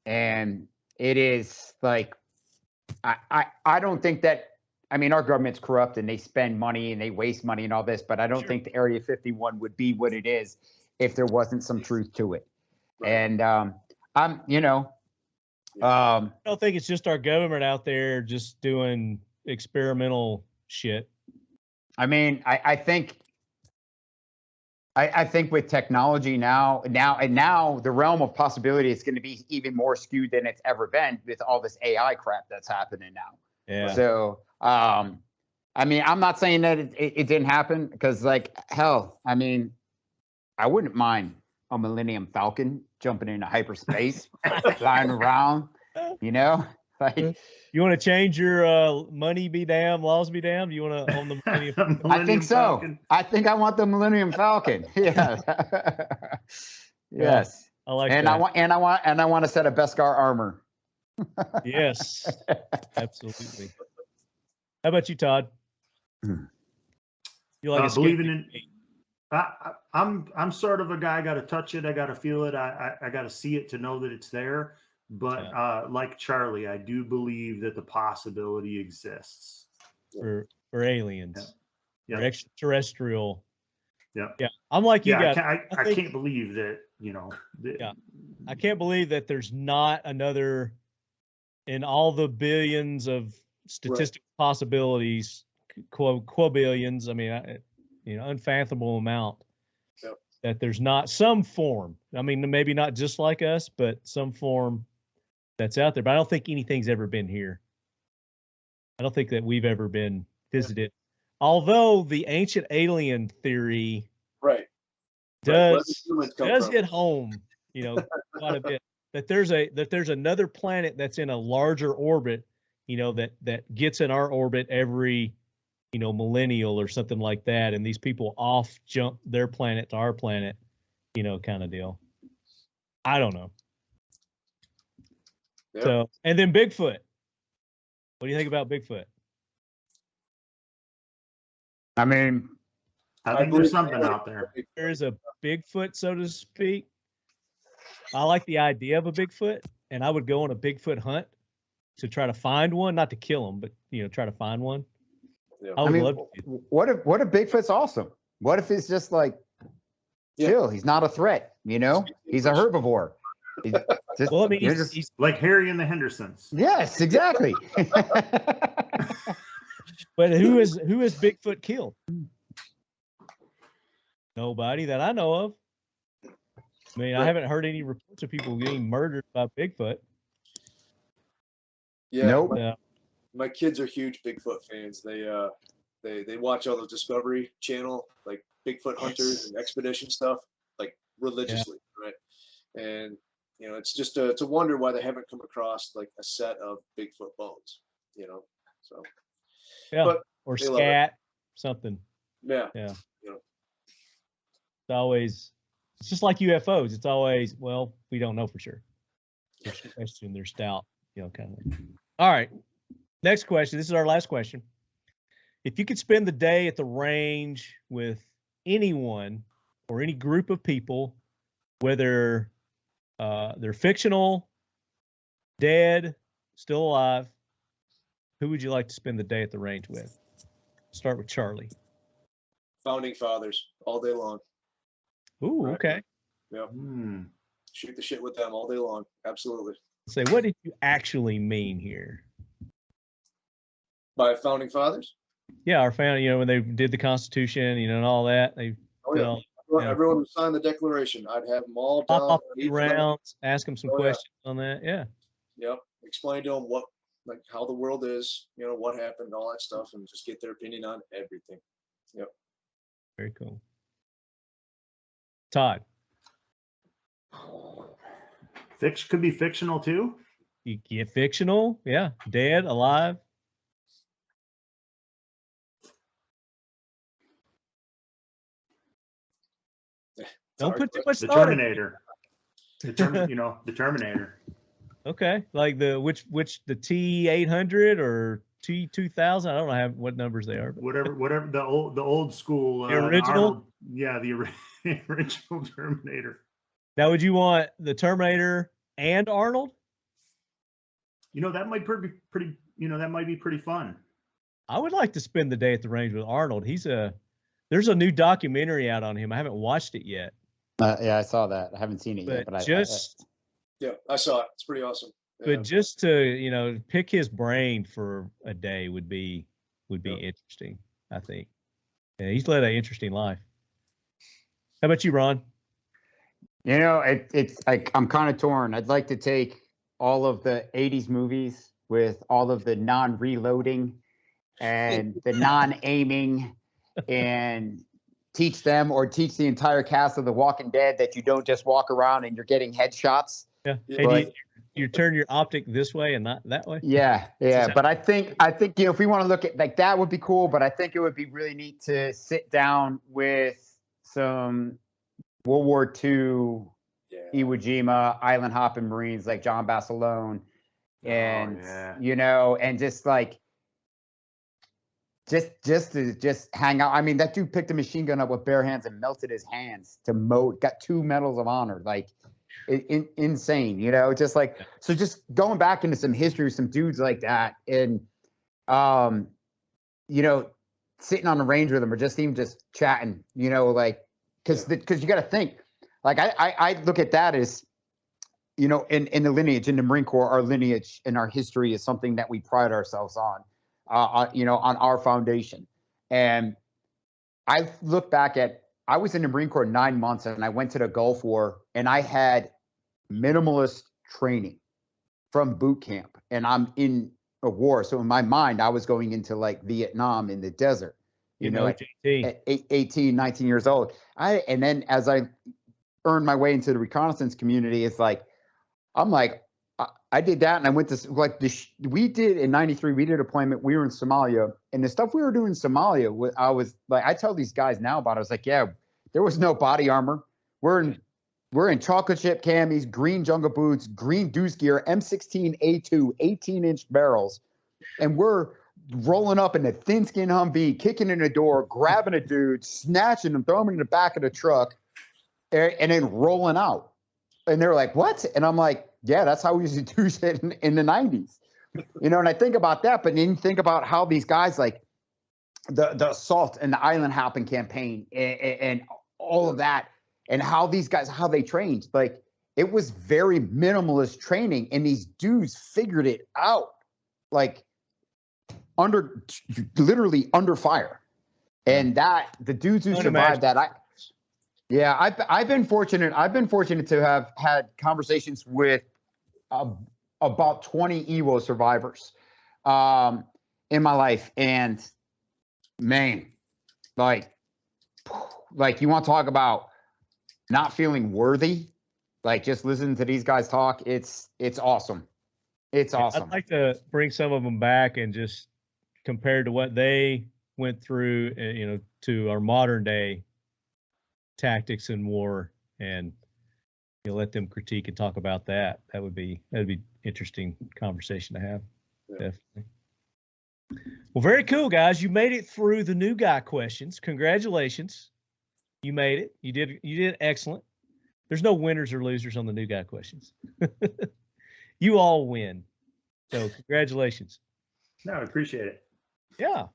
And it is like, I don't think that, I mean, our government's corrupt and they spend money and they waste money and all this, but I don't think the Area 51 would be what it is if there wasn't some truth to it. Right. And I don't think it's just our government out there just doing experimental shit. I mean, I think with technology now the realm of possibility is going to be even more skewed than it's ever been with all this AI crap that's happening now. Yeah. So, I mean, I'm not saying that it didn't happen, because, like, hell, I mean, I wouldn't mind a Millennium Falcon jumping into hyperspace, flying around, like. You want to change your money be damned, laws be damned? You want to own the Millennium? I think so. Falcon. I think I want the Millennium Falcon. Yeah. Yes. I like and that. I want a set of Beskar armor. Yes. Absolutely. How about you, Todd? You like believing in I'm sort of a guy. I got to touch it. I got to feel it. I got to see it to know that it's there. But like Charlie, I do believe that the possibility exists for aliens, yeah. for extraterrestrial. Yeah. Yeah. I'm like you guys. I can't believe that, I can't believe that there's not another in all the billions of statistical possibilities, quadrillions. I mean, unfathomable amount that there's not some form. I mean, maybe not just like us, but some form that's out there. But I don't think anything's ever been here. I don't think that we've ever been visited. Although the ancient alien theory does hit home, quite a bit. That there's another planet that's in a larger orbit, that gets in our orbit every, millennial or something like that, and these people off jump their planet to our planet, kind of deal. I don't know. Yep. So, and then Bigfoot. What do you think about Bigfoot? I mean, I think there's something out there. There is a Bigfoot, so to speak. I like the idea of a Bigfoot, and I would go on a Bigfoot hunt to try to find one, not to kill them, but try to find one. Yeah. I mean, what if Bigfoot's awesome? What if it's just like chill? He's not a threat, He's a herbivore. He's just, well, I mean, he's like Harry and the Hendersons. Yes, exactly. But who is Bigfoot killed? Nobody that I know of. I mean, I haven't heard any reports of people getting murdered by Bigfoot. Yeah. Nope. My kids are huge Bigfoot fans. They watch all the Discovery Channel, like Bigfoot hunters and expedition stuff, like religiously, right? And it's just it's a wonder why they haven't come across like a set of Bigfoot bones, So yeah, but or scat something. Yeah. It's always. It's just like UFOs. It's always, well, we don't know for sure. There's question, they're stout, kind of. All right. Next question. This is our last question. If you could spend the day at the range with anyone or any group of people, whether they're fictional, dead, still alive, who would you like to spend the day at the range with? Start with Charlie. Founding fathers all day long. Ooh, okay. Yeah. Shoot the shit with them all day long. Absolutely. Say, what did you actually mean here? By founding fathers? Yeah, our founding, when they did the Constitution, and all that. Everyone who signed the Declaration, I'd have them all pop down. Off a few rounds, ask them some questions on that. Yeah. Yep. Explain to them how the world is, what happened, all that stuff, and just get their opinion on everything. Yep. Very cool. Todd. Could be fictional too. You get fictional, yeah. Dead, alive. Don't put too much The thought Terminator. The Terminator. Okay, like which the T-800 or T-2000? I don't know what numbers they are. But. Whatever the old school. The original. The original Terminator. Now, would you want the Terminator and Arnold? That might be pretty. That might be pretty fun. I would like to spend the day at the range with Arnold. There's a new documentary out on him. I haven't watched it yet. Yeah, I saw that. I haven't seen it yet, but I saw it. It's pretty awesome. Yeah. But just to pick his brain for a day would be interesting. I think. Yeah, he's led an interesting life. How about you, Ron? It's like I'm kind of torn. I'd like to take all of the 80s movies with all of the non-reloading and the non-aiming and teach them or teach the entire cast of The Walking Dead that you don't just walk around and you're getting headshots. Yeah. But, you turn your optic this way and not that way. Yeah. But I think if we want to look at like that would be cool, but I think it would be really neat to sit down with some World War II, Iwo Jima, island hopping Marines like John Basilone, and and just like just to hang out. I mean, that dude picked a machine gun up with bare hands and melted his hands to got 2 medals of honor. Like, insane, you know, just like, so just going back into some history with some dudes like that, and you know, sitting on the range with them or just even just chatting, you know, like, because you got to think, like, I look at that as, you know, in the lineage, in the Marine Corps, our lineage and our history is something that we pride ourselves on, you know, on our foundation. And I look back at, I was in the Marine Corps 9 months, and I went to the Gulf War, and I had minimalist training from boot camp, and I'm in a war. So in my mind, I was going into like Vietnam in the desert, you know, at 18, 19 years old. And then as I earned my way into the reconnaissance community, it's like, I'm like, I did that, and I went to like we did in '93. We did a deployment. We were in Somalia, and the stuff we were doing in Somalia, I was like, I tell these guys now about it. I was like, yeah, there was no body armor. We're in chocolate chip camis, green jungle boots, green deuce gear, M16A2, 18-inch barrels, and we're rolling up in a thin-skin Humvee, kicking in the door, grabbing a dude, snatching him, throwing him in the back of the truck, and then rolling out. And they're like, what? And I'm like, yeah, that's how we used to do shit in the 90s. You know, and I think about that, but then you think about how these guys, like the assault and the island hopping campaign and all of that, and how these guys, how they trained. Like, it was very minimalist training, and these dudes figured it out, like literally under fire. And that the dudes who survived that, I've been fortunate. I've been fortunate to have had conversations with about 20 Evo survivors in my life, and man, like you want to talk about not feeling worthy? Like, just listening to these guys talk, it's awesome. It's awesome. I'd like to bring some of them back and just compare to what they went through, you know, to our modern day tactics in war, and you know, let them critique and talk about that. That'd be interesting conversation to have. Yeah. Definitely. Well, very cool, guys. You made it through the new guy questions. Congratulations. You made it. You did excellent. There's no winners or losers on the new guy questions. You all win. So congratulations. No, I appreciate it. Yeah.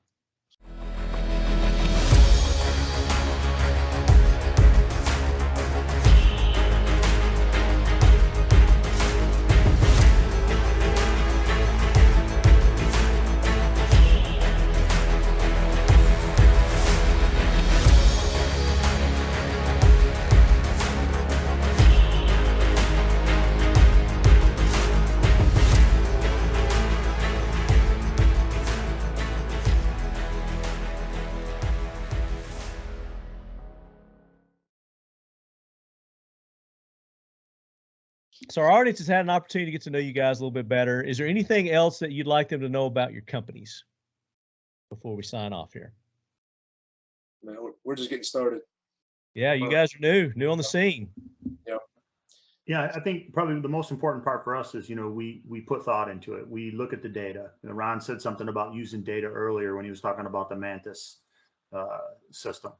So our audience has had an opportunity to get to know you guys a little bit better. Is there anything else that you'd like them to know about your companies before we sign off here? No, we're just getting started. Yeah, you guys are new on the scene. Yeah. Yeah, I think probably the most important part for us is, you know, we put thought into it. We look at the data. You know, Ron said something about using data earlier when he was talking about the Mantis system,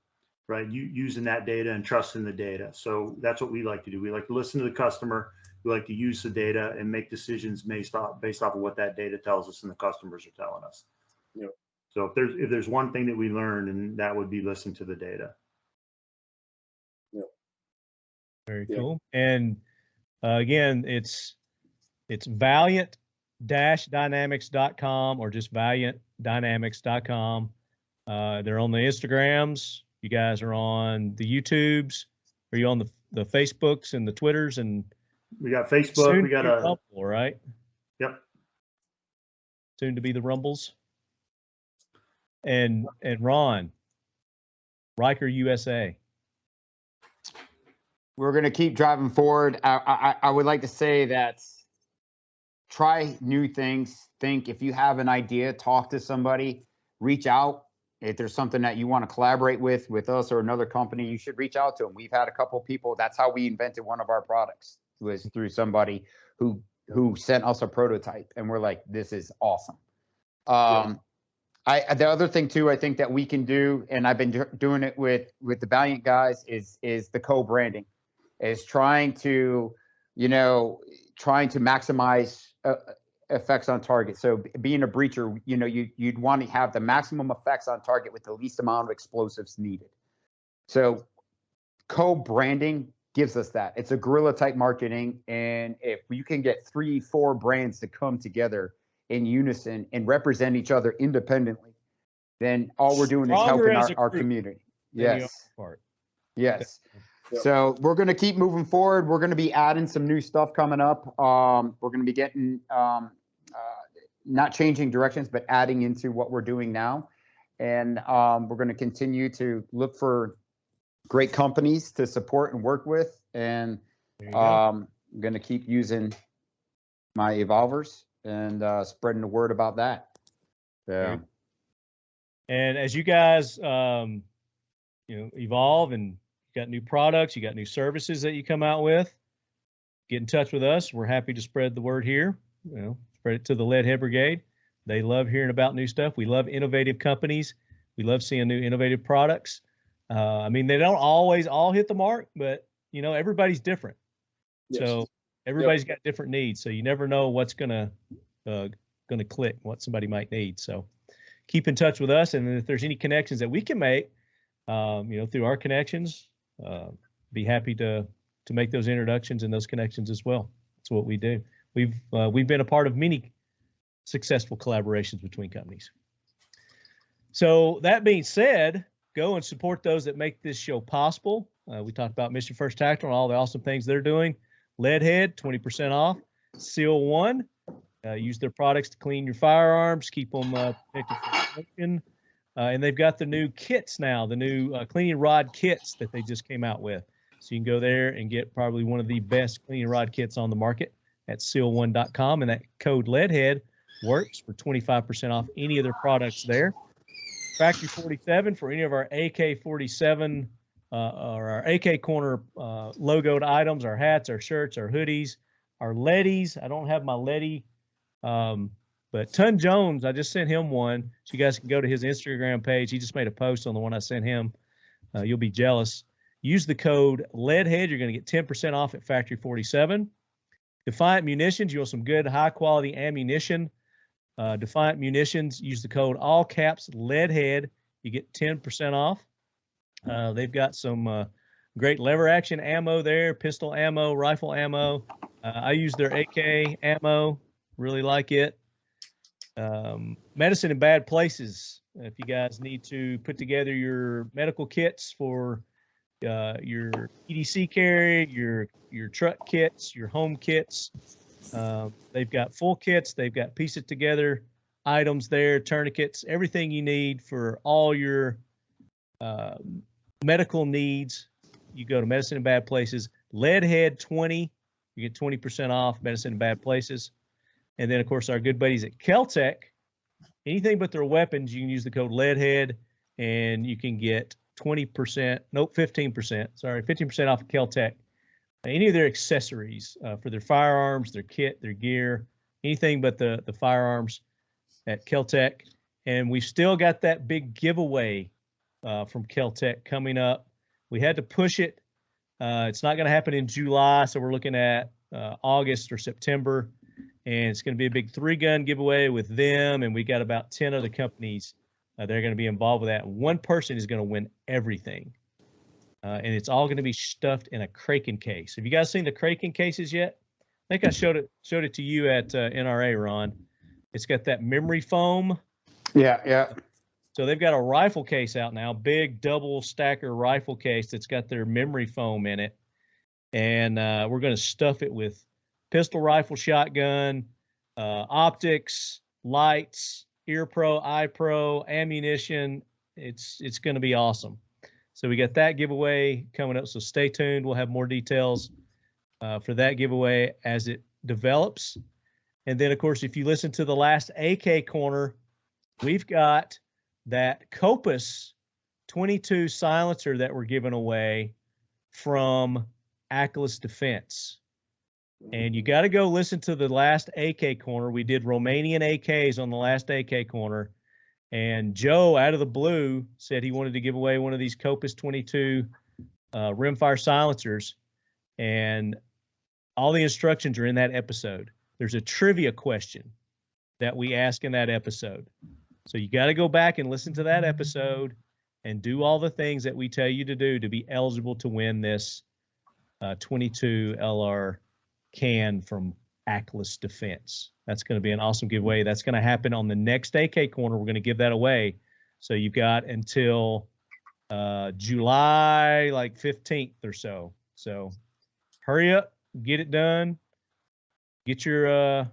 right? Using that data and trusting the data. So that's what we like to do. We like to listen to the customer. We like to use the data and make decisions based off of what that data tells us and the customers are telling us. Yeah. So if there's one thing that we learned, and that would be listen to the data. Yeah. Very cool. And again, it's Valiant-Dynamics.com or just ValiantDynamics.com. They're on the Instagrams. You guys are on the YouTubes. Are you on the Facebooks and the Twitters? And we got Facebook. We got a Rumble, right? Yep. Soon to be the Rumbles. And Ron, Ryker USA. We're going to keep driving forward. I would like to say that try new things. Think, if you have an idea, talk to somebody, reach out. If there's something that you want to collaborate with us or another company, you should reach out to them. We've had a couple people. That's how we invented one of our products, was through somebody who sent us a prototype, and we're like, this is awesome. The other thing too, I think that we can do, and I've been doing it with the Valiant guys, is the co-branding, is trying to maximize effects on target. So being a breacher, you'd want to have the maximum effects on target with the least amount of explosives needed. So co-branding gives us that. It's a guerrilla type marketing, and if you can get 3-4 brands to come together in unison and represent each other independently, then all we're doing is helping our community. Yes. Yes. Yep. So we're going to keep moving forward. We're going to be adding some new stuff coming up. We're going to be getting, not changing directions, but adding into what we're doing now. And we're going to continue to look for great companies to support and work with. And I'm going to keep using my EvolvRs and spreading the word about that. Yeah. And as you guys, evolve and you got new products, you got new services that you come out with, get in touch with us. We're happy to spread the word here. Spread it to the Leadhead Brigade. They love hearing about new stuff. We love innovative companies. We love seeing new innovative products. They don't always all hit the mark, but everybody's different. Yes. So everybody's got different needs. So you never know what's gonna click, what somebody might need. So keep in touch with us, and if there's any connections that we can make, through our connections, be happy to make those introductions and those connections as well. That's what we do. We've been a part of many successful collaborations between companies. So that being said, go and support those that make this show possible. We talked about Mission First Tactical and all the awesome things they're doing. Leadhead, 20% off. Seal One, use their products to clean your firearms, keep them protected from smoking. And they've got the new kits now, the new cleaning rod kits that they just came out with. So you can go there and get probably one of the best cleaning rod kits on the market at seal1.com. And that code Leadhead works for 25% off any of their products there. Factory 47 for any of our AK-47 or our AK Corner logoed items, our hats, our shirts, our hoodies, our Lettys. I don't have my Letty, but Ton Jones, I just sent him one. So you guys can go to his Instagram page. He just made a post on the one I sent him. You'll be jealous. Use the code Leadhead. You're going to get 10% off at Factory 47. Defiant Munitions, you want some good high-quality ammunition. Defiant Munitions, use the code all caps Leadhead. You get 10% off. They've got some great lever action ammo there, pistol ammo, rifle ammo. I use their AK ammo, really like it. Medicine in Bad Places. If you guys need to put together your medical kits for your EDC carry, your truck kits, your home kits, they've got full kits. They've got piece it together items there, tourniquets, everything you need for all your medical needs. You go to Medicine in Bad Places, Leadhead 20, you get 20% off Medicine in Bad Places. And then, of course, our good buddies at Keltec, anything but their weapons, you can use the code Leadhead, and you can get 15% off of Keltec. Any of their accessories for their firearms, their kit, their gear, anything but the firearms at Keltec. And we've still got that big giveaway from Keltec coming up. We had to push it. It's not going to happen in July, so we're looking at August or September. And it's going to be a big 3-gun giveaway with them. And we got about 10 other companies that are going to be involved with that. One person is going to win everything. And it's all going to be stuffed in a Kraken case. Have you guys seen the Kraken cases yet? I think I showed it to you at NRA, Ron. It's got that memory foam. Yeah. So they've got a rifle case out now, big double stacker rifle case that's got their memory foam in it. And we're going to stuff it with pistol, rifle, shotgun, optics, lights, ear pro, eye pro, ammunition. It's going to be awesome. So we got that giveaway coming up. So stay tuned. We'll have more details for that giveaway as it develops. And then, of course, if you listen to the last AK Corner, we've got that Kopis 22 silencer that we're giving away from Aklys Defense. And you got to go listen to the last AK Corner. We did Romanian AKs on the last AK Corner. And Joe, out of the blue, said he wanted to give away one of these Kopis 22 rimfire silencers. And all the instructions are in that episode. There's a trivia question that we ask in that episode. So you got to go back and listen to that episode and do all the things that we tell you to do to be eligible to win this 22 LR can from Aklys Defense. That's going to be an awesome giveaway. That's going to happen on the next AK Corner. We're going to give that away. So you've got until July 15th or so. So hurry up, get it done. Get your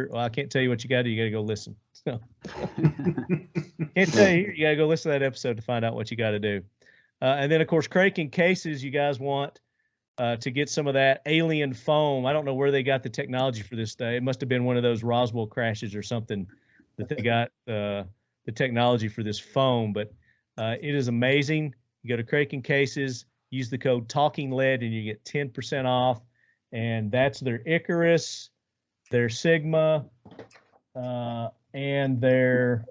well, I can't tell you what you got to do. You got to go listen. So, can't tell you. You got to go listen to that episode to find out what you got to do. And then, of course, Kraken cases, you guys want to get some of that alien foam. I don't know where they got the technology for this day. It must have been one of those Roswell crashes or something that they got the technology for this foam. But it is amazing. You go to Kraken cases, use the code TalkingLead, and you get 10% off. And that's their Icarus, their Sigma, and their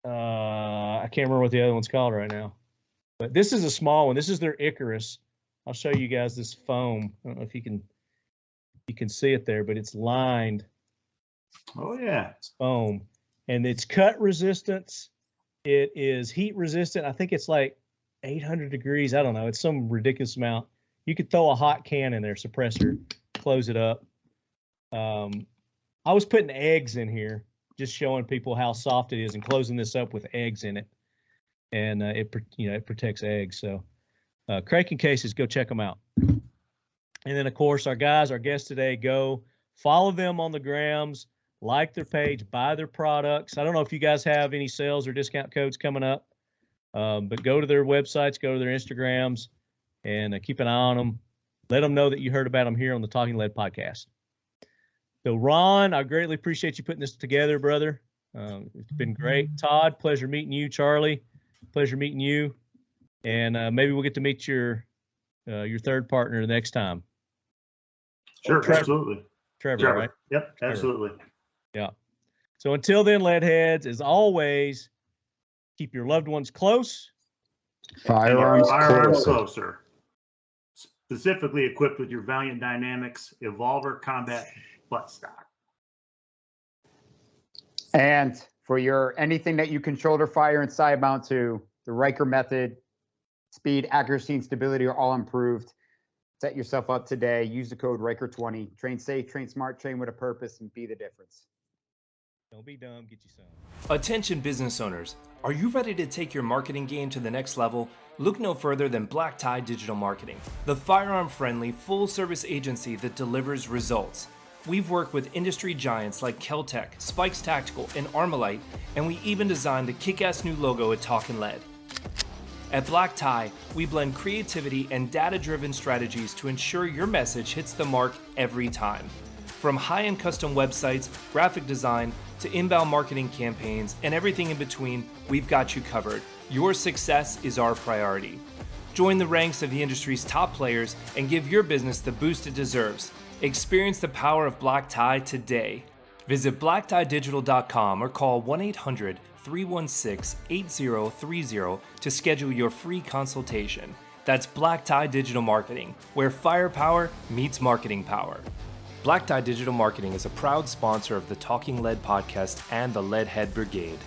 I can't remember what the other one's called right now. But this is a small one. This is their Icarus. I'll show you guys this foam. I don't know if you can see it there, but it's lined. Oh yeah, it's foam, and it's cut resistance. It is heat resistant. I think it's like 800 degrees. I don't know. It's some ridiculous amount. You could throw a hot can in there, suppressor, close it up. I was putting eggs in here, just showing people how soft it is, and closing this up with eggs in it, and it protects eggs. So Kraken cases, go check them out. And then of course our guests today, go follow them on the grams, like their page, buy their products. I don't know if you guys have any sales or discount codes coming up, but go to their websites, go to their Instagrams, and keep an eye on them. Let them know that you heard about them here on the Talking Lead podcast. So Ron, I greatly appreciate you putting this together, brother. It's been great. Todd, pleasure meeting you. Charlie, pleasure meeting you. And maybe we'll get to meet your third partner next time. Sure, Trevor. absolutely. Trevor, right? Yep, Trevor. absolutely. Yeah. So until then, leadheads, as always, keep your loved ones close. Firearms closer. Specifically equipped with your Valiant Dynamics EvolvR Combat Stock. And for your anything that you can shoulder fire and side mount to, the Ryker method, speed, accuracy, and stability are all improved. Set yourself up today. Use the code Ryker20. Train safe, train smart, train with a purpose, and be the difference. Don't be dumb, get you some. Attention business owners, are you ready to take your marketing game to the next level? Look no further than Black Tie Digital Marketing, the firearm-friendly, full-service agency that delivers results. We've worked with industry giants like Keltec, Spikes Tactical, and Armalite, and we even designed the kick-ass new logo at Talkin' Lead. At Black Tie, we blend creativity and data-driven strategies to ensure your message hits the mark every time. From high-end custom websites, graphic design, to inbound marketing campaigns, and everything in between, we've got you covered. Your success is our priority. Join the ranks of the industry's top players and give your business the boost it deserves. Experience the power of Black Tie today. Visit blacktieDigital.com or call 1-800-316-8030 to schedule your free consultation. That's Black Tie Digital Marketing, where firepower meets marketing power. Black Tie Digital Marketing is a proud sponsor of the Talking Lead podcast and the Leadhead Brigade.